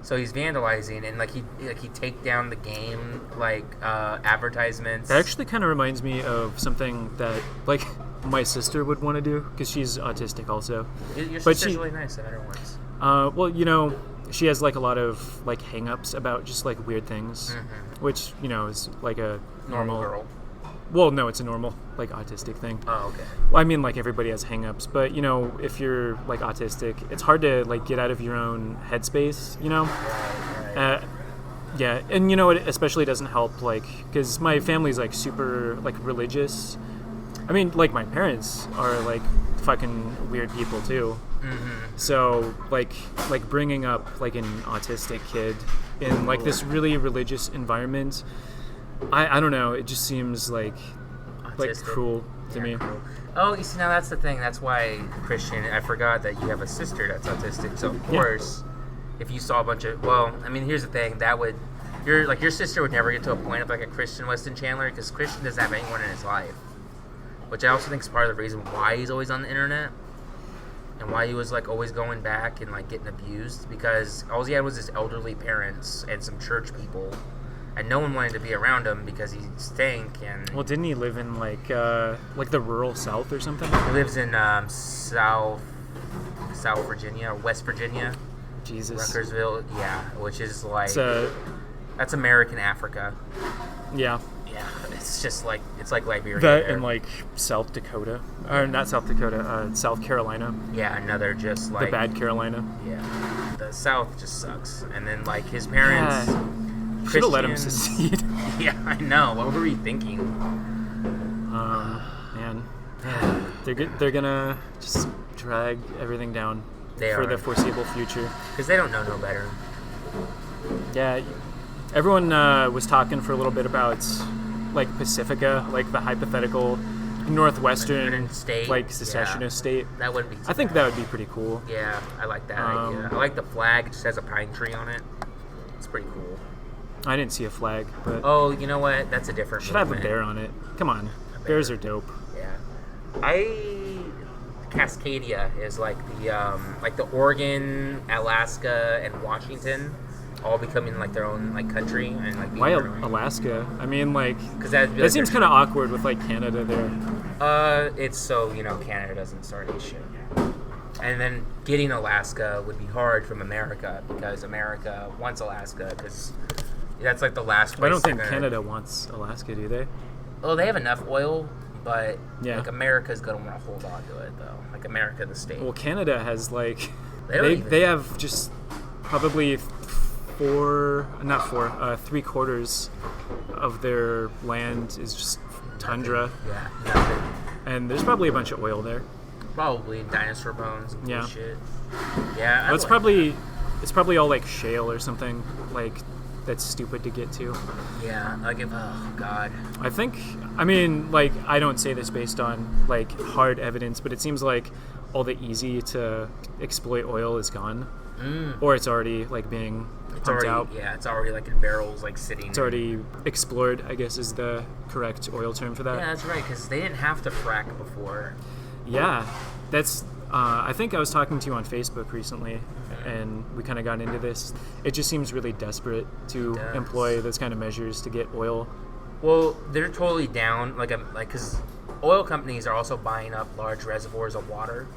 so he's vandalizing, and like he'd take down the game like advertisements. That actually kind of reminds me of something that like my sister would want to do, because she's autistic also. Your but sister's she- really nice. I met her once. Well, you know, she has like a lot of like hang-ups about just like weird things, which, you know, is like a Normal girl. Well, no, it's a normal like autistic thing. Oh, okay. Well, I mean, like everybody has hang-ups, but you know, if you're like autistic, it's hard to like get out of your own headspace, you know. Right. Yeah, and you know, it especially doesn't help, like, because my family's like super like religious. I mean, like my parents are like fucking weird people too. So like bringing up like an autistic kid in like this really religious environment, I don't know, it just seems like Autistic. cruel to me. Cool. Oh, you see, now that's the thing. That's why, Christian, I forgot that you have a sister that's autistic. So of course, if you saw a bunch of, well, I mean, here's the thing. That would, your sister would never get to a point of like a Christian Weston Chandler, because Christian doesn't have anyone in his life. Which I also think is part of the reason why he's always on the internet. And why he was like always going back and like getting abused, because all he had was his elderly parents and some church people, and no one wanted to be around him because he stank. And Well, didn't he live in like the rural South or something? he lives in South Virginia or West Virginia, Jesus. Ruckersville, yeah, which is like It's that's American Africa. yeah. Yeah, it's just like it's like Liberia. That there. in like South Dakota, or not South Dakota, South Carolina, yeah, another just like the bad Carolina. Yeah, the South just sucks. And then like his parents. Should have let him Christians- secede. Yeah, I know. What were we thinking? Man, they're gonna just drag everything down They for are. the foreseeable future. Because they don't know no better. Yeah, everyone was talking for a little bit about like Pacifica, like the hypothetical northwestern Independent state, like secessionist state. That wouldn't be. I think that would be pretty cool. Yeah, I like that idea. I like the flag. It just has a pine tree on it. It's pretty cool. I didn't see a flag, but Oh, you know what? That's a different. should have a movement. bear on it. Come on, bears are dope. Yeah. Cascadia is like the Oregon, Alaska, and Washington all becoming like their own like country and like. Why Alaska? I mean, like Because that seems kind of awkward with like Canada there. It's so Canada doesn't start any shit. And then getting Alaska would be hard from America because America wants Alaska because that's like the last place. I don't think they're gonna- Canada wants Alaska, do they? Oh, they have enough oil, but Yeah. like America's gonna want to hold on to it though. Like America, the state. Well, Canada has like They don't even- they have just probably 3/4 of their land is just tundra, Yeah, nothing. and there's probably a bunch of oil there. Probably dinosaur bones and Yeah. shit. Yeah, But it's probably all like shale or something like that's stupid to get to. Yeah, like if oh god. I mean, like, I don't say this based on like hard evidence, but it seems like all the easy to exploit oil is gone, or it's already like being It's pumped already out. yeah, it's already like in barrels like sitting. It's already explored, I guess, is the correct oil term for that. Yeah, that's right, because they didn't have to frack before. Yeah, that's. I think I was talking to you on Facebook recently, and we kind of got into this. It just seems really desperate to does. employ those kind of measures to get oil. Well, they're totally down, because oil companies are also buying up large reservoirs of water,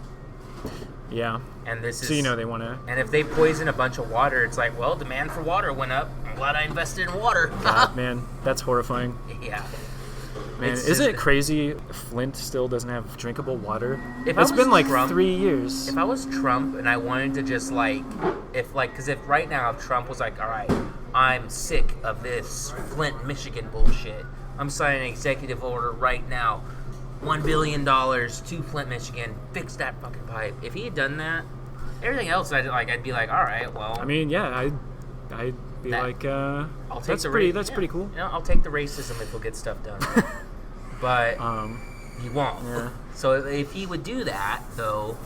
Yeah. and this is. So they want to. And if they poison a bunch of water, it's like, well, demand for water went up. I'm glad I invested in water. Man, that's horrifying. Yeah. Man, It's isn't it just- crazy Flint still doesn't have drinkable water? If I It's was been like Trump- 3 years. If I was Trump and I wanted to just because if right now if Trump was like, all right, I'm sick of this Flint, Michigan bullshit. I'm signing an executive order right now, $1 billion to Flint, Michigan. Fix that fucking pipe. If he had done that, everything else I'd be like, all right, well, I mean, yeah, I'd be That- like, I'll take that's the pretty. ra- That's yeah. pretty cool. You know, I'll take the racism if we'll get stuff done. But He won't. Yeah. So if he would do that, though,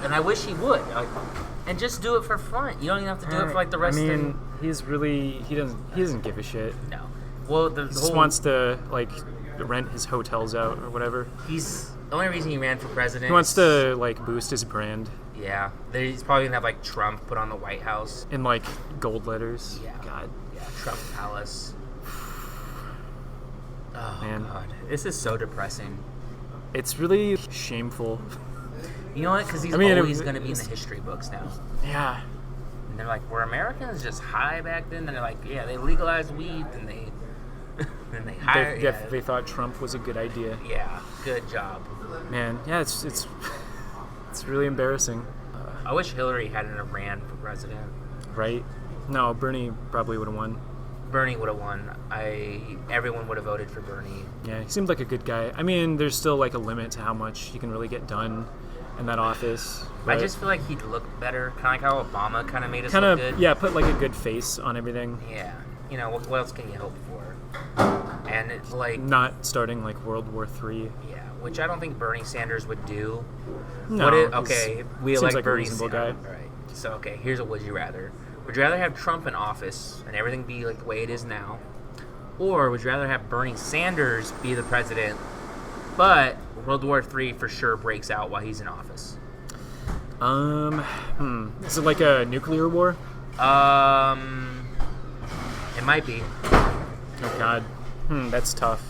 and I wish he would, and just do it for fun. You don't even have to do it for like the rest. I mean, he doesn't give a shit. No. Well, He just wants to like rent his hotels out or whatever. He's the only reason he ran for president. He wants to like boost his brand. Yeah, he's probably gonna have like Trump put on the White House in like gold letters. Yeah. God. Yeah, Trump Palace. Oh, man, God, this is so depressing. It's really shameful. You know what? Because he's always going to be in the history books now. Yeah. And they're like, were Americans just high back then? And they're like, yeah, they legalized weed and they hired. They thought Trump was a good idea. Yeah, good job. Man, yeah, it's really embarrassing. I wish Hillary hadn't have ran for president. Right? No, Bernie probably would have won. Bernie would have won. Everyone would have voted for Bernie. Yeah, he seemed like a good guy. I mean, there's still like a limit to how much you can really get done in that office. I just feel like he'd look better, kind of like how Obama kind of made us look good. Yeah, put like a good face on everything. Yeah, you know, what else can you hope for? And it's like not starting like World War III. Yeah, which I don't think Bernie Sanders would do. No. We seems like a Bernie reasonable Sanders. guy. All right. So here's a would you rather. Would you rather have Trump in office and everything be like the way it is now? Or would you rather have Bernie Sanders be the president, but World War III for sure breaks out while he's in office? Is it like a nuclear war? It might be. Oh God. That's tough.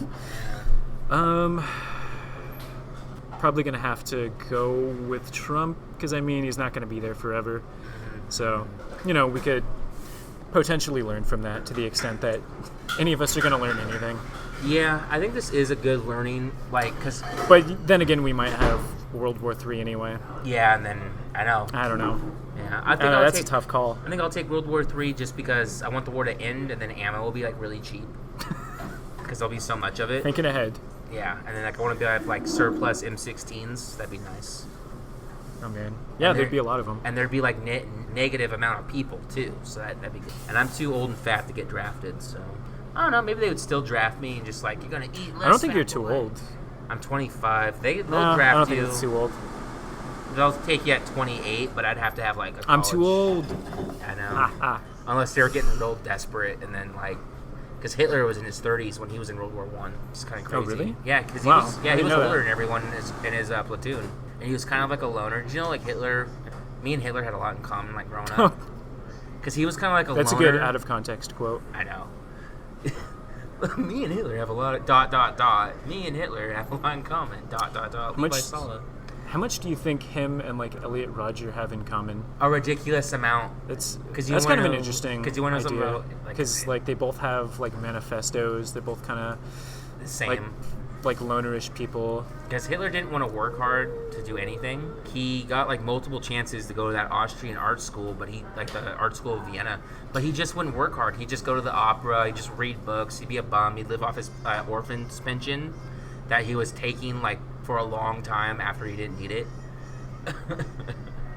Probably gonna have to go with Trump because I mean he's not gonna be there forever. So, you know, we could potentially learn from that to the extent that any of us are gonna learn anything. Yeah, I think this is a good learning, cause. But then again, we might have World War III anyway. Yeah, and then I don't know. Yeah, I think that's a tough call. I think I'll take World War III just because I want the war to end, and then ammo will be like really cheap because there'll be so much of it. Thinking ahead. Yeah, and then I want to have like surplus M16s. That'd be nice. Oh man, yeah, there'd be a lot of them, and there'd be like negative amount of people too, so that'd be good. And I'm too old and fat to get drafted, so I don't know. Maybe they would still draft me and just like you're gonna eat less. I don't think you're too old. I'm 25. They'll draft you. I don't think it's too old. They'll take you at 28, but I'd have to have like a college. I'm too old. I know. Unless they were getting real desperate, and then like. Because Hitler was in his 30s when he was in World War I. It's kind of crazy. Oh, really? Yeah, because he was older than everyone in his platoon. And he was kind of like a loner. Did you know, like, me and Hitler had a lot in common, like, growing up? Because he was kind of like a loner. That's a good out-of-context quote. I know. Me and Hitler have a lot of ... Me and Hitler have a lot in common ... Levi Sala. How much do you think him and like Elliot Rodger have in common? A ridiculous amount. That's kind of an interesting because you want to know something about because like they both have like manifestos. They're both kind of the same, like lonerish people. Because Hitler didn't want to work hard to do anything. He got like multiple chances to go to that Austrian art school, but the art school of Vienna. But he just wouldn't work hard. He'd just go to the opera. He'd just read books. He'd be a bum. He'd live off his orphan's pension that he was taking like for a long time after he didn't need it.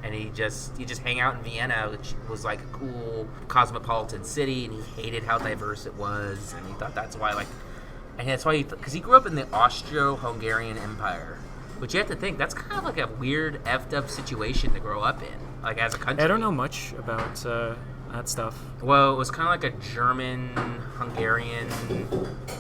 And he just hang out in Vienna, which was like a cool cosmopolitan city, and he hated how diverse it was, and he thought that's why because he grew up in the Austro-Hungarian Empire, which you have to think that's kind of like a weird effed up situation to grow up in, like as a country. I don't know much about that stuff. Well, it was kind of like a German, Hungarian,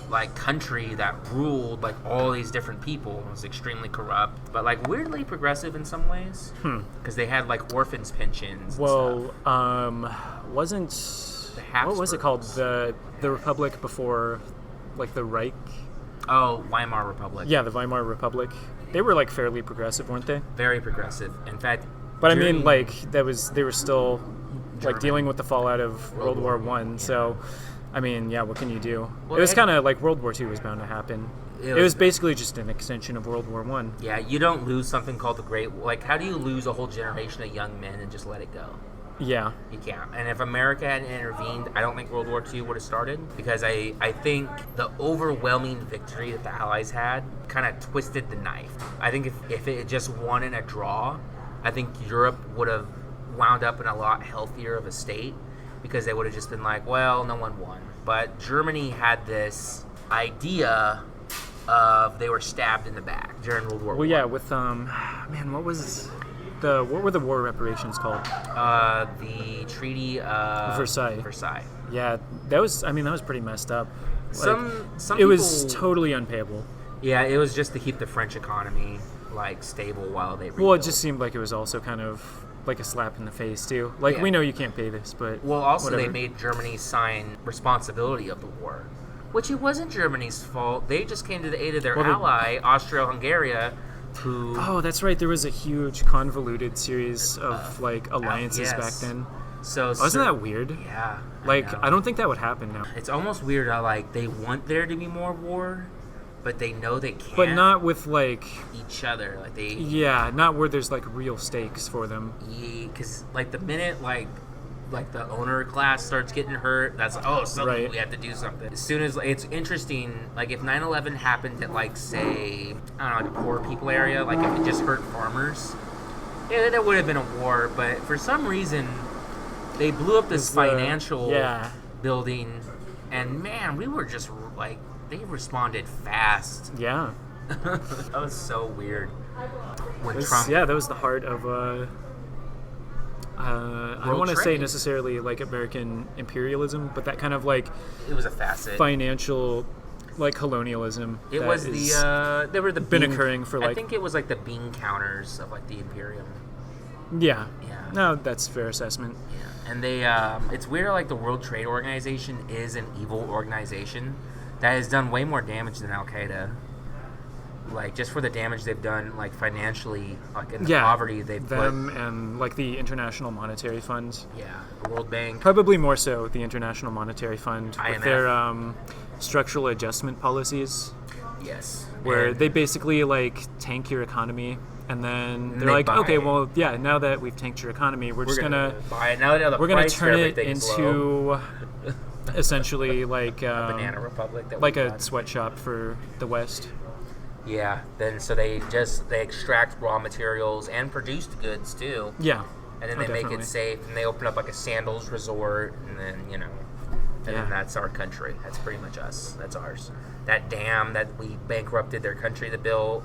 like country that ruled like all these different people. It was extremely corrupt, but like weirdly progressive in some ways. Because they had like orphans pensions. Well, and stuff. What was it called? The Republic before, like the Reich. Oh, Weimar Republic. Yeah, the Weimar Republic. They were like fairly progressive, weren't they? Very progressive. In fact, but I mean, like they were still. Like dealing with the fallout of World War I. Yeah. So, I mean, yeah, what can you do? Well, it was kind of like World War II was bound to happen. It was basically just an extension of World War I. Yeah, you don't lose something called the Great... Like, how do you lose a whole generation of young men and just let it go? Yeah. You can't. And if America hadn't intervened, I don't think World War II would have started. Because I think the overwhelming victory that the Allies had kind of twisted the knife. I think if it had just won in a draw, I think Europe would have wound up in a lot healthier of a state because they would have just been like, well, no one won. But Germany had this idea of they were stabbed in the back during World War Well, I. yeah, with man, what were the war reparations called? The Treaty of Versailles. Yeah, that was pretty messed up. Some it was people- totally unpayable. Yeah, it was just to keep the French economy like stable while they rebuilt. Well, it just seemed like it was also kind of like a slap in the face too. Like, Yeah. we know you can't pay this, but Well, also whatever. they made Germany sign responsibility of the war, which it wasn't Germany's fault. They just came to the aid of their Well, they- ally, Austria-Hungary, who... Oh, that's right. There was a huge convoluted series of like alliances yes. back then. So Wasn't that weird? Yeah. Like, know. I don't think that would happen now. It's almost weird how like they want there to be more war, but they know they can't. But not with like, each other. Like they... yeah, not where there's like real stakes for them. Because like the minute like the owner class starts getting hurt, that's suddenly Right. we have to do something. As soon as it's interesting, like if 9/11 happened at like say I don't know, like a poor people area, like if it just hurt farmers, yeah, that would have been a war. But for some reason, they blew up this It's financial yeah. building, and man, we were just like they responded fast. Yeah. That was so weird. When It was- Trump, yeah, that was the heart of I don't World want to say trade. necessarily like American imperialism, but that kind of like it was a facet. financial like colonialism. It that was is- they were the been bean, occurring for, I like- think it was like the bean counters of like the Imperium. Yeah. Yeah. No, that's a fair assessment. Yeah, and they it's weird like the World Trade Organization is an evil organization that has done way more damage than Al Qaeda. Like just for the damage they've done, like financially, like in the Yeah. poverty they've Them and like the International Monetary Fund. put. Yeah, the World Bank. Probably more so the International Monetary Fund IMF. with their structural adjustment policies, Yes. where And they basically like tank your economy, and then they're they like, buy okay, it. well, yeah, now that we've tanked your economy, we're just gonna buy it now that the we're gonna price for turn it everything is low. into essentially like Banana Republic. That like we a got. sweatshop for the West. Yeah, then so they extract raw materials and produce the goods too, Yeah. and then Oh, they make definitely. it safe, and they open up like a sandals resort, and then and Yeah. then that's our country. That's pretty much us. That's ours. That dam that we bankrupted their country to build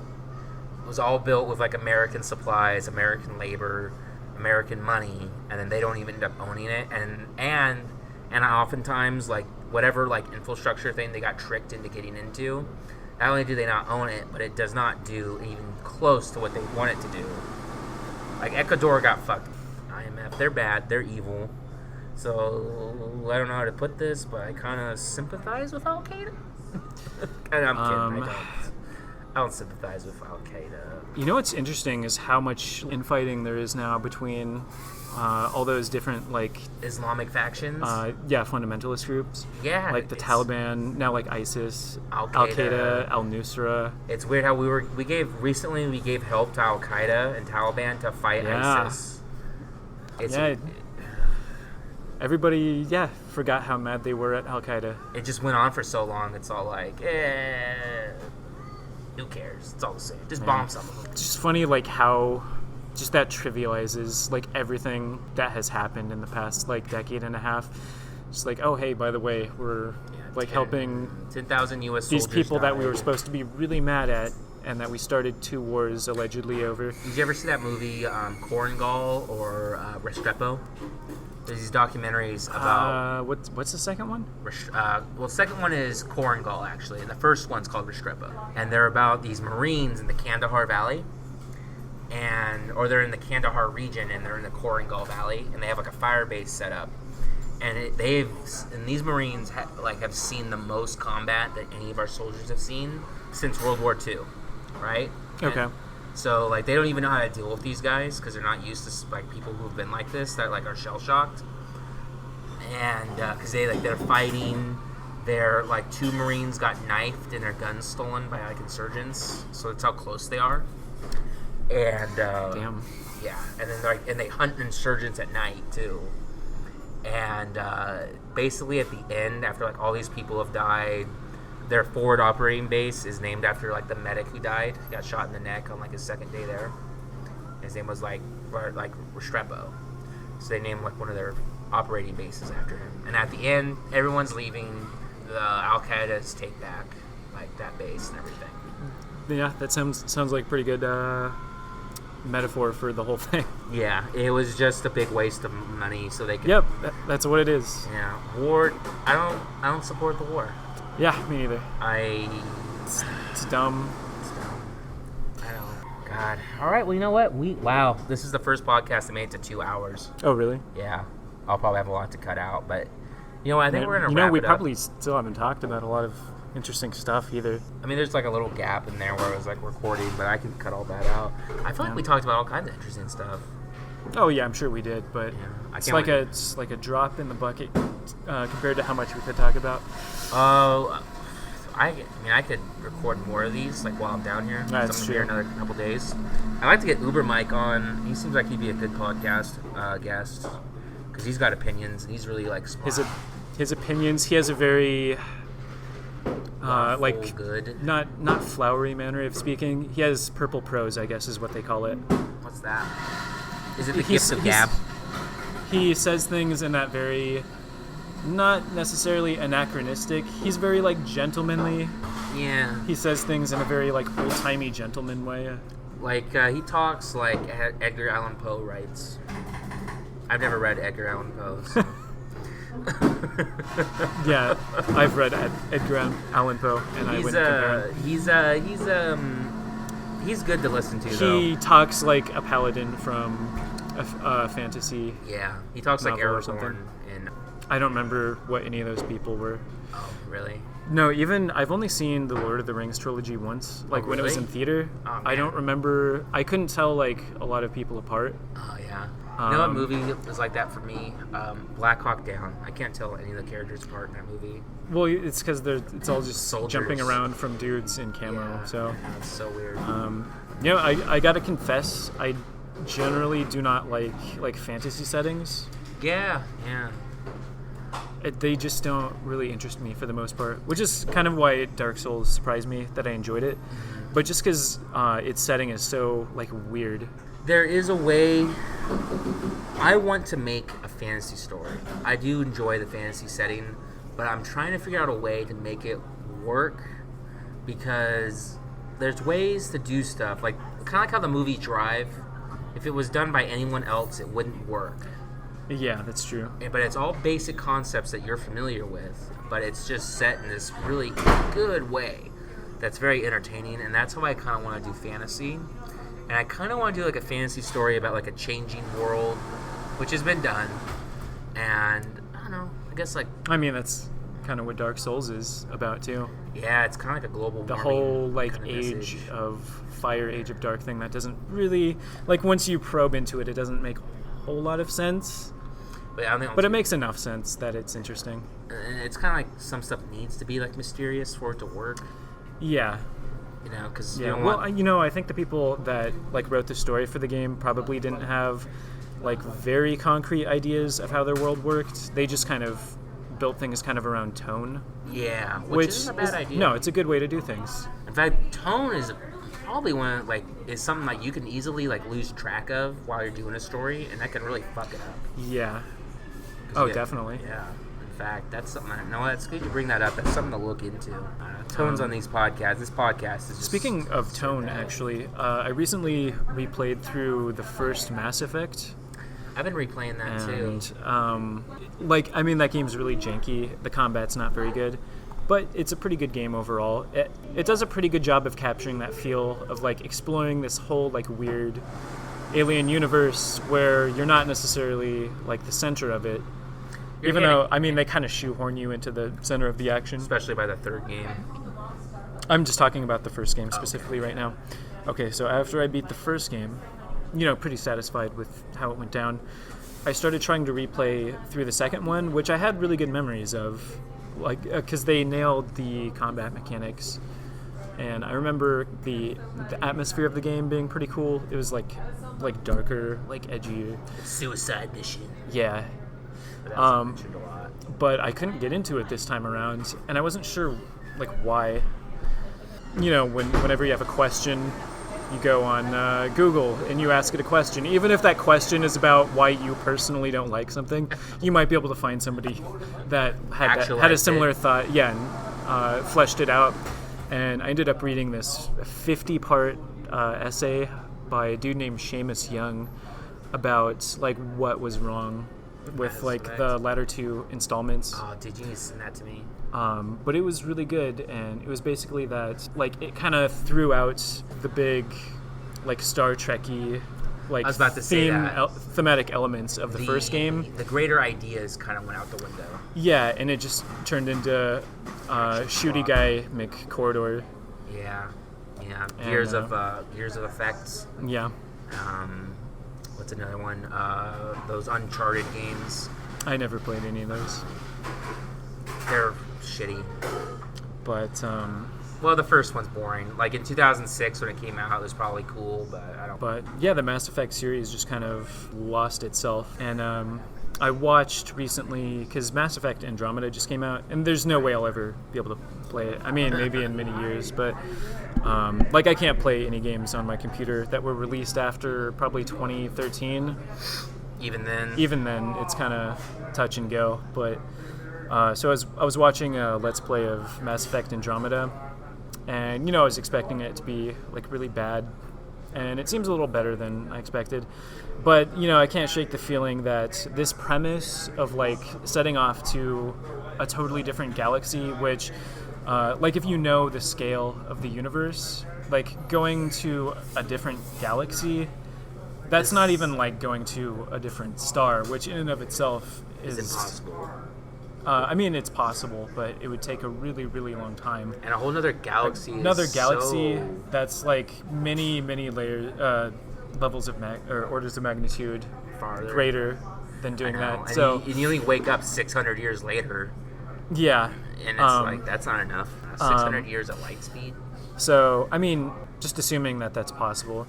was all built with like American supplies, American labor, American money, and then they don't even end up owning it, and oftentimes like whatever like infrastructure thing they got tricked into getting into. Not only do they not own it, but it does not do even close to what they want it to do. Like Ecuador got fucked. IMF, they're bad, they're evil. So I don't know how to put this, but I kind of sympathize with Al Qaeda. And I'm kidding. I don't sympathize with Al Qaeda. You know what's interesting is how much infighting there is now between all those different like Islamic factions. fundamentalist groups. Yeah, Like the it's- Taliban, now like ISIS, Al-Qaeda. Al-Qaeda, Al-Nusra. It's weird how we gave help to Al Qaeda and Taliban to fight Yeah. ISIS. It's Yeah. Everybody, forgot how mad they were at Al-Qaeda. it just went on for so long. It's all like, who cares? It's all the same. Just bomb some of them. It's just funny, like, how just that trivializes, like, everything that has happened in the past, like, decade and a half. Just like, oh, hey, by the way, we're, like, helping 10,000 U.S. these soldiers people that we died. were supposed to be really mad at and that we started 2 wars allegedly over. Did you ever see that movie, Korengal or Restrepo? There's these documentaries about... What's the second one? the second one is Korengal, actually, and the first one's called Restrepo. And they're about these Marines in the Kandahar Valley, or they're in the Kandahar region, and they're in the Korengal Valley, and they have like a fire base set up. And these Marines have seen the most combat that any of our soldiers have seen since World War II, right? Okay. And so like they don't even know how to deal with these guys because they're not used to like people who've been like this that like are shell shocked, and because they're fighting. They're like 2 Marines got knifed and their guns stolen by like insurgents, so that's how close they are. And Damn. yeah, and then they hunt insurgents at night too. And basically at the end, after like all these people have died, their forward operating base is named after like the medic who died. He got shot in the neck on like his 2nd day there. His name was like Restrepo. So they named like one of their operating bases after him. And at the end, everyone's leaving. The Al Qaeda's take back like that base and everything. Yeah, that sounds like a pretty good metaphor for the whole thing. Yeah, it was just a big waste of money so they could. Yep, that's what it is. Yeah, war. I don't support the war. Yeah, me neither. It's dumb. I don't. God. All right. Well, you know what? Wow. This is the first podcast that made it to 2 hours. Oh, really? Yeah. I'll probably have a lot to cut out, but you know what? I think we're gonna wrap we it up. probably still haven't talked about a lot of interesting stuff either. I mean, there's like a little gap in there where it was like recording, but I can cut all that out. I feel like we talked about all kinds of interesting stuff. Oh yeah, I'm sure we did, but Yeah. it's like a drop in the bucket compared to how much we could talk about. Oh, I mean, I could record more of these like while I'm down here. That's I'm true. here another couple days. I'd like to get Uber Mike on. He seems like he'd be a good podcast guest because he's got opinions and he's really like smart. His opinions. He has a very like good. not flowery manner of speaking. He has purple prose, I guess, is what they call it. What's that? Is it the gift of gab? He says things in that very, not necessarily anachronistic. He's very like gentlemanly. Yeah. He says things in a very like old-timey gentleman way. Like he talks like Edgar Allan Poe writes. I've never read Edgar Allan Poe. So. Yeah, I've read Edgar Allan Poe, and I wouldn't compare him. He's good to listen to, though. He talks like a paladin from a fantasy. Yeah, he talks like novel or something. Aragorn in. I don't remember what any of those people were. Oh, really? No, even I've only seen the Lord of the Rings trilogy once, like when it was really? in theater. Oh, I don't remember. I couldn't tell like a lot of people apart. Oh, yeah. You know what movie was like that for me? Black Hawk Down. I can't tell any of the characters apart in that movie. Well, it's because it's all just Soldiers. jumping around from dudes in camo. Yeah, So, it's so weird. you know, I gotta confess, I generally do not like fantasy settings. Yeah. They just don't really interest me for the most part, which is kind of why Dark Souls surprised me that I enjoyed it. But just because its setting is so like weird. There is a way. I want to make a fantasy story. I do enjoy the fantasy setting, but I'm trying to figure out a way to make it work because there's ways to do stuff like kind of like how the movie Drive. If it was done by anyone else, it wouldn't work. Yeah, that's true. But it's all basic concepts that you're familiar with, but it's just set in this really good way that's very entertaining, and that's how I kind of want to do fantasy. And I kind of want to do like a fantasy story about like a changing world, which has been done. And I don't know, I guess like... I mean, that's kind of what Dark Souls is about too. Yeah, it's kind of like a global The warming whole like kind of age message. of fire, age of dark thing that doesn't really, like once you probe into it, it doesn't make a whole lot of sense. But, I don't think But it makes enough sense that it's interesting. And it's kind of like some stuff needs to be like mysterious for it to work. Yeah. You know, because Yeah, well, you know, I think the people that like wrote the story for the game probably didn't have like very concrete ideas of how their world worked. They just kind of built things kind of around tone. Yeah, which isn't a bad idea. No, it's a good way to do things. In fact, tone is probably one of, like is something like you can easily like lose track of while you're doing a story, and that can really fuck it up. Yeah. 'Cause Oh, you get- definitely. Yeah. In fact, that's something. No, that's good to bring that up. That's something to look into. Tones on these podcasts. This podcast is just Speaking of so tone, bad. actually, I recently replayed through the first Mass Effect. I've been replaying that too. And, like, I mean, that game's really janky. The combat's not very good. But it's a pretty good game overall. It does a pretty good job of capturing that feel of, like, exploring this whole, like, weird alien universe where you're not necessarily, like, the center of it. Even though, I mean, they kind of shoehorn you into the center of the action. Especially by the third game. I'm just talking about the first game specifically right now. Okay, so after I beat the first game, you know, pretty satisfied with how it went down, I started trying to replay through the second one, which I had really good memories of, like, because they nailed the combat mechanics. And I remember the atmosphere of the game being pretty cool. It was like darker, like edgier. Suicide mission. Yeah. But that's mentioned a lot. But I couldn't get into it this time around, and I wasn't sure like why. You know, whenever you have a question, you go on Google and you ask it a question. Even if that question is about why you personally don't like something, you might be able to find somebody that had a similar thought. Yeah, and fleshed it out. And I ended up reading this 50-part essay by a dude named Seamus Young about like what was wrong with like the latter two installments. Oh, did you send that to me? But it was really good, and it was basically that like it kind of threw out the big like Star Trek-y like I was about to say that. Thematic elements of the first game. The greater ideas kind of went out the window. Yeah, and it just turned into shooty guy McCorridor. Yeah. And, Gears of Effects. Yeah. What's another one? Those Uncharted games. I never played any of those. They're shitty. But well, the first one's boring. Like in 2006 when it came out, it was probably cool, but I don't. But yeah, the Mass Effect series just kind of lost itself. And I watched recently, because Mass Effect Andromeda just came out, and there's no way I'll ever be able to play it. I mean, maybe in many years, but like I can't play any games on my computer that were released after probably 2013. Even then, it's kind of touch and go. But so I was watching a Let's Play of Mass Effect Andromeda, and I was expecting it to be like really bad, and it seems a little better than I expected. But I can't shake the feeling that this premise of like setting off to a totally different galaxy, which like if you know the scale of the universe, like going to a different galaxy, that's not even like going to a different star, which in and of itself is impossible. I mean, it's possible, but it would take a really, really long time. And a whole other galaxy. That's like many, many layers, levels of or orders of magnitude farther, greater than doing that. And so you only wake up 600 years later. Yeah, and it's like that's not enough. 600 years at light speed. So I mean, just assuming that that's possible,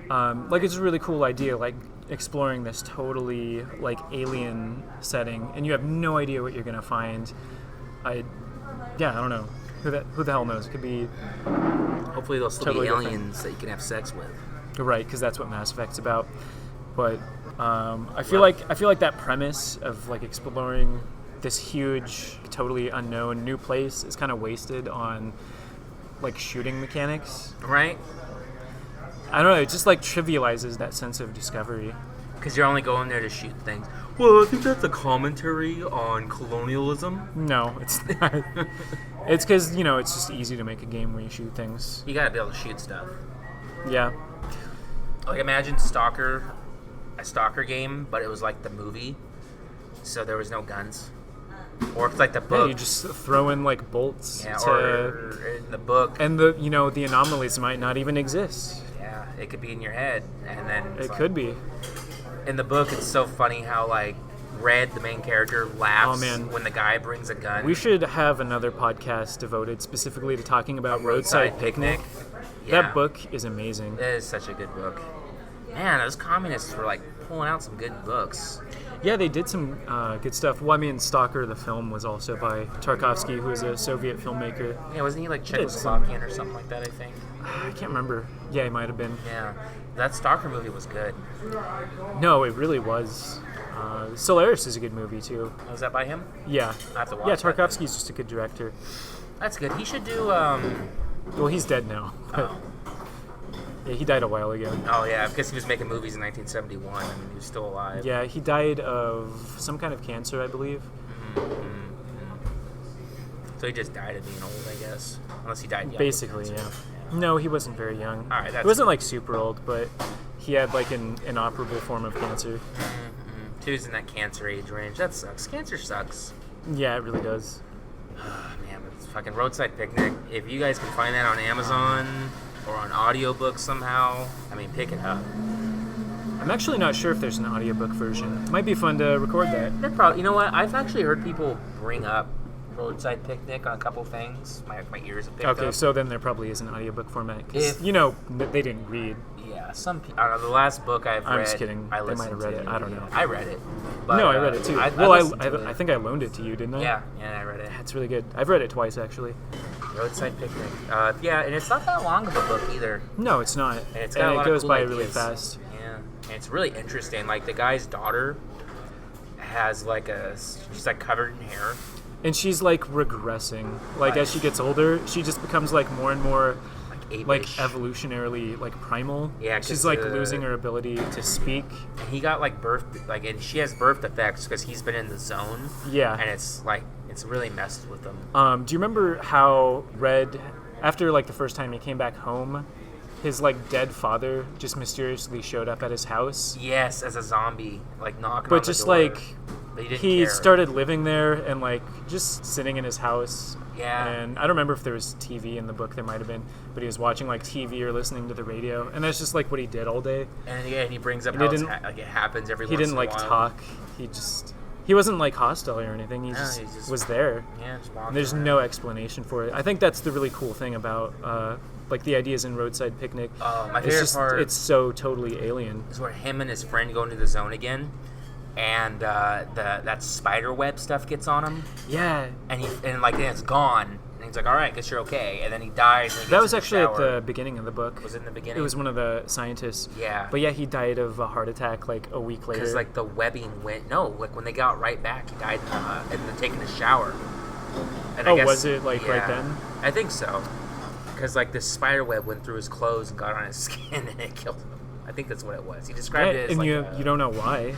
like it's a really cool idea, like exploring this totally like alien setting, and you have no idea what you're gonna find. I don't know. Who the hell knows? It could be. Hopefully, there'll still totally be aliens different. that you can have sex with. Right, because that's what Mass Effect's about. But I feel like that premise of like exploring this huge, totally unknown new place is kind of wasted on like shooting mechanics. Right. I don't know. It just like trivializes that sense of discovery. Because you're only going there to shoot things. Well, I think that's a commentary on colonialism. No, it's not. It's because it's just easy to make a game where you shoot things. You gotta be able to shoot stuff. Yeah. Like imagine a Stalker game, but it was like the movie, so there was no guns. Or it's like the book. Yeah, you just throw in like bolts. Yeah, or in the book. And the anomalies might not even exist. Yeah, it could be in your head, and then it could be. In the book, it's so funny how like Red, the main character, laughs when the guy brings a gun. We should have another podcast devoted specifically to talking about Roadside Picnic. Yeah. That book is amazing. That is such a good book. Man, those communists were like pulling out some good books. Yeah, they did some good stuff. Well, I mean, Stalker, the film, was also by Tarkovsky, who is a Soviet filmmaker. Yeah, wasn't he like Czechoslovakian or something like that, I think? I can't remember. Yeah, he might have been. Yeah, that Stalker movie was good. No, it really was. Solaris is a good movie, too. Was that by him? Yeah. I have to watch Tarkovsky's just a good director. That's good. He should do... Well, he's dead now. But yeah, he died a while ago. Oh, yeah, because he was making movies in 1971 and he was still alive. Yeah, he died of some kind of cancer, I believe. So he just died of being old, I guess. Unless he died young. Basically, yeah. No, he wasn't very young. All right, he wasn't like super old, but he had like an inoperable form of cancer. So he was in that cancer age range. That sucks. Cancer sucks. Yeah, it really does. Man, but it's fucking Roadside Picnic. If you guys can find that on Amazon or on audiobook somehow, I mean, pick it up. I'm actually not sure if there's an audiobook version. Might be fun to record that. That probably. You know what? I've actually heard people bring up Roadside Picnic on a couple things. My ears have picked up. Okay, so then there probably is an audiobook format. Because, they didn't read. Yeah, some people. I don't know, the last book I've read. I'm just kidding. I they might have read it. I don't know. I read it. But, no, I read it too. I think I loaned it to you, didn't I? Yeah, I read it. It's really good. I've read it twice, actually. Roadside Picnic. Yeah, and it's not that long of a book either. No, it's not. And it goes by really fast. Yeah, and it's really interesting. Like the guy's daughter has like she's like covered in hair, And she's like regressing. Like Right. as she gets older, she just becomes like more and more like ape-ish. evolutionarily like primal. Yeah, 'cause she's like losing her ability to speak. And he got like and she has birth defects because he's been in the zone. Yeah. And it's really messed with him. Do you remember how Red, after like the first time he came back home, his like dead father just mysteriously showed up at his house? Yes, as a zombie, like knocking on But the just door. like But he didn't he care. started living there and like just sitting in his house. Yeah. And I don't remember if there was TV in the book. There might have been, but he was watching like TV or listening to the radio, and that's just like what he did all day. And yeah, he brings up And how he it's didn't- like it happens every He once didn't in like a while. talk. He wasn't like hostile or anything. He No, just he just- was there. Yeah, just walking And there's around. no explanation for it. I think that's the really cool thing about like the ideas in Roadside Picnic. My It's favorite just part it's so totally alien. is where him and his friend go into the zone again, and that spider web stuff gets on him, Yeah, and it's gone, and he's like, "All right, guess you're okay," and then he dies. And he that gets was in the actually at shower. the beginning of the book. Was it in the beginning? It was one of the scientists. Yeah. But yeah, he died of a heart attack like a week later. Because like the webbing went like when they got right back, he died in the taking a shower. And Oh, was it, like, right then? I think so. Because like this spider web went through his clothes and got on his skin and it killed him. I think that's what it was. He described it as and like you don't know why. no.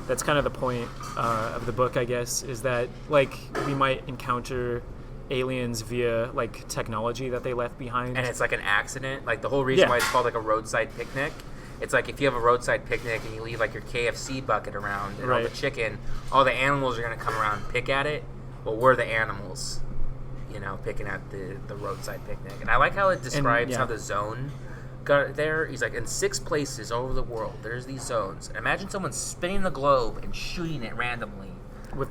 That's kind of the point of the book, I guess, is that like we might encounter aliens via like technology that they left behind. And it's like an accident. Like the whole reason Yeah. why it's called like a roadside picnic. It's like if you have a roadside picnic and you leave like your KFC bucket around and all the Right. chicken, all the animals are gonna come around and pick at it. Well, we're the animals, picking at the roadside picnic. And I like how it describes yeah. how the zone got there. He's like, in 6 places all over the world, there's these zones. And imagine someone spinning the globe and shooting it randomly with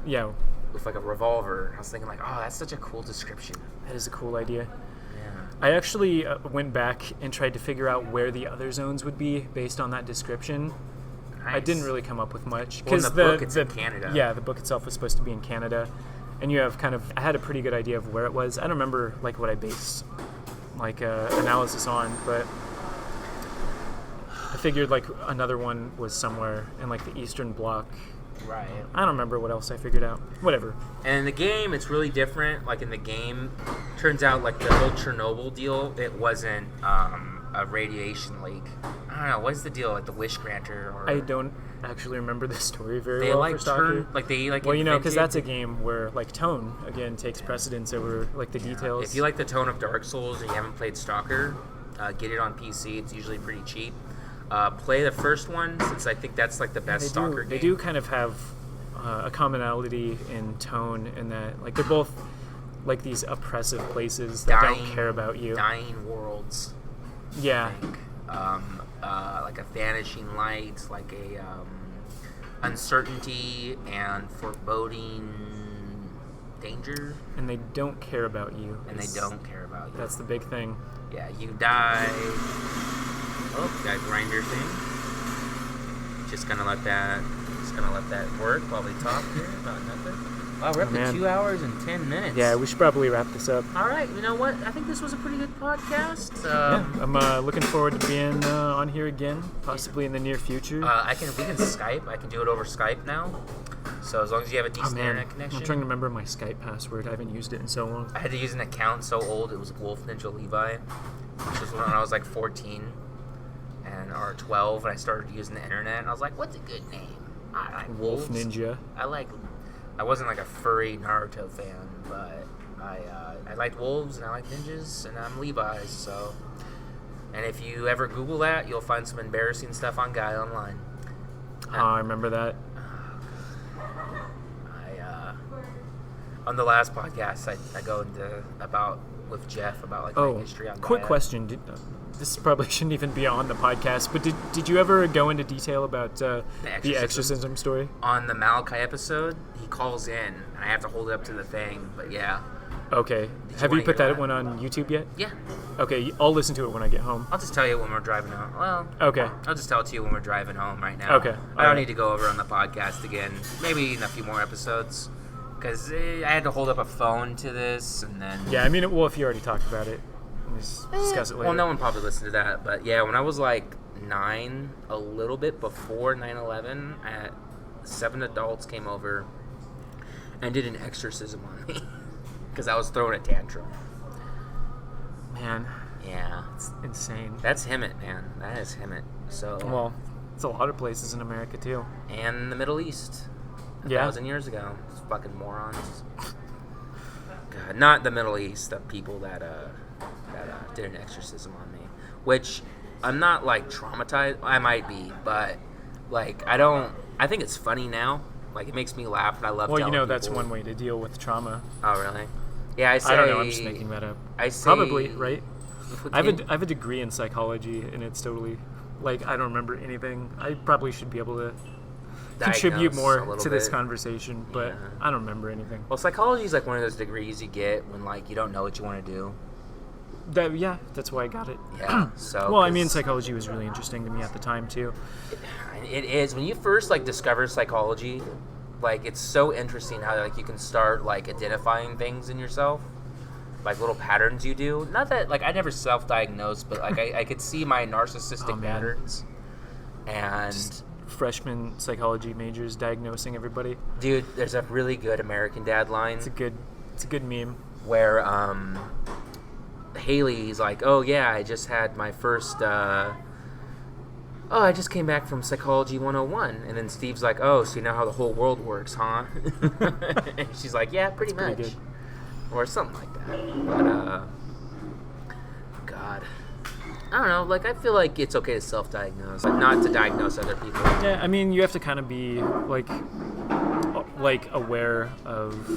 with like a revolver. I was thinking like, oh, that's such a cool description. that is a cool idea. Yeah. I actually went back and tried to figure out where the other zones would be based on that description. I Nice. didn't really come up with much Well, in the book, it's in Canada. Yeah, the book itself was supposed to be in Canada, and you have I had a pretty good idea of where it was. I don't remember like what I based like analysis on, but I figured like another one was somewhere in like the Eastern Bloc. Right. I don't remember what else I figured out. Whatever. And in the game, it's really different. Like in the game, turns out like the whole Chernobyl deal, it wasn't a radiation leak. I don't know, what's the deal? Like the wish granter? Or I don't actually remember the story very they well like for Stalker. turn they like. Well, because invented- that's a game where like tone again takes precedence over like the details. If you like the tone of Dark Souls and you haven't played Stalker, get it on PC. It's usually pretty cheap. Play the first one since I think that's like the best Stalker game. They do kind of have a commonality in tone in that like they're both like these oppressive places that don't care about you. Dying worlds. Yeah. I think. Like a vanishing light, like a uncertainty and foreboding danger, And they don't care about you. and they don't care about you. That's the big thing. Yeah, you die. Oh, got a grinder thing. Just gonna let that work while we talk here about nothing. Wow, we're up to Man. 2 hours and 10 minutes. Yeah, we should probably wrap this up. All right, you know what? I think this was a pretty good podcast. Yeah, I'm looking forward to being on here again, possibly in the near future. We can Skype. I can do it over Skype now. So as long as you have a Oh decent man, internet connection. I'm trying to remember my Skype password. I haven't used it in so long. I had to use an account so old. It was Wolf Ninja Levi, which was when I was like 14 or 12, and I started using the internet. And I was like, "What's a good name?" I like Wolf wolves. Ninja. I wasn't like a furry Naruto fan, but I liked wolves and I like ninjas, and I'm Levi's. So, and if you ever Google that, you'll find some embarrassing stuff on Guy Online. I remember that. On the last podcast, I go into with Jeff about like my history on quick Gaia. question. This probably shouldn't even be on the podcast, but did you ever go into detail about the exorcism story? On the Malachi episode, he calls in, and I have to hold it up to the thing. But yeah, Okay. Have wanna you put hear that that? one on YouTube yet? yeah, Okay, I'll listen to it when I get home. I'll just tell you when we're driving home. Well, Okay. I'll just tell it to you when we're driving home right now. Okay, I don't alright. need to go over on the podcast again. Maybe in a few more episodes, because I had to hold up a phone to this, and then Yeah, I mean, well, if you already talked about it, we'll just discuss it later. Well, no one probably listened to that, but yeah, when I was like 9, a little bit before 9/11, 7 adults came over, and did an exorcism on me because I was throwing a tantrum. Man, Yeah, it's insane. that's him it, man. That is him it. So Well, it's a lot of places in America too. and the Middle East, 1,000 years ago. Those fucking morons. God, not the Middle East. The people that did an exorcism on me, which I'm not like traumatized. I might be, but like I don't. I think it's funny now. Like it makes me laugh, and I love. Well, telling that's people. one way to deal with trauma. Oh, really? Yeah, I say. I don't know. I'm just making that up. I say Probably, right? I within- have a degree in psychology, and it's totally like I don't remember anything. I probably should be able to contribute diagnose more a little to this bit. conversation, but Yeah. I don't remember anything. Well, psychology is like one of those degrees you get when like you don't know what you want to do. That's why I got it. Yeah. So. Well, I mean, 'cause psychology was really interesting to me at the time too. It is when you first like discover psychology, like it's so interesting how like you can start like identifying things in yourself, like little patterns you do. Not that like I never self-diagnosed, but like I could see my narcissistic Oh, man. patterns. And Just freshman psychology majors diagnosing everybody. dude, there's a really good American Dad line It's a good meme. where Haley's like, "Oh yeah, I just had my first I just came back from Psychology 101." And then Steve's like, "Oh, so you know how the whole world works, huh?" And she's like, "Yeah, pretty much." Pretty good. Or something like that. But God. I don't know, like I feel like it's okay to self-diagnose, but not to diagnose other people. Yeah, I mean, you have to kind of be like aware of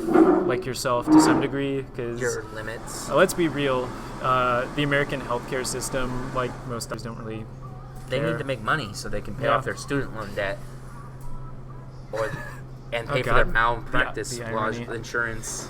like yourself to some degree, because Your limits. let's be real, the American healthcare system, like most others, don't really They care. need to make money so they can pay Yeah. off their student loan debt. And Oh, pay for their God. malpractice The irony. insurance.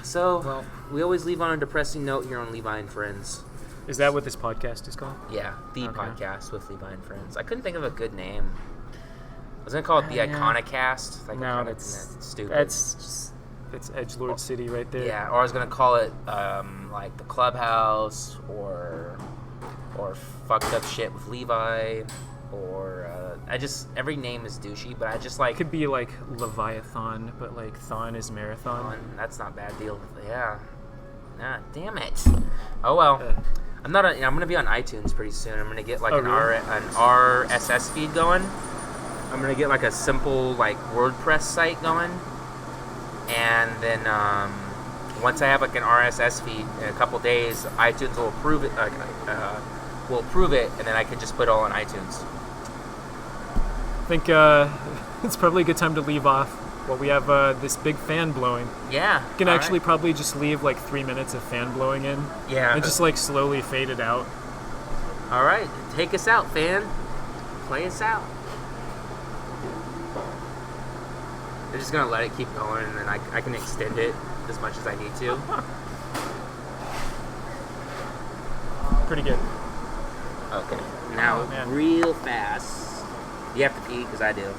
So, we always leave on a depressing note here on Levi and Friends. Is that what this podcast is called? Yeah, the Okay. podcast with Levi and Friends. I couldn't think of a good name. I was gonna call it the Yeah. Iconicast. Like, No, that's that's stupid. That's Edgelord City right there. Yeah, or I was gonna call it like the Clubhouse, or fucked up shit with Levi, or every name is douchey, but I just like It could be like Leviathan, but like Thon is marathon. that's not a bad deal. Yeah. Nah, damn it. Oh well. I'm gonna be on iTunes pretty soon. I'm gonna get like an really? RSS feed going. I'm gonna get like a simple like WordPress site going, and then once I have like an RSS feed in a couple days, iTunes will approve it. And then I can just put it all on iTunes. I think it's probably a good time to leave off. Well, we have this big fan blowing. Yeah. You can all actually right. probably just leave like 3 minutes of fan blowing in. Yeah. And just like slowly fade it out. All right, take us out, fan. Play us out. They're just gonna let it keep going, and then I can extend it as much as I need to. Pretty good. Okay. Now, Oh, man. real fast. You have to pee, because I do.